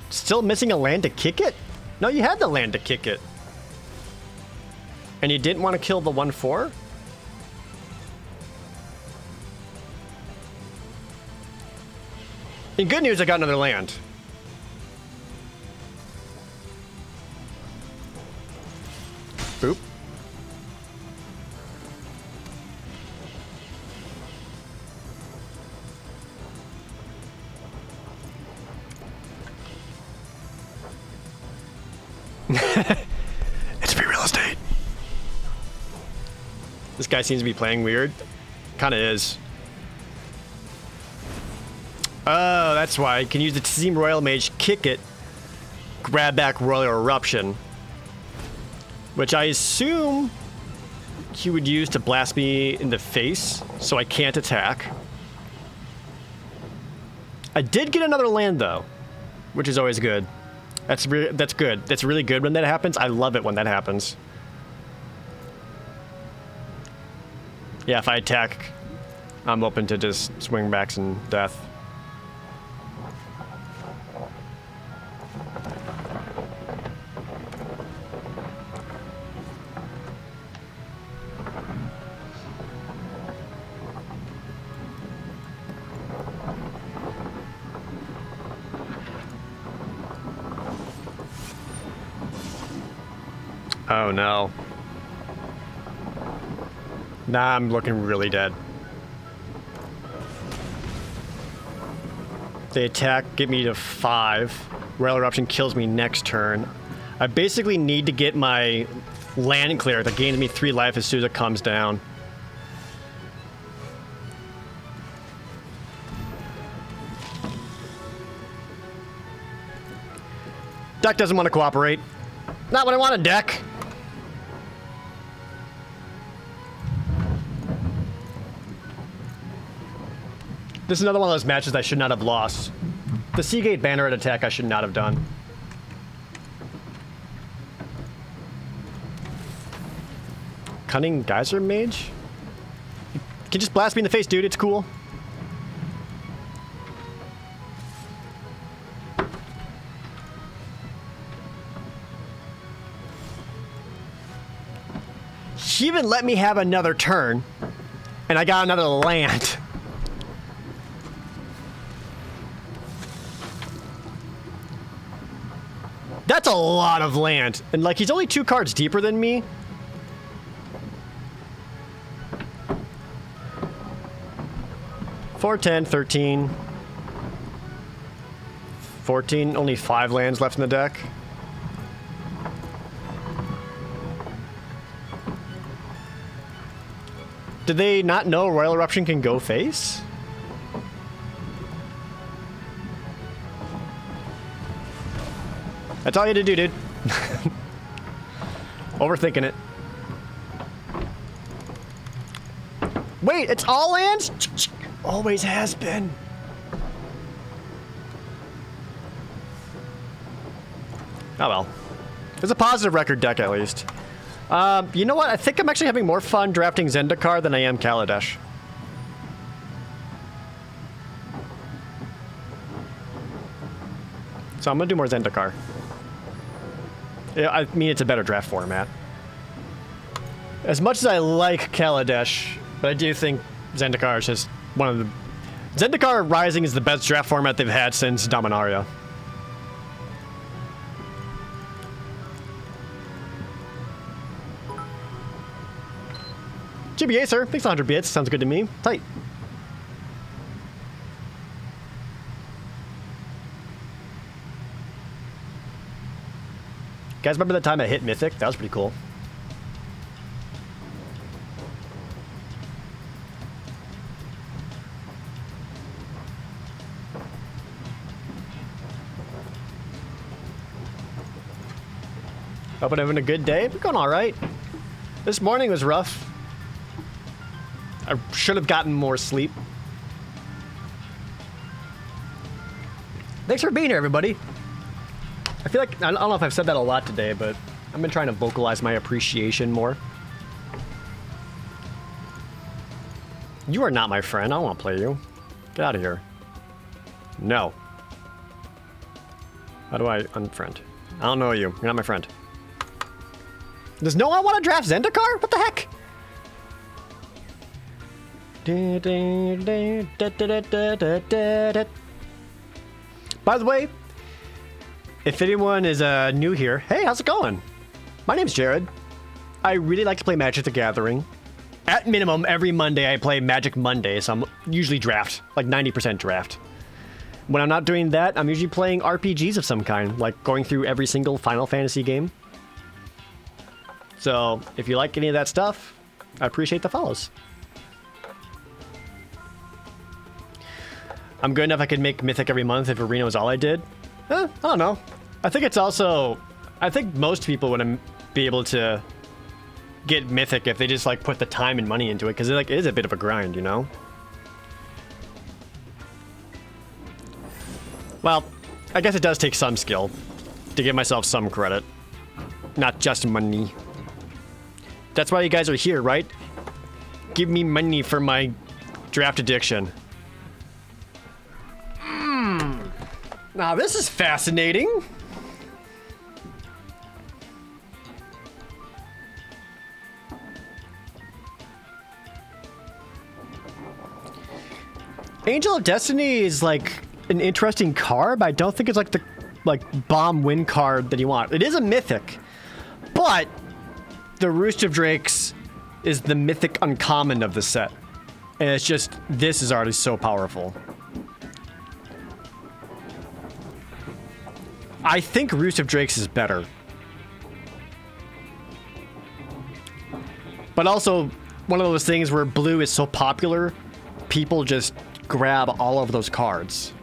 Still missing a land to kick it? No, you had the land to kick it. And you didn't want to kill the 1/4? In good news, I got another land. Boop. It's free real estate. This guy seems to be playing weird. Kinda is. Oh, that's why. You can use the Team Royal Mage, kick it, grab back Royal Eruption. Which I assume he would use to blast me in the face, so I can't attack. I did get another land, though, which is always good. That's good. That's really good when that happens. I love it when that happens. Yeah, if I attack, I'm open to just swing backs and death. Oh no. Nah, I'm looking really dead. They attack, get me to 5. Royal Eruption kills me next turn. I basically need to get my land clear that gains me 3 life as soon as it comes down. Deck doesn't want to cooperate. Not what I wanted, deck. This is another one of those matches I should not have lost. The Seagate Banner at attack I should not have done. Cunning Geyser Mage? You can just blast me in the face, dude. It's cool. He even let me have another turn, and I got another land. That's a lot of land. And like, he's only 2 cards deeper than me. Four, 10, 13. 14, only 5 lands left in the deck. Did they not know Royal Eruption can go face? That's all you had to do, dude. Overthinking it. Wait, it's all lands? Always has been. Oh well. It's a positive record deck, at least. You know what? I think I'm actually having more fun drafting Zendikar than I am Kaladesh. So I'm gonna do more Zendikar. Yeah, I mean, it's a better draft format. As much as I like Kaladesh, but I do think Zendikar is just one of the... Zendikar Rising is the best draft format they've had since Dominaria. GBA, sir. Thanks 100 bits. Sounds good to me. Tight. Guys, remember the time I hit Mythic? That was pretty cool. Hope I'm having a good day. We're going all right. This morning was rough. I should have gotten more sleep. Thanks for being here, everybody. I feel like, I don't know if I've said that a lot today, but I've been trying to vocalize my appreciation more. You are not my friend. I don't want to play you. Get out of here. No. How do I unfriend? I don't know you. You're not my friend. Does no one want to draft Zendikar? What the heck? By the way, if anyone is new here, hey, how's it going? My name's Jared. I really like to play Magic the Gathering. At minimum, every Monday I play Magic Monday, so I'm usually draft, like 90% draft. When I'm not doing that, I'm usually playing RPGs of some kind, like going through every single Final Fantasy game. So, if you like any of that stuff, I appreciate the follows. I'm good enough I could make Mythic every month if Arena was all I did. I don't know. I think it's also... I think most people wouldn't be able to get Mythic if they just, like, put the time and money into it, because it is a bit of a grind, you know? Well, I guess it does take some skill to give myself some credit. Not just money. That's why you guys are here, right? Give me money for my draft addiction. Now this is fascinating. Angel of Destiny is like an interesting card, but I don't think it's like the bomb win card that you want. It is a mythic, but the Roost of Drakes is the mythic uncommon of the set. And it's just, this is already so powerful. I think Roost of Drakes is better. But also, one of those things where blue is so popular, people just grab all of those cards.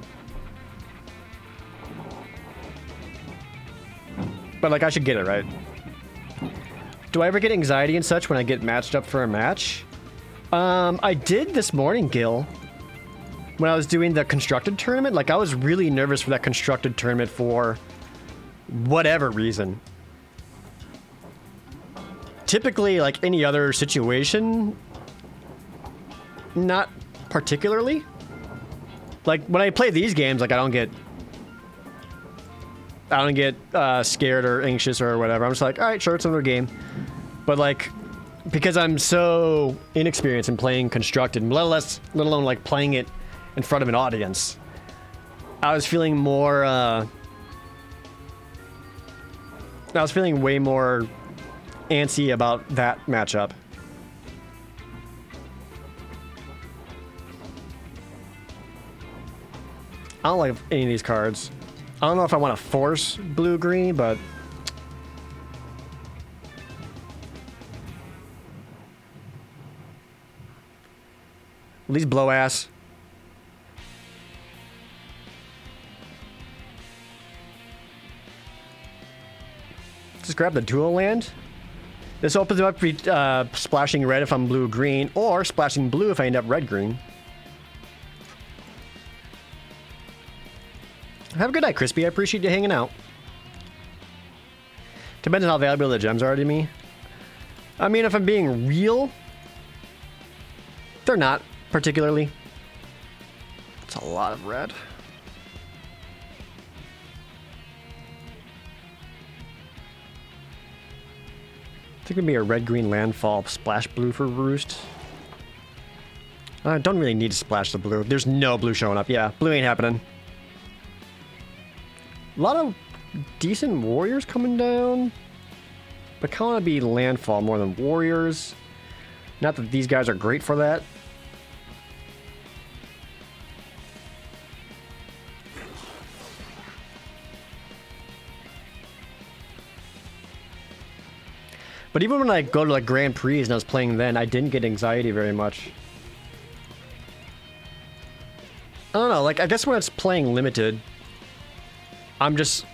But like, I should get it, right? Do I ever get anxiety and such when I get matched up for a match? I did this morning, Gil. When I was doing the constructed tournament, like I was really nervous for that constructed tournament for whatever reason. Typically, like any other situation, not particularly. Like when I play these games, like I don't get scared or anxious or whatever. I'm just like, all right, sure, it's another game. But like because I'm so inexperienced in playing constructed, let alone like playing it in front of an audience, I was feeling more, I was feeling way more antsy about that matchup. I don't like any of these cards. I don't know if I want to force blue-green, but... at least blow ass. Just grab the dual land. This opens it up for splashing red if I'm blue-green, or splashing blue if I end up red-green. Have a good night, Crispy. I appreciate you hanging out. Depends on how valuable the gems are to me. I mean, if I'm being real, they're not particularly. It's a lot of red. I think it'd be a red-green landfall, splash blue for roost. I don't really need to splash the blue. There's no blue showing up. Yeah, blue ain't happening. A lot of decent warriors coming down, but kind of be landfall more than warriors. Not that these guys are great for that. But even when I go to like Grand Prix and I was playing then, I didn't get anxiety very much. I don't know, like I guess when it's playing limited, I'm just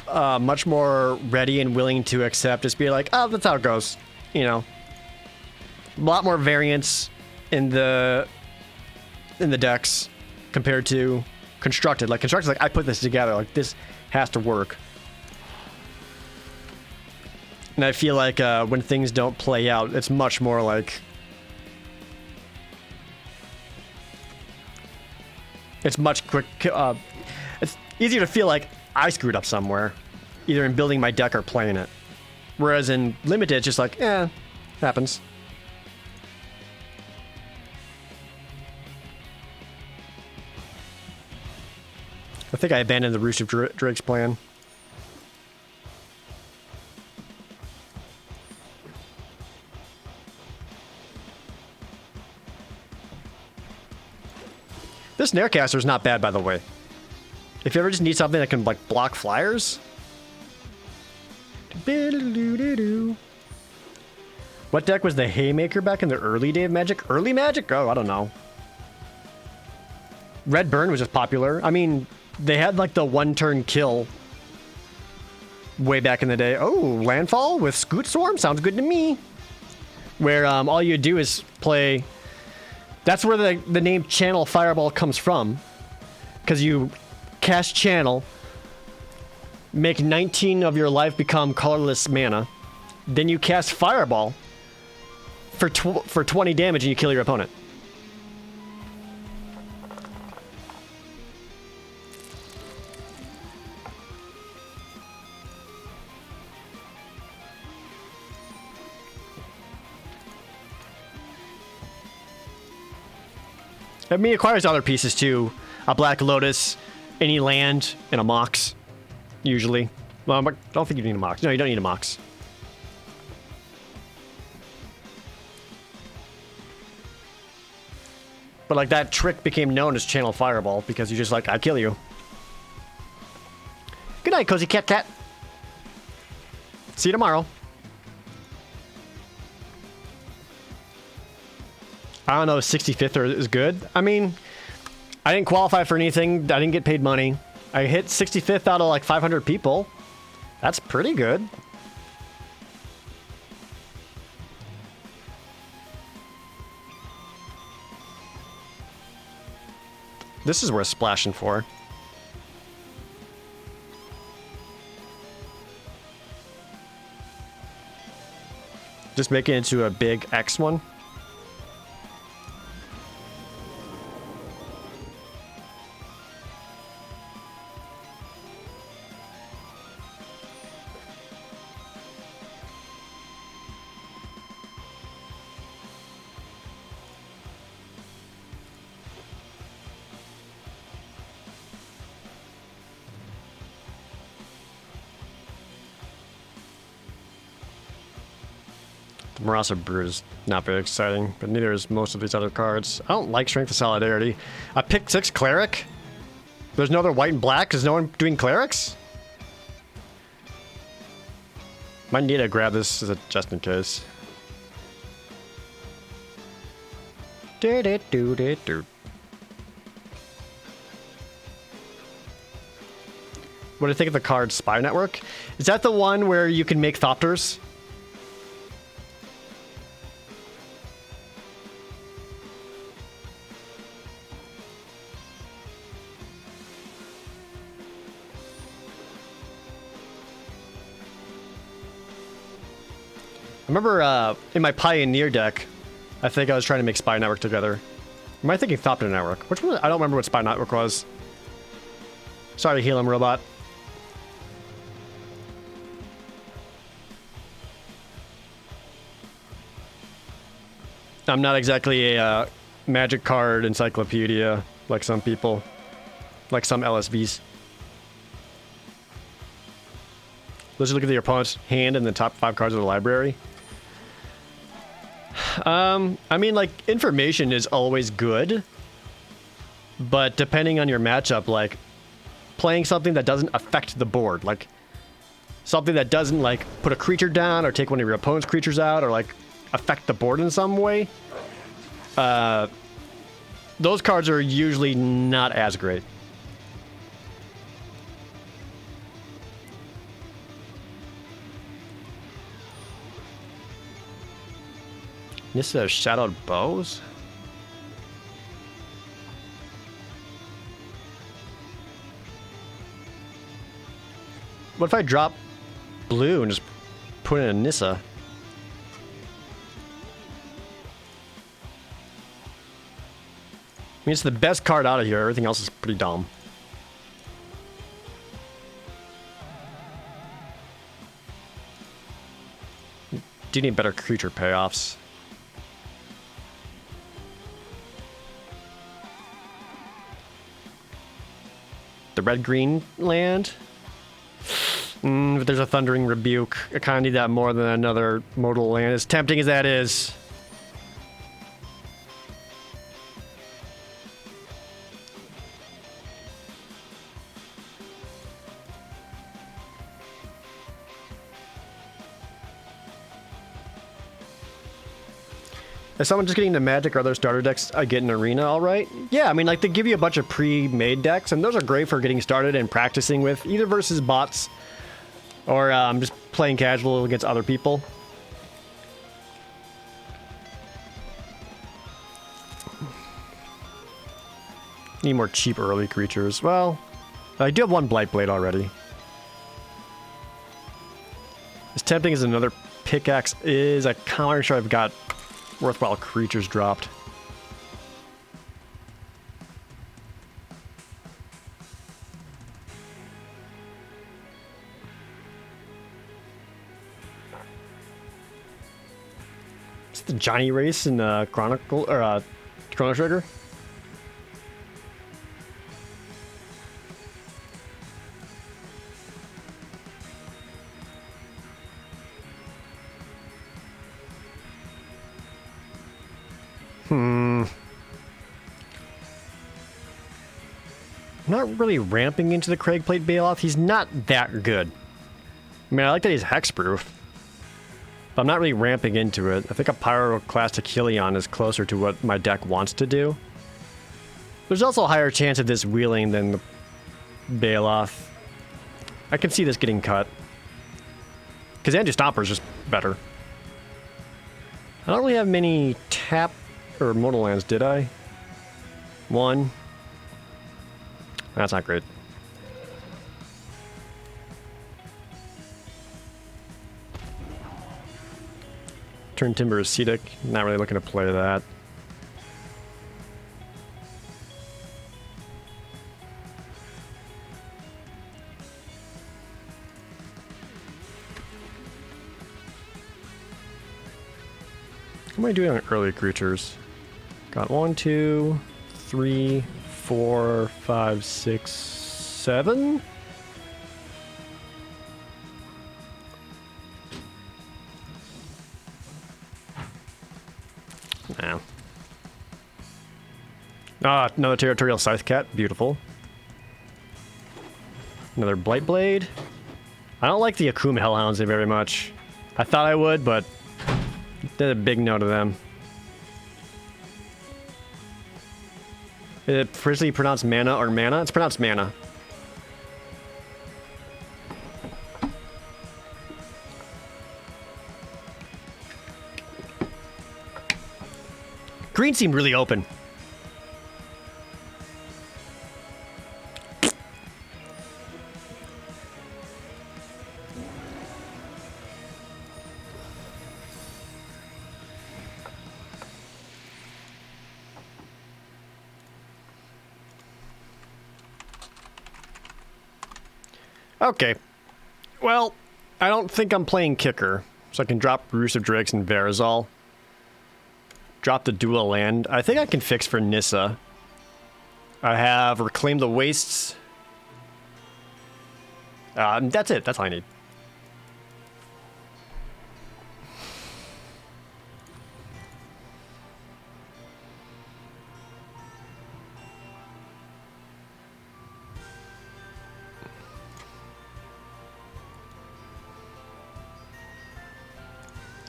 much more ready and willing to accept, just be like, oh, that's how it goes. You know, a lot more variance in the decks compared to constructed. Like constructed, like I put this together, like this has to work. And I feel like when things don't play out, it's much more like it's much quick. It's easier to feel like I screwed up somewhere, either in building my deck or playing it. Whereas in limited, it's just like, eh, happens. I think I abandoned the Roost of Drake's plan. This Naircaster is not bad, by the way. If you ever just need something that can like block flyers. What deck was the Haymaker back in the early day of Magic? Early Magic? Oh, I don't know. Red Burn was just popular. I mean, they had like the one-turn kill way back in the day. Oh, Landfall with Scoot Swarm? Sounds good to me. Where all you do is play... That's where the name Channel Fireball comes from. Because you cast Channel, make 19 of your life become colorless mana, then you cast Fireball for 20 damage and you kill your opponent. I mean, it acquires other pieces too. A Black Lotus, any land, and a Mox, usually. Well, I don't think you need a Mox. No, you don't need a Mox. But like that trick became known as Channel Fireball because you're just like, I kill you. Good night, Cozy Cat Cat. See you tomorrow. I don't know, 65th is good. I mean, I didn't qualify for anything. I didn't get paid money. I hit 65th out of like 500 people. That's pretty good. This is worth splashing for. Just make it into a big X one. The Marasa Brood is not very exciting, but neither is most of these other cards. I don't like Strength of Solidarity. I picked 6 Cleric. There's no other white and black. Is no one doing Clerics? Might need to grab this just in case. What do you think of the card Spy Network? Is that the one where you can make Thopters? I remember in my Pioneer deck, I think I was trying to make Spy Network together. Am I thinking Thopter Network? Which one? I don't remember what Spy Network was. Sorry to heal him, robot. I'm not exactly a magic card encyclopedia like some people, like some LSVs. Let's just look at your opponent's hand and the top 5 cards of the library. I mean, like, information is always good, but depending on your matchup, like, playing something that doesn't affect the board, like, something that doesn't, like, put a creature down or take one of your opponent's creatures out or, like, affect the board in some way, those cards are usually not as great. This is Shadowed Bows? What if I drop blue and just put in a Nissa? I mean, it's the best card out of here. Everything else is pretty dumb. Do need better creature payoffs. The red-green land? If there's a Thundering Rebuke, I kind of need that more than another modal land. As tempting as that is. Is someone just getting the Magic or other starter decks get an Arena all right? Yeah, I mean, like, they give you a bunch of pre-made decks, and those are great for getting started and practicing with, either versus bots or just playing casual against other people. Need more cheap early creatures. Well, I do have one Blightblade already. As tempting as another Pickaxe is, I'm not sure I've got worthwhile creatures dropped. Is it the Johnny race in Chronicle or Chrono Trigger? I'm not really ramping into the Craigplate Bailoff. He's not that good. I mean, I like that he's hexproof, but I'm not really ramping into it. I think a Pyroclastic Helion is closer to what my deck wants to do. There's also a higher chance of this wheeling than the Bailoff. I can see this getting cut. Because Anti-Stomper is just better. I don't really have many tap or modal lands, did I? One. That's not great. Turn Timber Ascetic. Not really looking to play that. What am I doing on early creatures? Got 1, 2, 3, 4, 5, 6, 7? Nah. Ah, another Territorial Scythe Cat. Beautiful. Another Blight Blade. I don't like the Akuma Hellhounds very much. I thought I would, but did a big no to them. Is it firstly pronounced mana or mana? It's pronounced mana. Green seemed really open. Okay. Well, I don't think I'm playing kicker, so I can drop Roost of Drakes and Verazal. Drop the dual land. I think I can fix for Nissa. I have Reclaim the Wastes. That's it. That's all I need.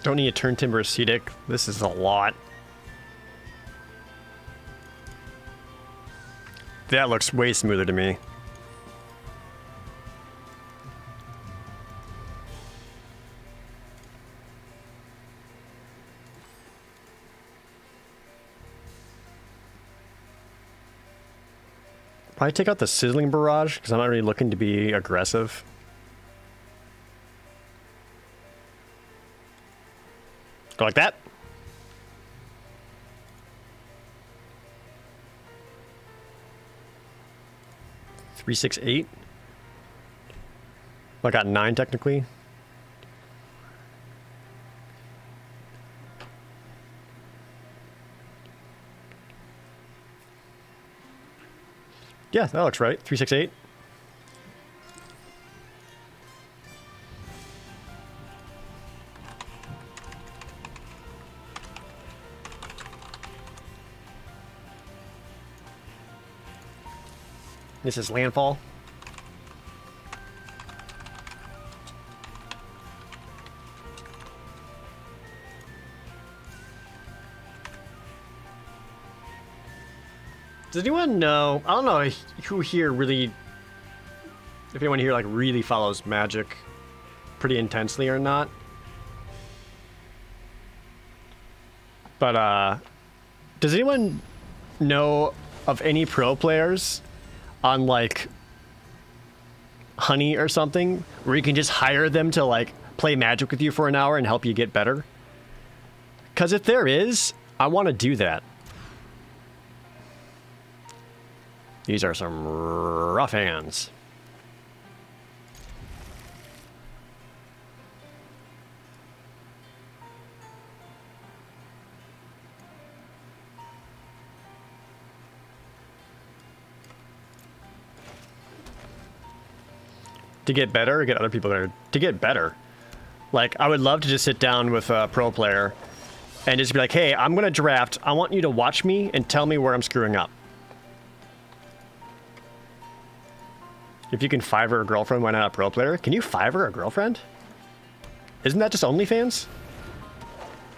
Don't need a Turn Timber Acetic. This is a lot. That looks way smoother to me. Probably take out the Sizzling Barrage, because I'm not really looking to be aggressive. Go like that. Three, 6, 8. I got 9 technically. Yeah, that looks right. 3, 6, 8. This is landfall. Does anyone know? I don't know who here really, if anyone here like really follows Magic pretty intensely or not. But does anyone know of any pro players on like Honey or something where you can just hire them to like play Magic with you for an hour and help you get better? Because if there is, I want to do that. These are some rough hands. To get better or get other people there? To get better. Like, I would love to just sit down with a pro player and just be like, hey, I'm going to draft. I want you to watch me and tell me where I'm screwing up. If you can Fiverr a girlfriend, why not a pro player? Can you Fiverr a girlfriend? Isn't that just OnlyFans?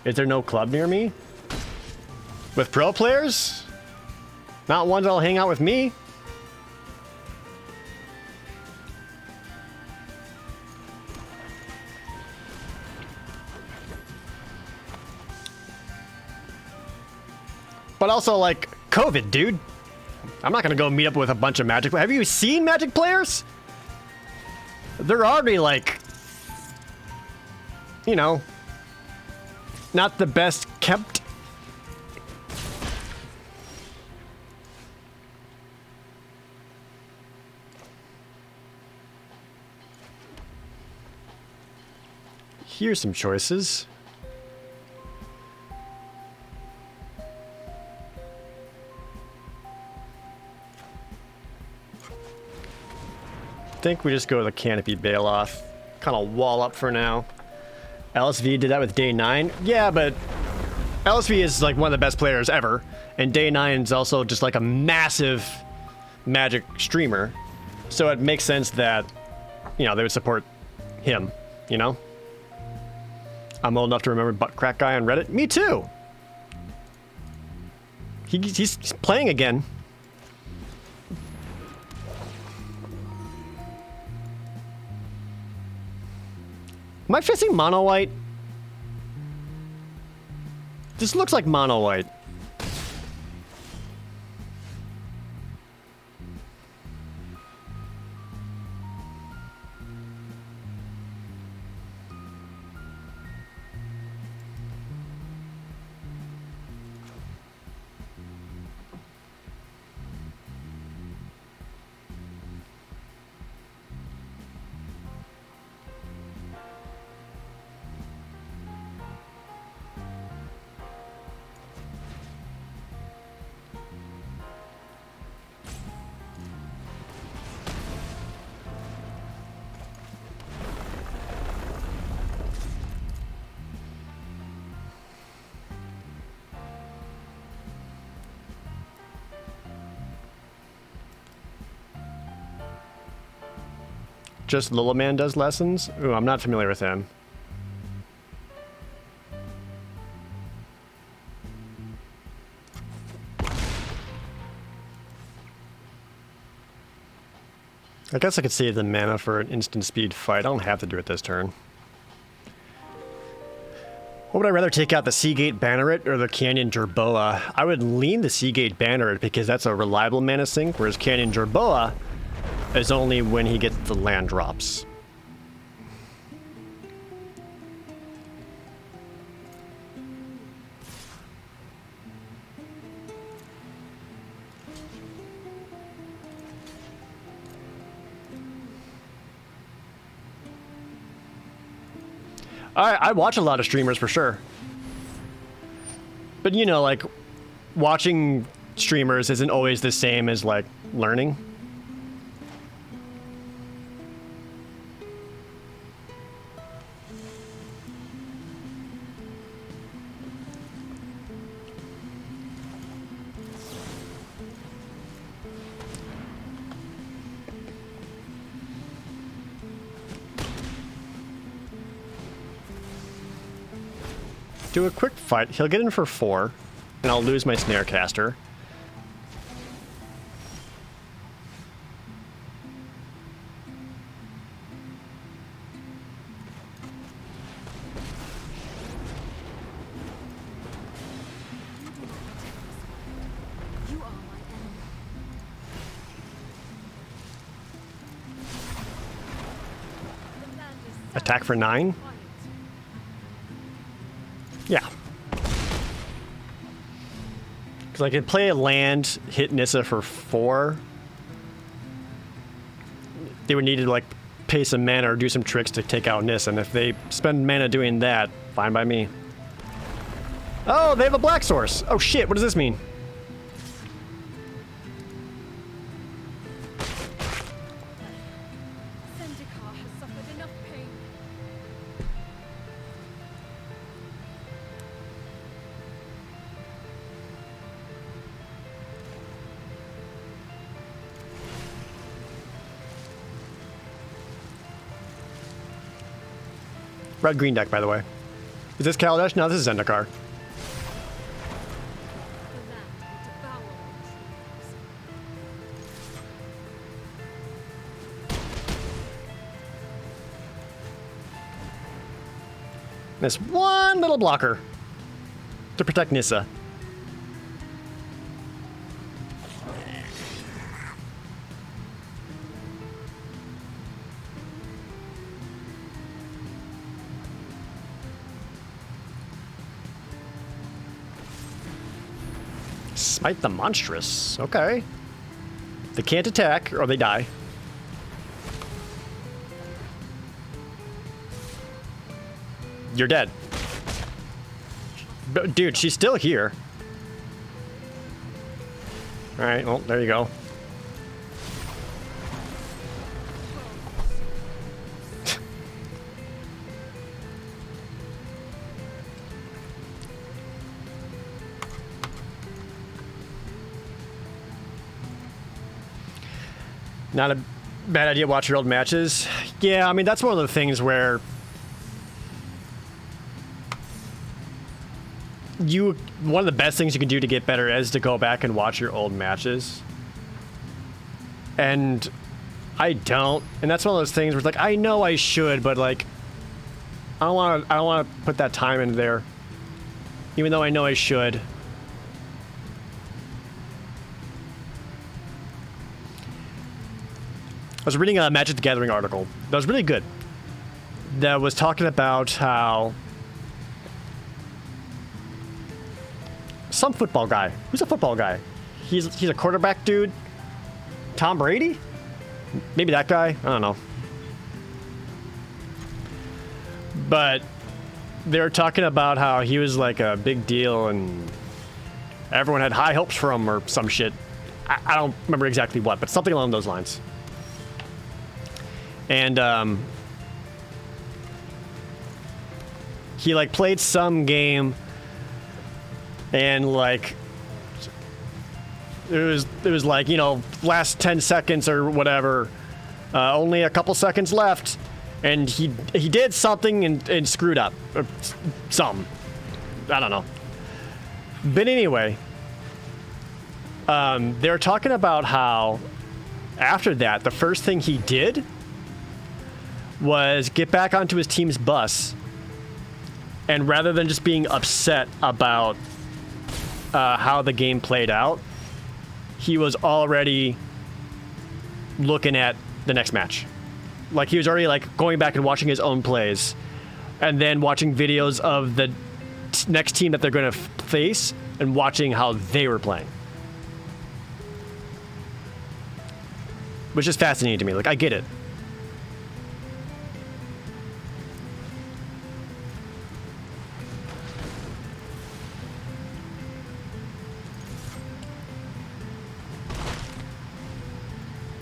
Is there no club near me? With pro players? Not ones that'll hang out with me. But also, like, COVID, dude. I'm not gonna go meet up with a bunch of Magic players. Have you seen Magic players? They're already, like, you know, not the best kept. Here's some choices. I think we just go with a Canopy Bailoff. Kind of wall up for now. LSV did that with day 9. Yeah, but LSV is like one of the best players ever, and Day9 is also just like a massive Magic streamer, so it makes sense that, you know, they would support him, you know? I'm old enough to remember Butt Crack Guy on Reddit. Me too! He's playing again. Am I facing mono white? This looks like mono white. Just Little Man does lessons? Ooh, I'm not familiar with him. I guess I could save the mana for an instant speed fight. I don't have to do it this turn. What would I rather take out, the Seagate Banneret or the Canyon Jerboa? I would lean the Seagate Banneret because that's a reliable mana sink, whereas Canyon Jerboa is only when he gets the land drops. I watch a lot of streamers for sure. But you know, like, watching streamers isn't always the same as, like, learning. Do a quick fight. He'll get in for 4, and I'll lose my Snarecaster. Attack for 9? Yeah. Because I could play a land, hit Nissa for 4. They would need to, like, pay some mana or do some tricks to take out Nissa, and if they spend mana doing that, fine by me. Oh, they have a black source! Oh shit, what does this mean? Red-green deck, by the way. Is this Kaladesh? No, this is Zendikar. Miss one little blocker to protect Nissa. Smite the Monstrous. Okay. They can't attack, or they die. You're dead. But, dude, she's still here. Alright, well, there you go. Not a bad idea to watch your old matches. Yeah, I mean, that's one of the things where one of the best things you can do to get better is to go back and watch your old matches. And I don't. And that's one of those things where it's like, I know I should, but like, I don't want to put that time in there. Even though I know I should. I was reading a Magic the Gathering article that was really good. That was talking about how some football guy. Who's a football guy? He's a quarterback dude. Tom Brady? Maybe that guy? I don't know. But they were talking about how he was like a big deal and everyone had high hopes for him or some shit. I don't remember exactly what, but something along those lines. And he like played some game and like it was like, you know, last 10 seconds or whatever, only a couple seconds left, and he did something and screwed up or something. I don't know. But anyway, they were talking about how after that, the first thing he did was get back onto his team's bus, and rather than just being upset about how the game played out, he was already looking at the next match. Like, he was already like going back and watching his own plays and then watching videos of the next team that they're going to face and watching how they were playing. Which is fascinating to me. Like, I get it.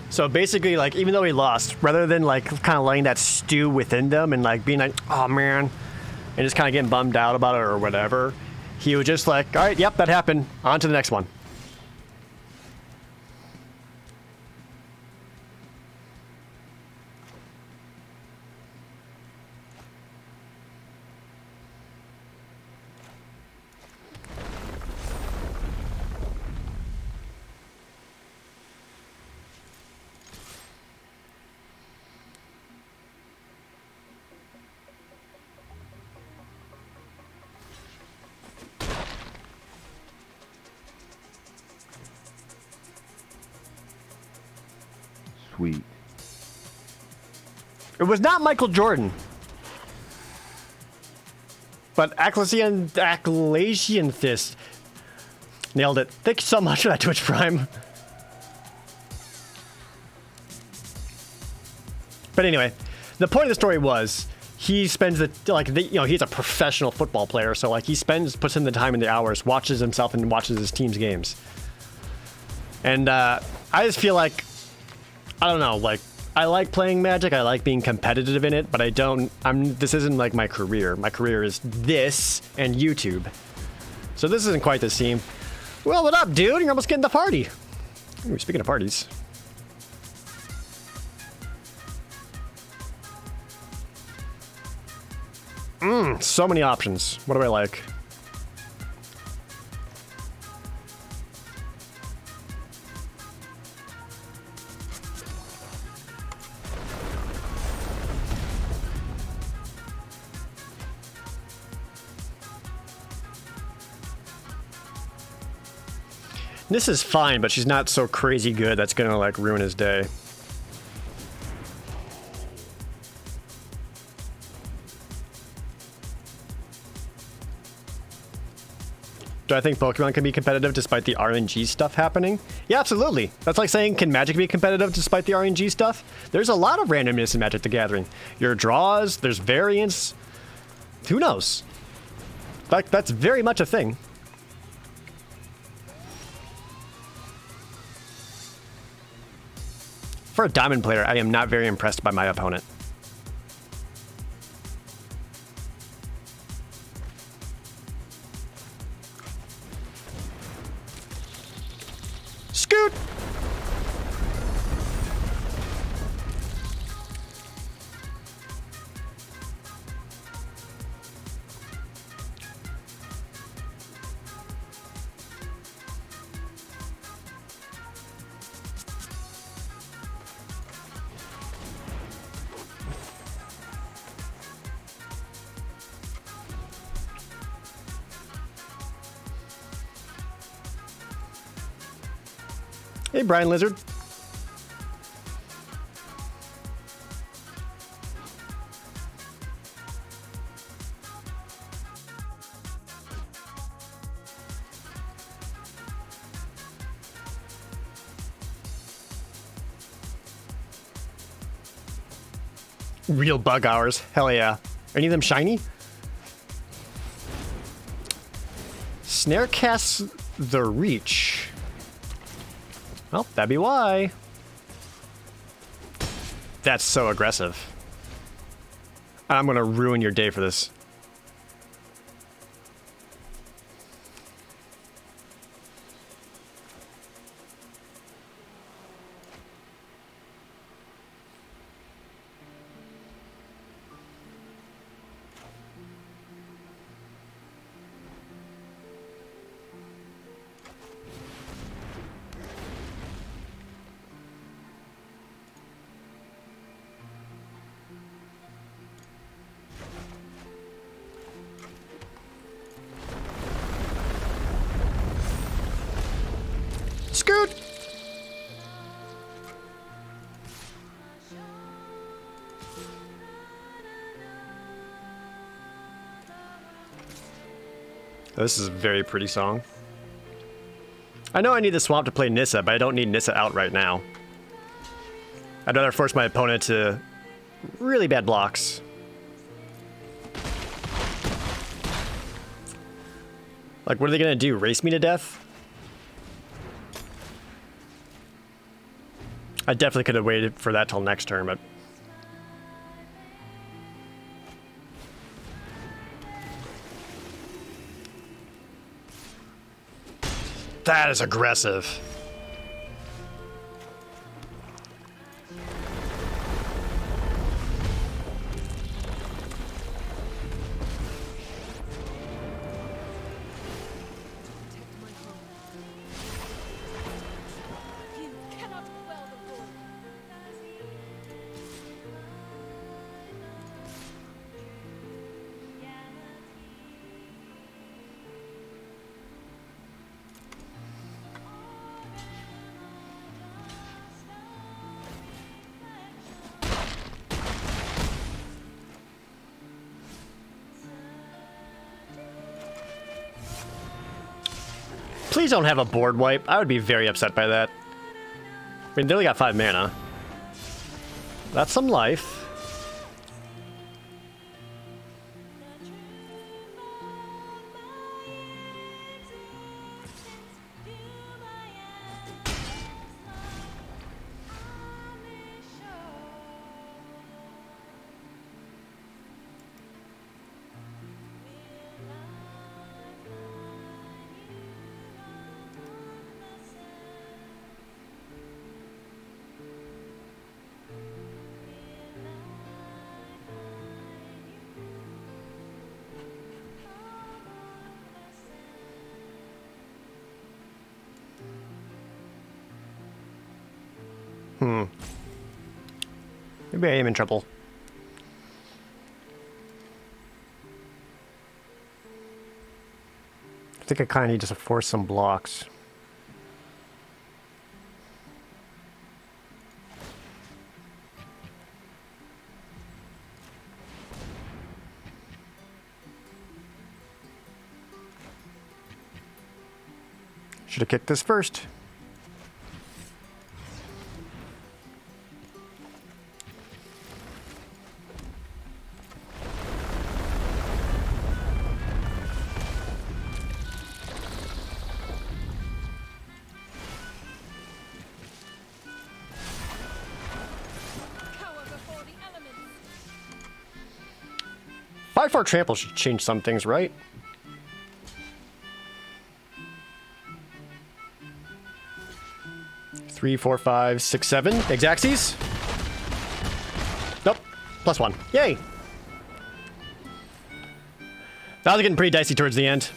So basically, like, even though he lost, rather than like kind of letting that stew within them and like being like, oh man, and just kind of getting bummed out about it or whatever, he was just like, all right, yep, that happened. On to the next one. Sweet. It was not Michael Jordan. But Acklesian Fist nailed it. Thank you so much for that Twitch Prime. But anyway, the point of the story was he spends he's a professional football player, so like puts in the time and the hours, watches himself and watches his team's games. And I just feel like, I don't know, like, I like playing Magic, I like being competitive in it, but this isn't like my career. My career is this and YouTube. So this isn't quite the same. Well, what up, dude? You're almost getting the party. Ooh, speaking of parties. So many options. What do I like? This is fine, but she's not so crazy good that's gonna like ruin his day. Do I think Pokemon can be competitive despite the RNG stuff happening? Yeah, absolutely. That's like saying, can Magic be competitive despite the RNG stuff? There's a lot of randomness in Magic the Gathering. Your draws, there's variance. Who knows? That's very much a thing. For a Diamond player, I am not very impressed by my opponent. Scoot! Hey, Brian Lizard. Real bug hours. Hell yeah. Are any of them shiny? Snare casts the reach. Well, that'd be why. That's so aggressive. I'm gonna ruin your day for this. Scoot! This is a very pretty song. I know I need the swamp to play Nissa, but I don't need Nissa out right now. I'd rather force my opponent to really bad blocks. Like, what are they gonna do? Race me to death? I definitely could have waited for that till next turn, but... That is aggressive. Please don't have a board wipe. I would be very upset by that. I mean, they only got 5 mana. That's some life. Maybe I am in trouble. I think I kind of need to force some blocks. Should have kicked this first. By far, trample should change some things, right? Three, four, five, six, seven. Exaxes. Nope. +1. Yay! That was getting pretty dicey towards the end.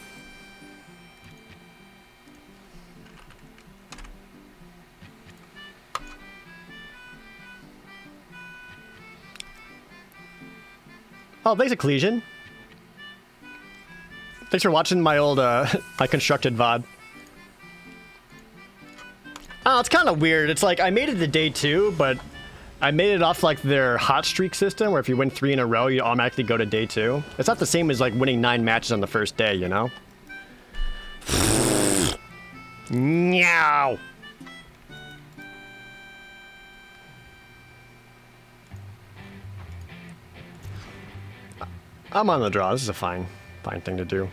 Oh, thanks, Ecclesian. Thanks for watching my old, my constructed VOD. Oh, it's kind of weird. It's like I made it to day 2, but I made it off like their hot streak system, where if you win 3 in a row, you automatically go to day 2. It's not the same as like winning 9 matches on the first day, you know? Meow. I'm on the draw. This is a fine thing to do.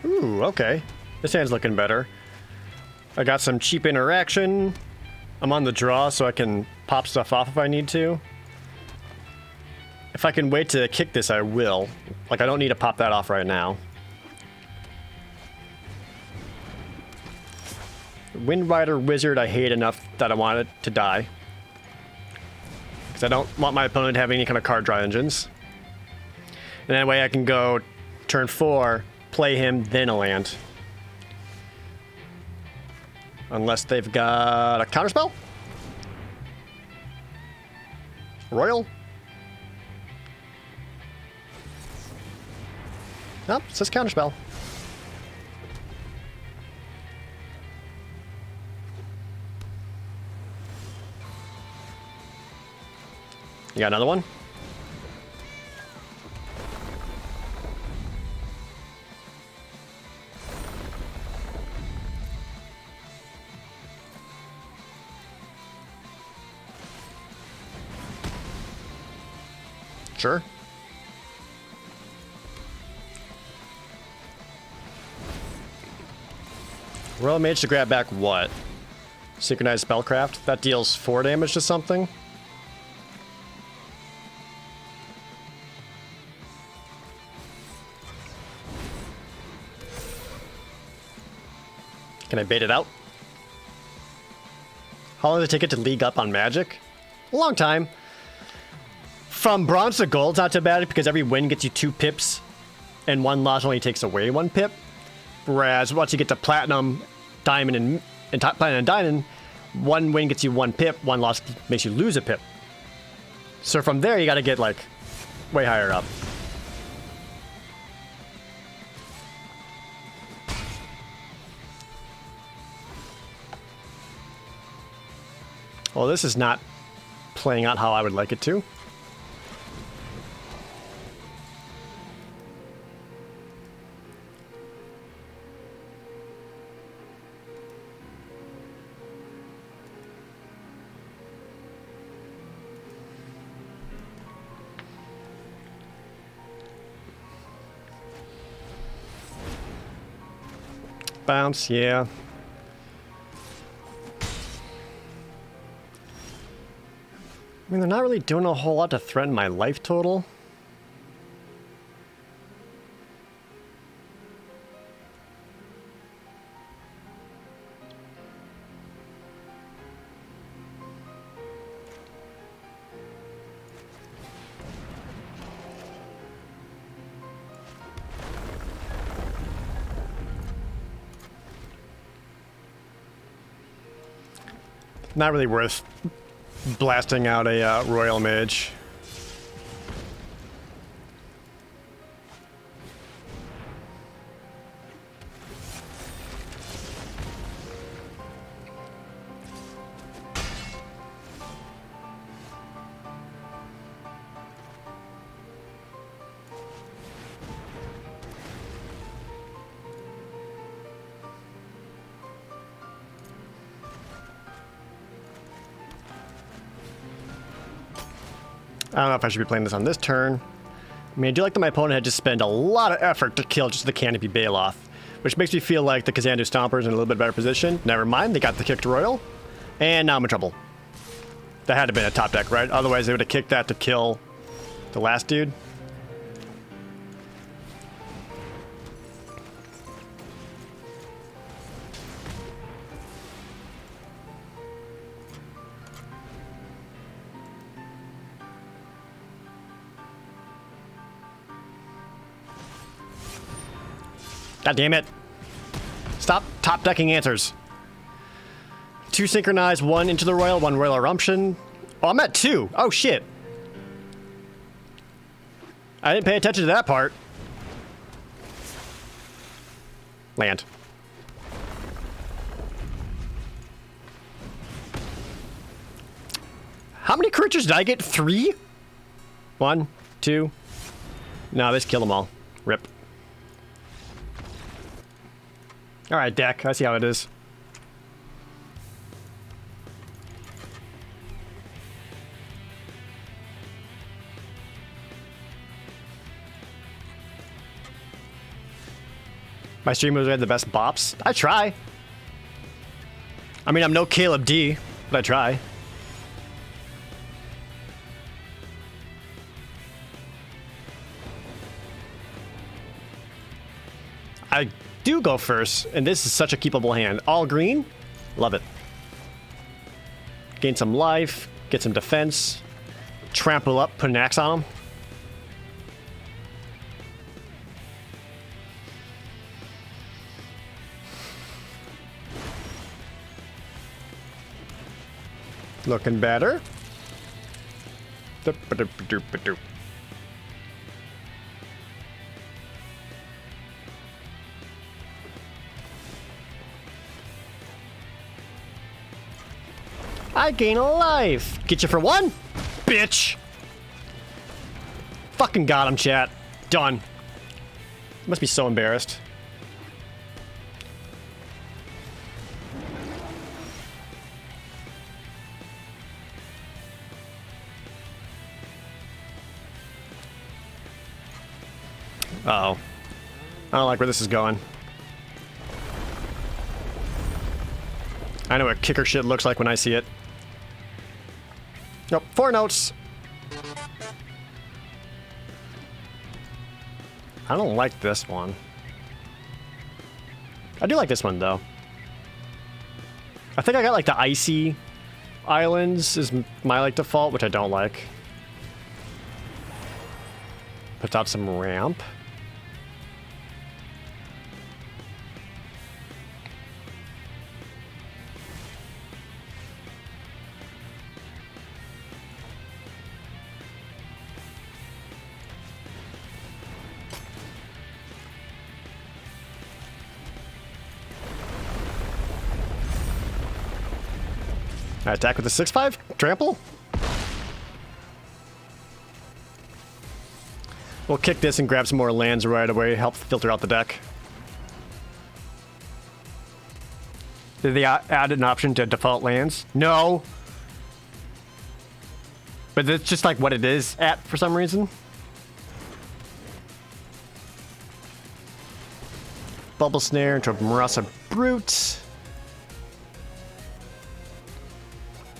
Ooh, okay. This hand's looking better. I got some cheap interaction. I'm on the draw, so I can pop stuff off if I need to. If I can wait to kick this, I will. Like, I don't need to pop that off right now. Wind Rider Wizard I hate enough that I want it to die. Because I don't want my opponent to have any kind of card draw engines. And that way I can go turn 4, play him, then a land. Unless they've got a counterspell? Royal? Nope, it says counterspell. You got another one? Sure. Royal Mage to grab back what? Synchronized Spellcraft? That deals 4 damage to something? Can I bait it out? How long does it take it to league up on Magic? A long time. From bronze to gold's not too bad because every win gets you 2 pips and 1 loss only takes away 1 pip. Whereas once you get to platinum, diamond, and platinum and diamond, 1 win gets you 1 pip, 1 loss makes you lose a pip. So from there, you got to get like way higher up. Well, this is not playing out how I would like it to. Bounce, yeah. I mean, they're not really doing a whole lot to threaten my life total. Not really worth blasting out a Royal Mage. I don't know if I should be playing this on this turn. I mean, I do like that my opponent had to spend a lot of effort to kill just the Canopy Baloth, which makes me feel like the Kazandu Stompers in a little bit better position. Never mind, they got the kicked Royal, and now I'm in trouble. That had to have been a top deck, right? Otherwise, they would have kicked that to kill the last dude. God damn it. Stop top decking answers. 2 synchronized, 1 into the royal, 1 royal eruption. Oh, I'm at 2. Oh, shit. I didn't pay attention to that part. Land. How many creatures did I get? 3? 1, 2. No, let's kill them all. Rip. Alright, deck. I see how it is. My streamers had the best bops. I try. I mean, I'm no Caleb D, but I try. I do go first, and this is such a keepable hand. All green, love it. Gain some life, get some defense, trample up, put an axe on him. Looking better. I gain a life. Get you for 1? Bitch. Fucking got him, chat. Done. Must be so embarrassed. Uh-oh. I don't like where this is going. I know what kicker shit looks like when I see it. Nope, 4 notes. I don't like this one. I do like this one, though. I think I got, like, the icy islands is my, like, default, which I don't like. Puts out some ramp. I attack with the 6/5? Trample? We'll kick this and grab some more lands right away, help filter out the deck. Did they add an option to default lands? No! But it's just like what it is at for some reason. Bubble Snare into a Marasa Brute.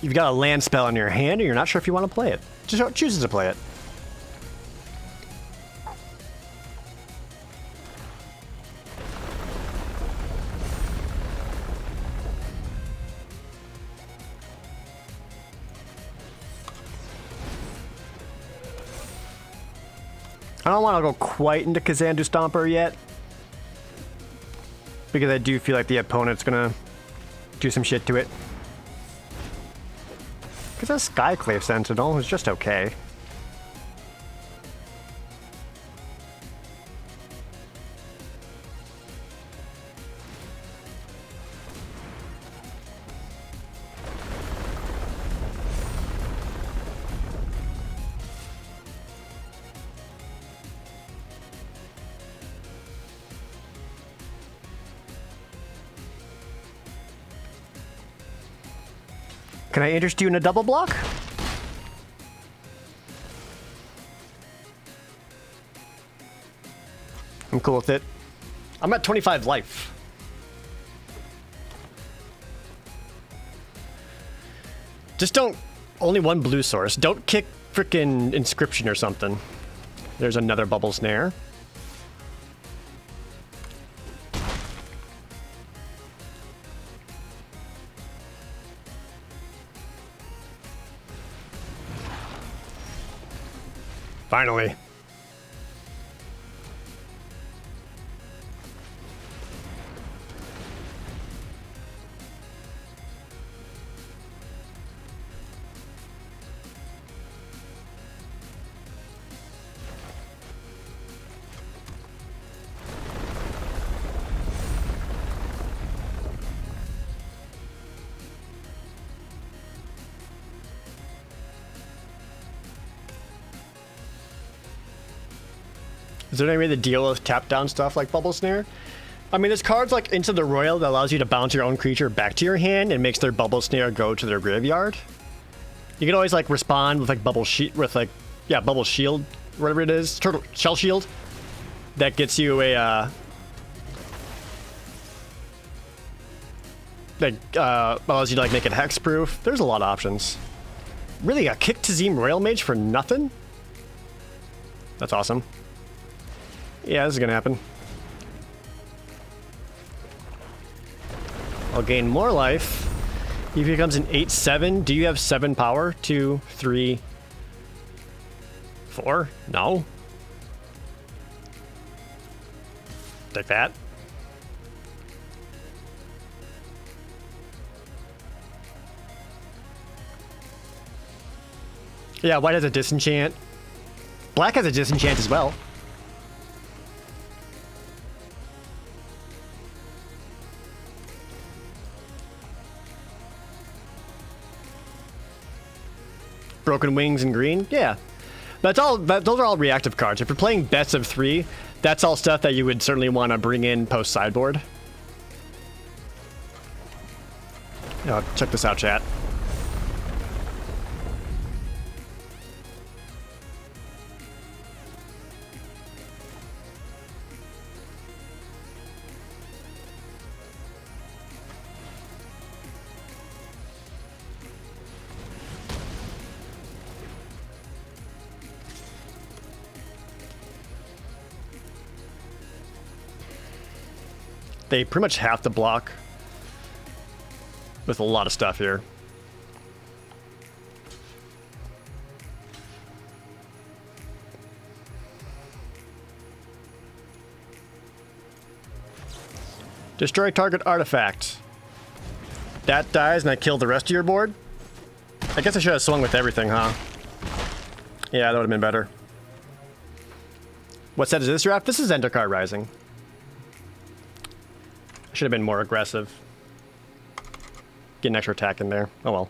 You've got a land spell in your hand and you're not sure if you want to play it. Just chooses to play it. I don't want to go quite into Kazandu Stomper yet, because I do feel like the opponent's gonna do some shit to it. Because that Skyclave Sentinel is just okay. Can I interest you in a double block? I'm cool with it. I'm at 25 life. Just don't... Only 1 blue source. Don't kick frickin' Inscription or something. There's another Bubble Snare. Finally. Is there any way to deal with tap down stuff like Bubble Snare? I mean, there's cards like Into the Royal that allows you to bounce your own creature back to your hand and makes their Bubble Snare go to their graveyard. You can always like respond with like Bubble Shield, whatever it is, Shell Shield. That gets you a that allows you to like make it hexproof. There's a lot of options. Really, a kick to Zeem Royal Mage for nothing? That's awesome. Yeah, this is gonna happen. I'll gain more life. He becomes an 8/7. Do you have 7 power? 2, 3, 4? No. Take that. Yeah, white has a disenchant. Black has a disenchant as well. Broken Wings and green, yeah. Those are all reactive cards. If you're playing best of 3, that's all stuff that you would certainly want to bring in post sideboard. Oh, check this out, chat. They pretty much have to block with a lot of stuff here. Destroy target artifact. That dies and I kill the rest of your board? I guess I should have swung with everything, huh? Yeah, that would have been better. What set is this draft? This is Zendikar Rising. Should have been more aggressive. Get an extra attack in there. Oh well.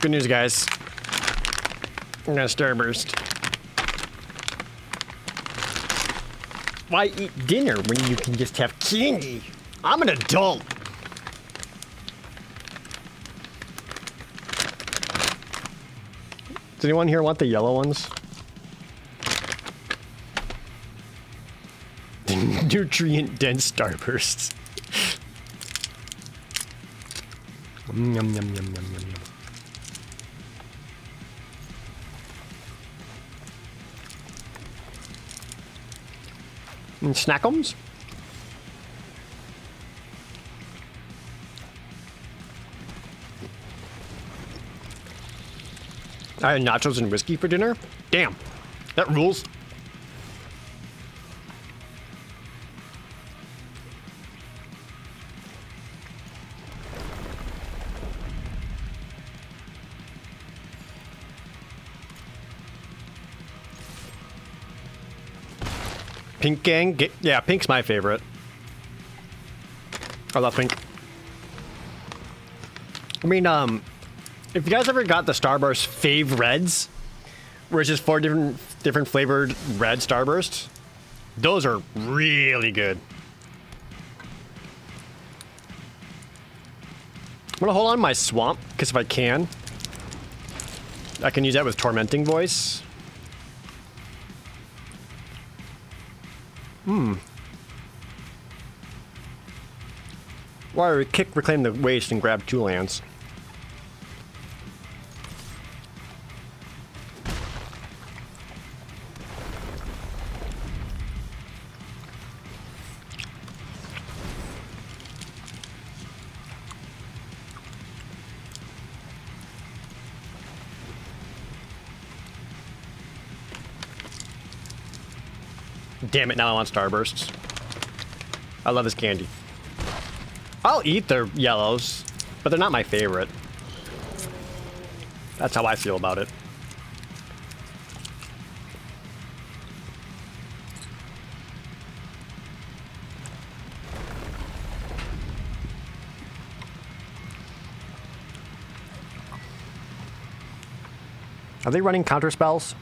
Good news, guys. I'm gonna Starburst. Why eat dinner when you can just have candy? I'm an adult. Does anyone here want the yellow ones? Nutrient-dense Starbursts. Yum, yum, yum, yum, yum, yum. And snackums? I had nachos and whiskey for dinner? Damn, that rules. Pink Gang? Yeah, Pink's my favorite. I love Pink. I mean, if you guys ever got the Starburst Fave Reds, where it's just 4 different flavored red Starbursts, those are really good. I'm gonna hold on my Swamp, because if I can use that with Tormenting Voice. Why kick, Reclaim the Waste, and grab 2 lands. Damn it, now I want Starbursts. I love this candy. I'll eat their yellows, but they're not my favorite. That's how I feel about it. Are they running counter spells?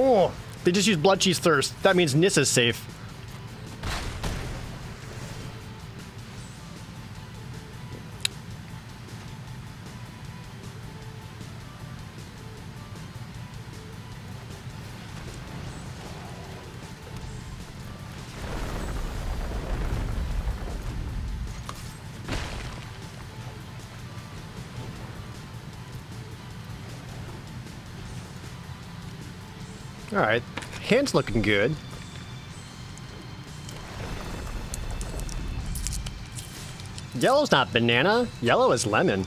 Oh, they just used Blood Cheese Thirst. That means Nissa's safe. All right, hand's looking good. Yellow's not banana. Yellow is lemon.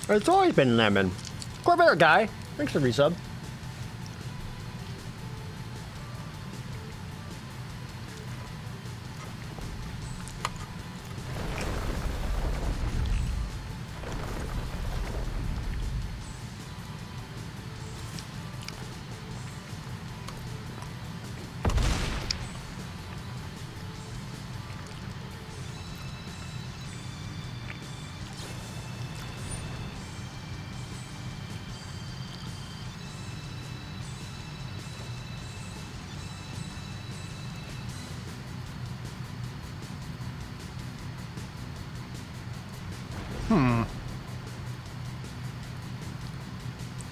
Or it's always been lemon. Corvair guy, thanks for resub.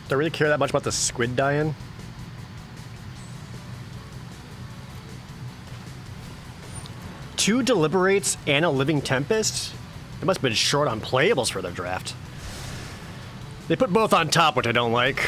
Do I really care that much about the squid dying? Two Deliberates and a Living Tempest? They must have been short on playables for their draft. They put both on top, which I don't like.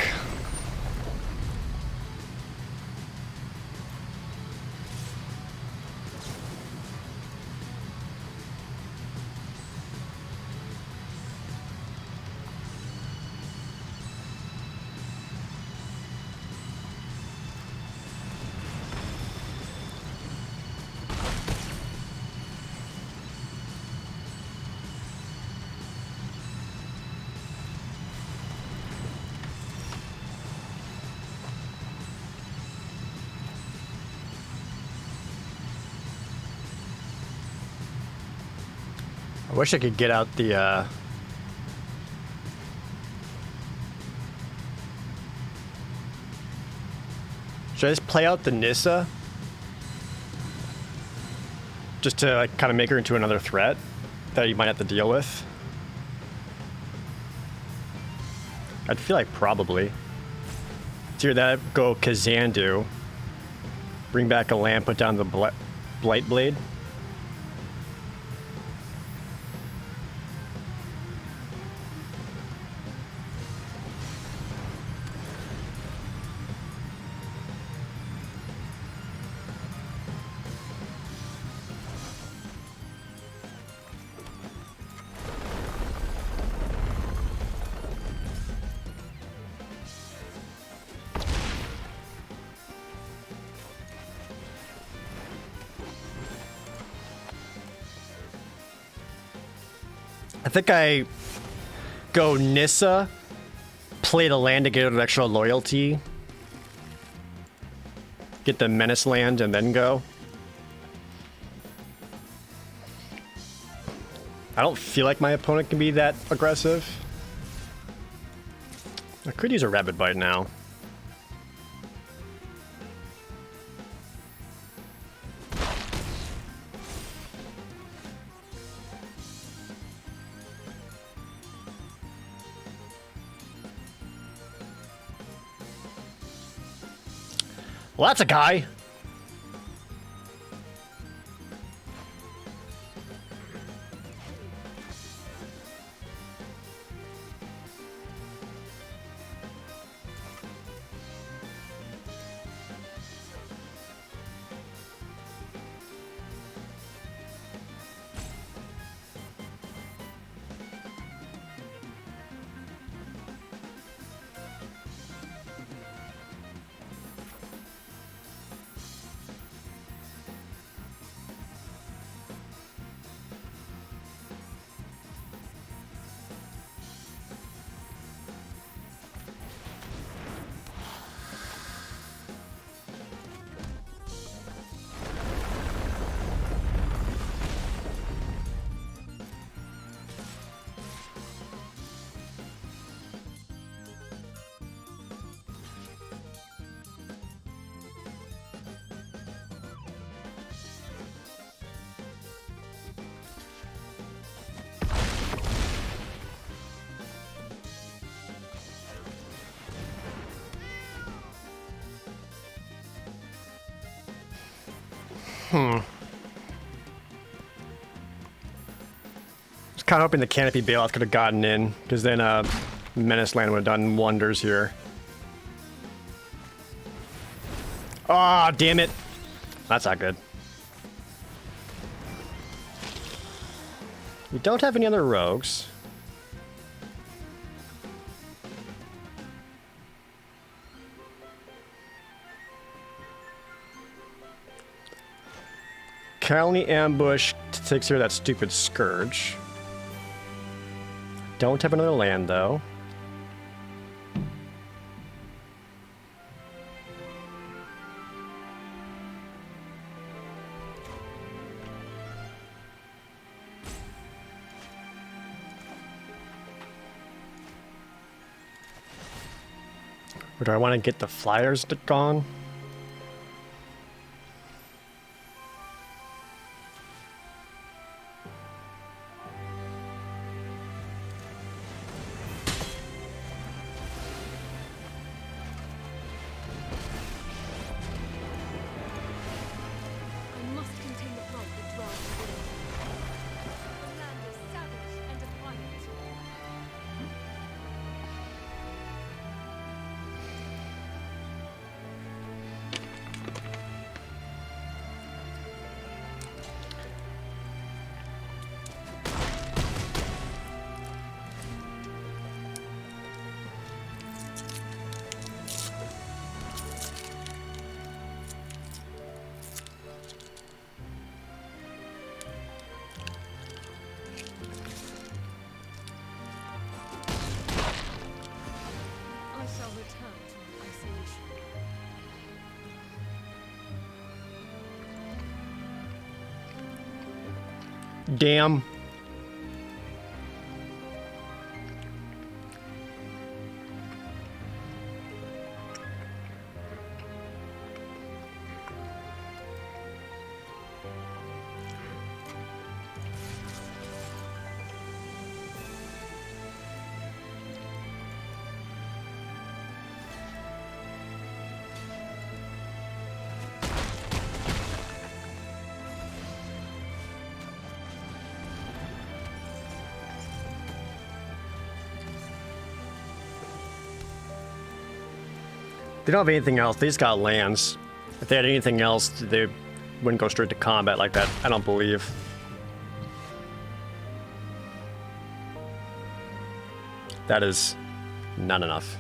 I wish I could get out the, should I just play out the Nissa? Just to like, kind of make her into another threat that you might have to deal with? I'd feel like probably. It's either that, go Kazandu, bring back a lamp, put down the Blight Blade. I think I go Nissa, play the land to get an extra loyalty, get the Menace land, and then go. I don't feel like my opponent can be that aggressive. I could use a Rapid Bite now. Well, that's a guy. Was kind of hoping the canopy bailout could have gotten in, because then Menace Land would have done wonders here. Ah, damn it. That's not good. We don't have any other rogues. Colony ambush takes care of that stupid Scourge. Don't have another land, though. Or do I want to get the flyers gone? Damn. They don't have anything else. They just got lands. If they had anything else, they wouldn't go straight to combat like that. I don't believe. That is not enough.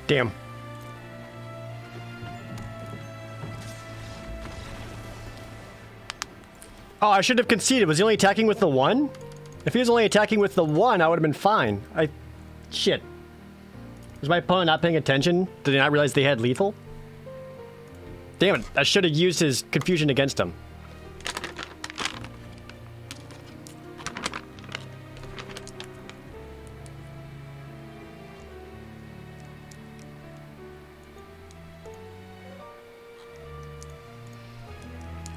Damn. Oh, I should have conceded. Was he only attacking with the one? If he was only attacking with the one, I would have been fine. Shit. Was my opponent not paying attention? Did he not realize they had lethal? Damn it. I should have used his confusion against him.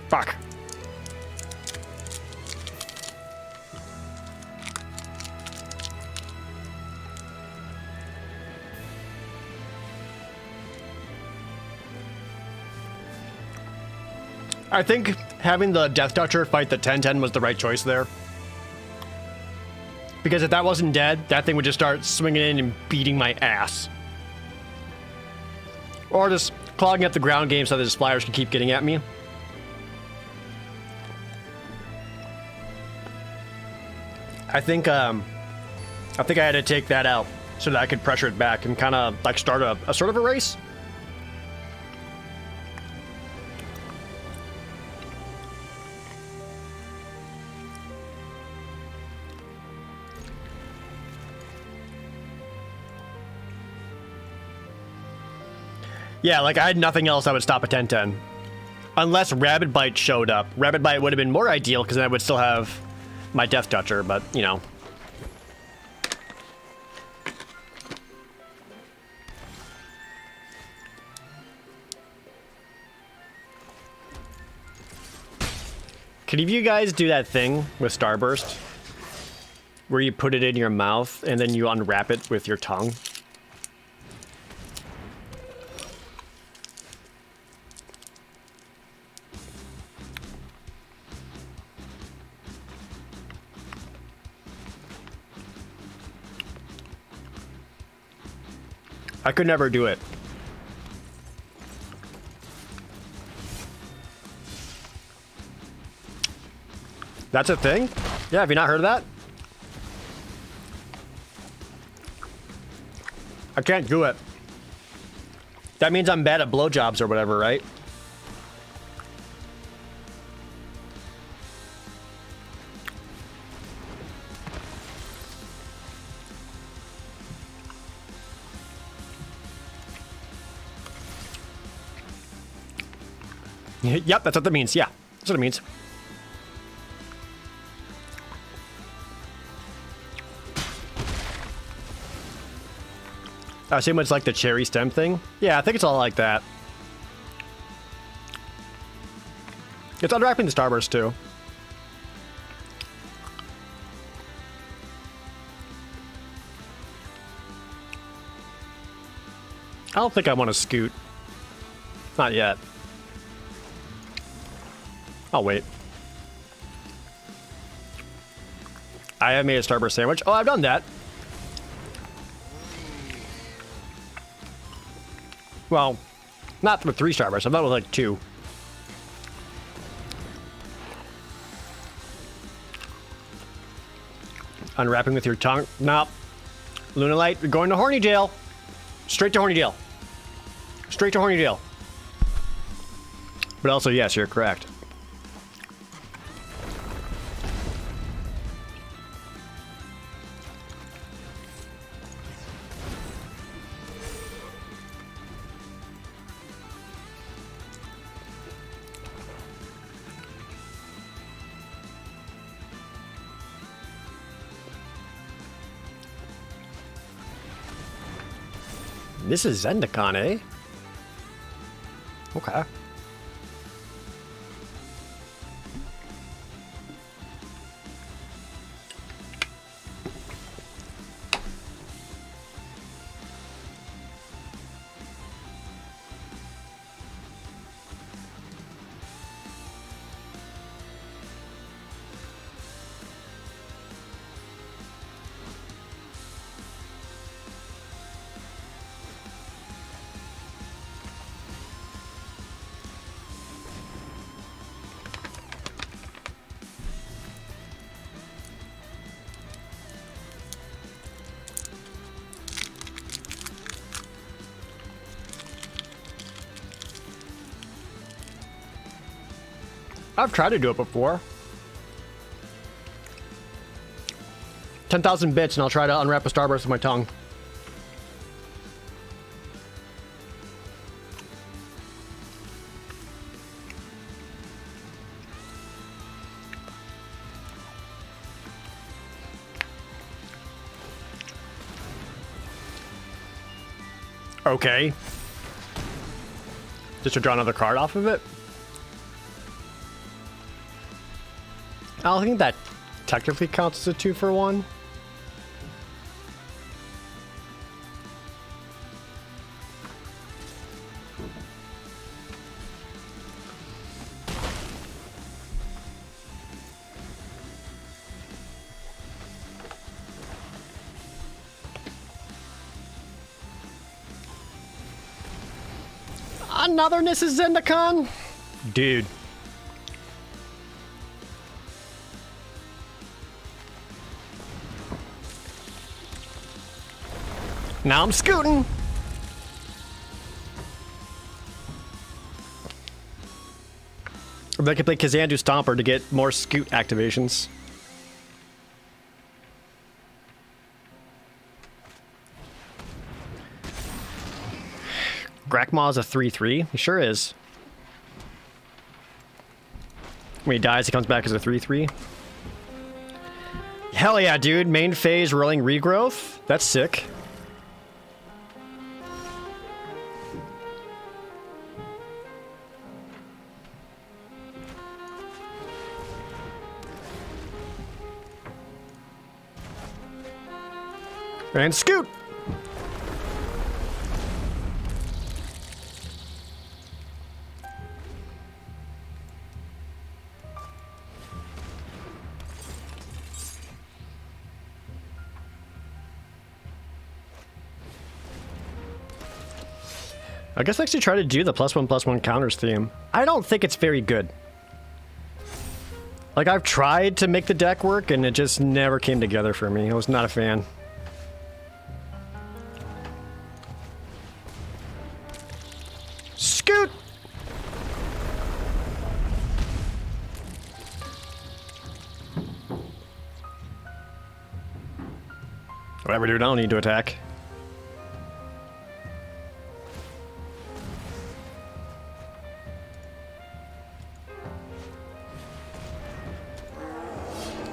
Fuck. I think having the Death Toucher fight the 10-10 was the right choice there. Because if that wasn't dead, that thing would just start swinging in and beating my ass. Or just clogging up the ground game so that his flyers can keep getting at me. I think I had to take that out so that I could pressure it back and kind of like start a sort of a race. Yeah, like I had nothing else that would stop a 10-10. Unless Rabid Bite showed up. Rabid Bite would have been more ideal because then I would still have my Death Toucher, but, you know. Can any of you guys do that thing with Starburst? Where you put it in your mouth and then you unwrap it with your tongue? I could never do it. That's a thing? Yeah, have you not heard of that? I can't do it. That means I'm bad at blowjobs or whatever, right? Yep, that's what that means. Yeah, that's what it means. I assume it's like the cherry stem thing. Yeah, I think it's all like that. It's unwrapping the Starburst too. I don't think I want to scoot. Not yet. I'll wait. I have made a Starburst sandwich. Oh, I've done that. Well, not with 3 Starbursts. I've done it with like 2. Unwrapping with your tongue. Nope. Lunalight, you're going to horny jail. Straight to horny jail. Straight to horny jail. But also, yes, you're correct. This is Zendikon, eh? Okay. I've tried to do it before. 10,000 bits and I'll try to unwrap a Starburst with my tongue. Okay. Just to draw another card off of it? I don't think that technically counts as a 2-for-1. Another Mrs. Zendikon? Dude. Now I'm scooting. Or they could play Kazandu Stomper to get more scoot activations. Rakmaw is a 3/3? He sure is. When he dies, he comes back as a 3/3. Hell yeah, dude. Main phase rolling regrowth. That's sick. And scoot! I guess I actually try to do the +1/+1 counters theme. I don't think it's very good. Like, I've tried to make the deck work, and it just never came together for me. I was not a fan. Scoot! Whatever, dude. I don't need to attack.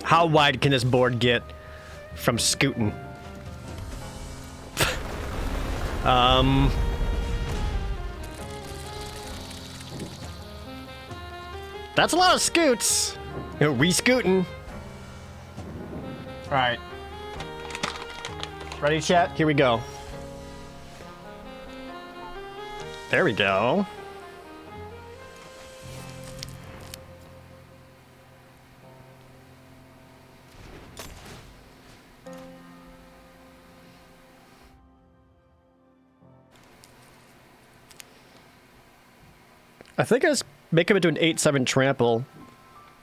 How wide can this board get from scooting? That's a lot of scoots. You know, re-scooting. All right. Ready, chat? Here we go. There we go. I think I just make him into an 8/7 trample,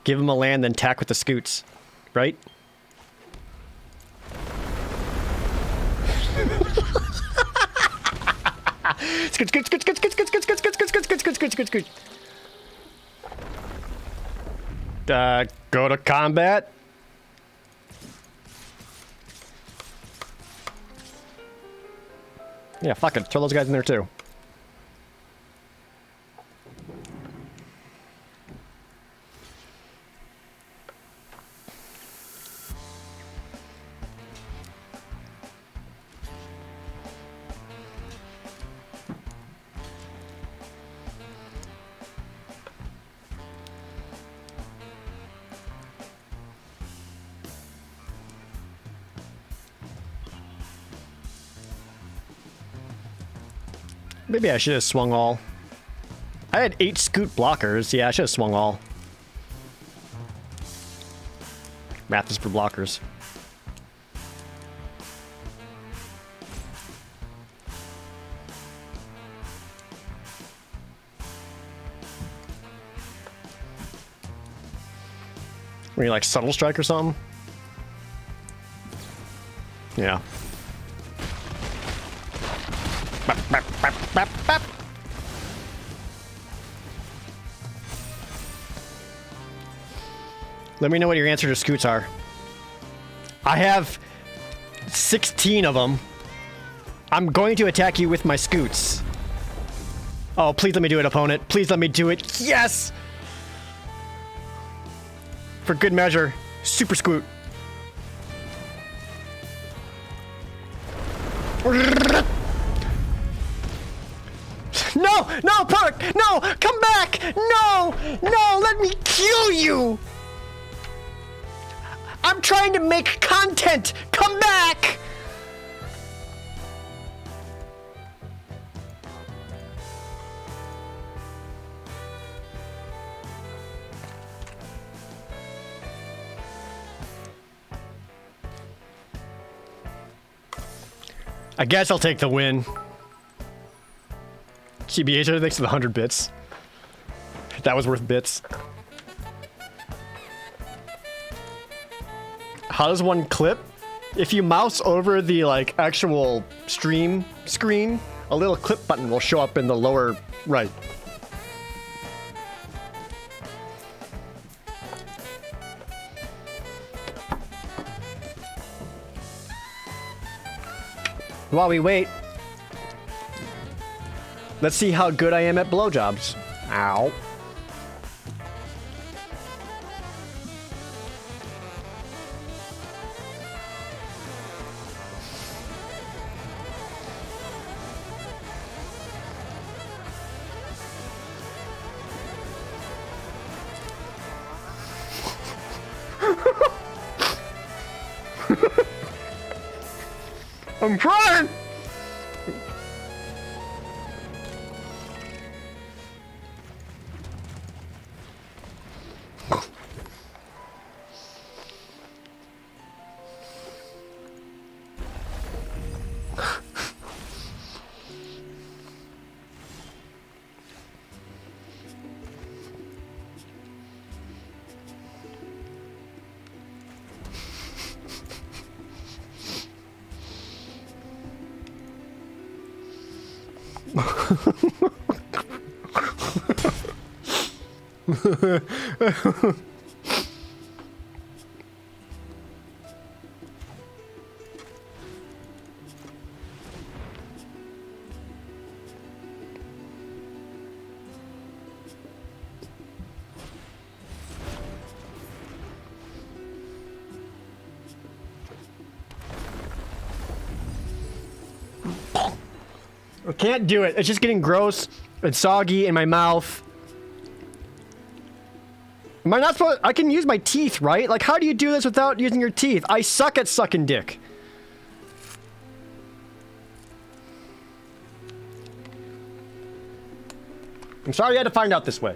give him a land, then tack with the scoots, right? Scoot, scoot, scoot, scoot, scoot, scoot, scoot, scoot, scoot, scoot, scoot, scoot, scoot, scoot, scoot. Go to combat. Yeah, fuck it. Throw those guys in there too. Maybe I should have swung all. I had 8 scoot blockers. Yeah, I should have swung all. Math is for blockers. Were you like subtle strike or something? Yeah. Bap, bap, bap, bap, bap. Let me know what your answer to scoots are. I have 16 of them. I'm going to attack you with my scoots. Oh, please let me do it, opponent. Please let me do it. Yes! For good measure, super scoot. No! No, Park! No! Come back! No! No! Let me kill you! I'm trying to make content! Come back! I guess I'll take the win. CBH, thanks for the 100 bits. That was worth bits. How does one clip? If you mouse over the like actual stream screen, a little clip button will show up in the lower right. While we wait, Let's see how good I am at blowjobs. Ow. I'm trying! I can't do it. It's just getting gross and soggy in my mouth. Am I not supposed? I can use my teeth, right? Like, how do you do this without using your teeth? I suck at sucking dick. I'm sorry you had to find out this way.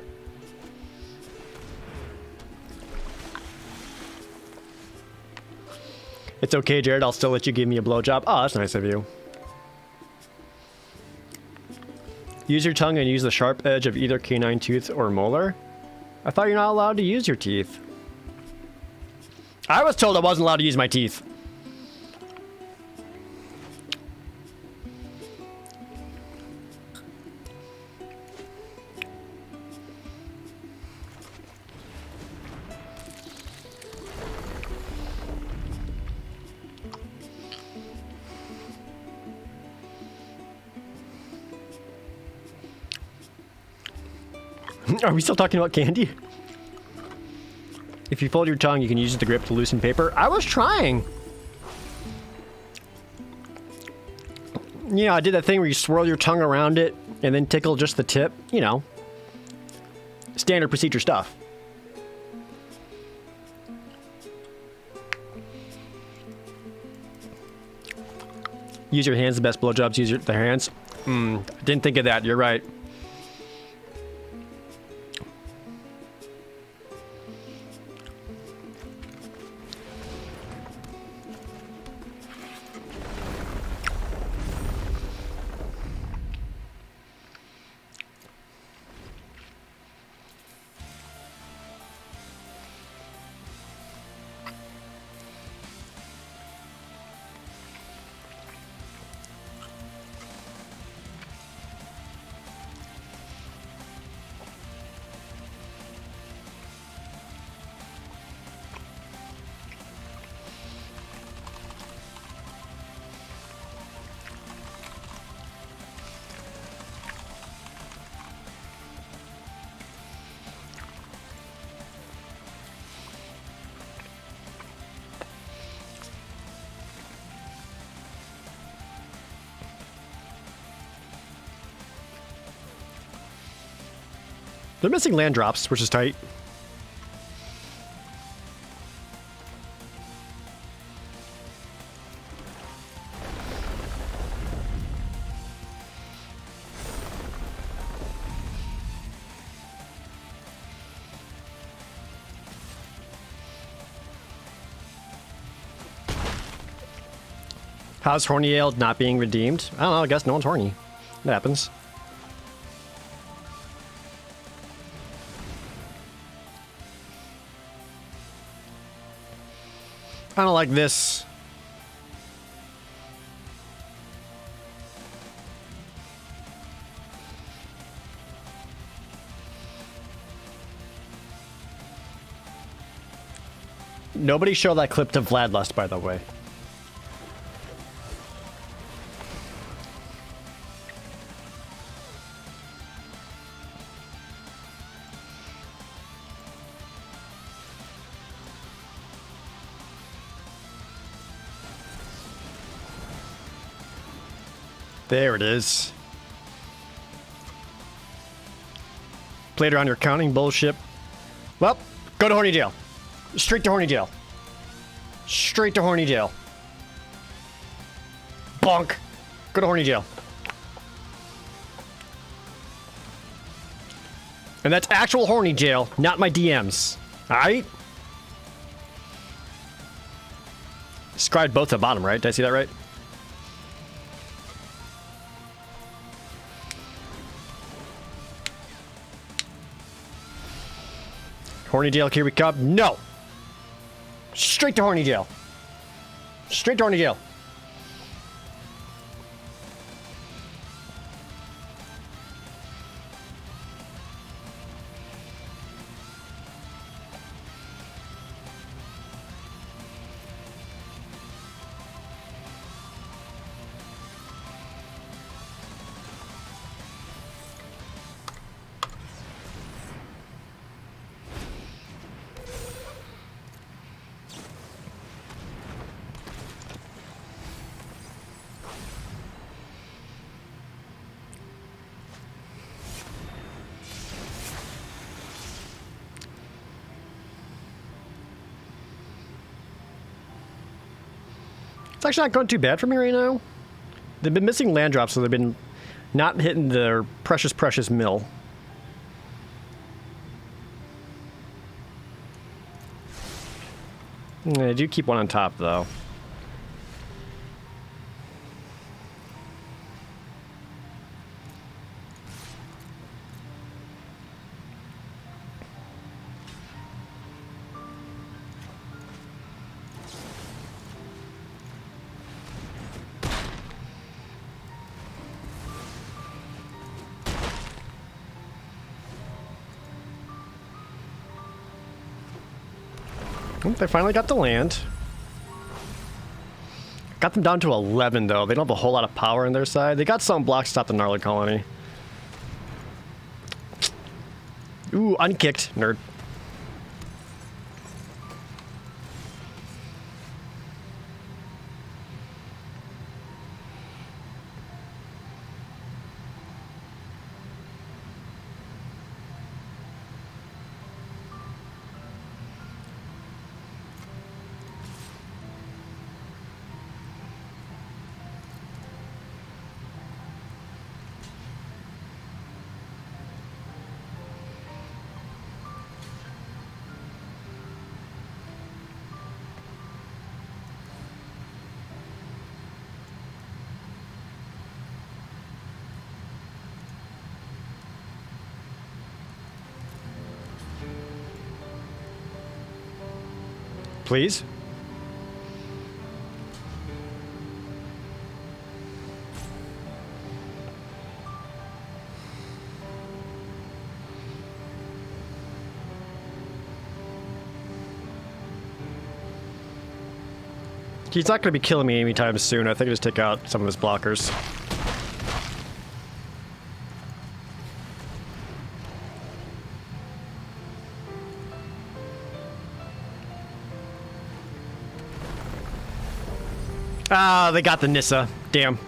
It's okay, Jared. I'll still let you give me a blowjob. Oh, that's nice of you. Use your tongue and use the sharp edge of either canine tooth or molar. I thought you're not allowed to use your teeth. I was told I wasn't allowed to use my teeth. Are we still talking about candy? If you fold your tongue, you can use the grip to loosen paper. I was trying. Yeah, I did that thing where you swirl your tongue around it and then tickle just the tip. You know, standard procedure stuff. Use your hands. The best blowjobs use their hands. Didn't think of that. You're right. They're missing land drops, which is tight. How's Horny Ale not being redeemed? I don't know, I guess no one's horny. That happens. I don't like this. Nobody show that clip to Vladlust, by the way. There it is. Played around your counting bullshit. Well, go to horny jail. Straight to horny jail. Straight to horny jail. Bonk. Go to horny jail. And that's actual horny jail, not my DMs. Alright? Scribed both to the bottom, right? Did I see that right? Horny jail, here we come. No! Straight to horny jail. Straight to horny jail. It's actually not going too bad for me right now. They've been missing land drops, so they've been not hitting their precious, precious mill. I do keep one on top, though. They finally got the land. Got them down to 11, though. They don't have a whole lot of power on their side. They got some blocks to stop the gnarly colony. Ooh, unkicked, nerd. Please? He's not going to be killing me anytime soon. I think I'll just take out some of his blockers. Ah, they got the Nissa. Damn.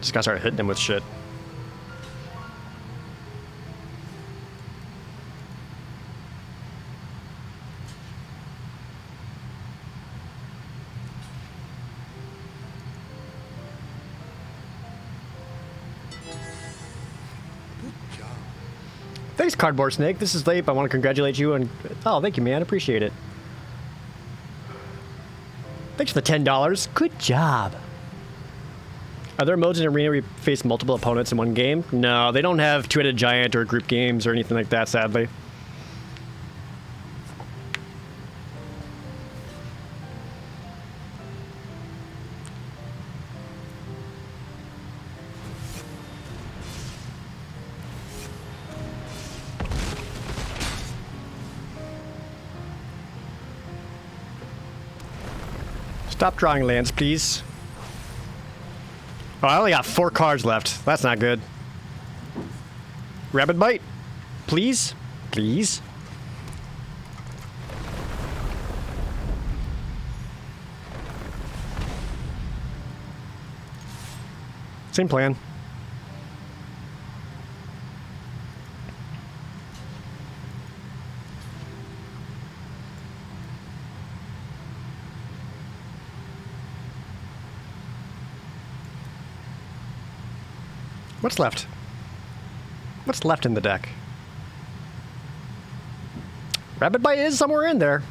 Just gotta start hitting him with shit. Thanks, Cardboard Snake. This is Vape. I want to congratulate you and... Oh, thank you, man. Appreciate it. Thanks for the $10. Good job. Are there modes in Arena where you face multiple opponents in one game? No, they don't have two-headed giant or group games or anything like that, sadly. Stop drawing lands, please. Oh, I only got 4 cards left. That's not good. Rapid bite. Please? Please? Same plan. What's left? What's left in the deck? Rapid Bite is somewhere in there.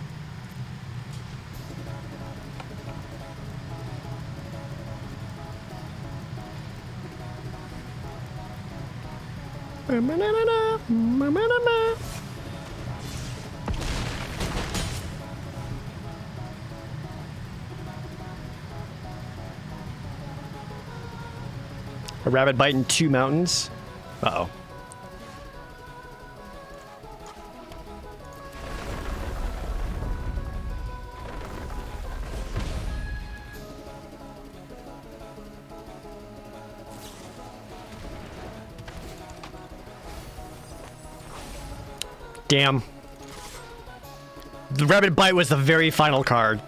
A Rapid Bite in 2 mountains. Uh-oh. Damn. The Rapid Bite was the very final card.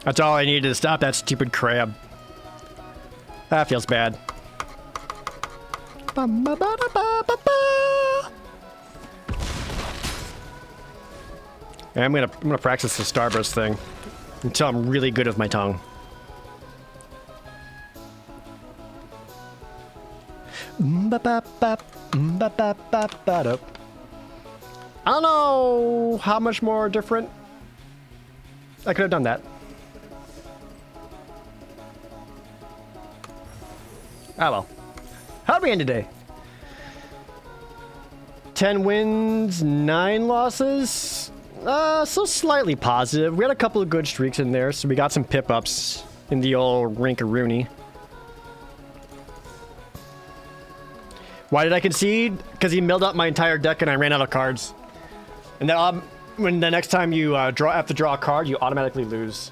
That's all I needed to stop that stupid crab. That feels bad. I'm gonna practice the Starburst thing until I'm really good with my tongue. I don't know how much more different. I could have done that. Ah well. How'd we end today? 10 wins, 9 losses. So slightly positive. We had a couple of good streaks in there, so we got some pip-ups in the old Rinkaroony. Why did I concede? Because he milled up my entire deck and I ran out of cards. And then when the next time you have to draw a card, you automatically lose.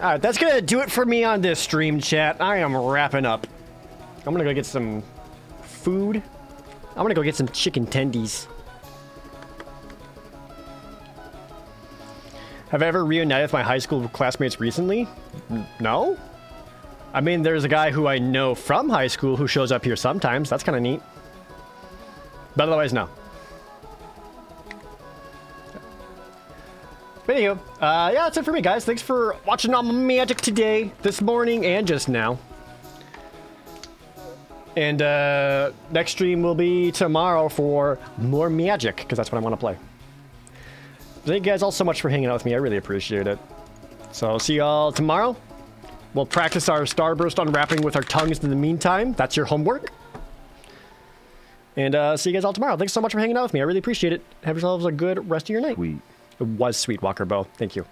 Alright, that's gonna do it for me on this stream, chat. I am wrapping up. I'm gonna go get some food. I'm gonna go get some chicken tendies. Have I ever reunited with my high school classmates recently? No? I mean, there's a guy who I know from high school who shows up here sometimes. That's kind of neat. But otherwise, no. But anywho, yeah, that's it for me, guys. Thanks for watching all my magic today, this morning, and just now. And next stream will be tomorrow for more magic, because that's what I want to play. Thank you guys all so much for hanging out with me. I really appreciate it. So I'll see y'all tomorrow. We'll practice our Starburst unwrapping with our tongues in the meantime. That's your homework. And see you guys all tomorrow. Thanks so much for hanging out with me. I really appreciate it. Have yourselves a good rest of your night. Sweet. It was sweet, Walker Bow. Thank you.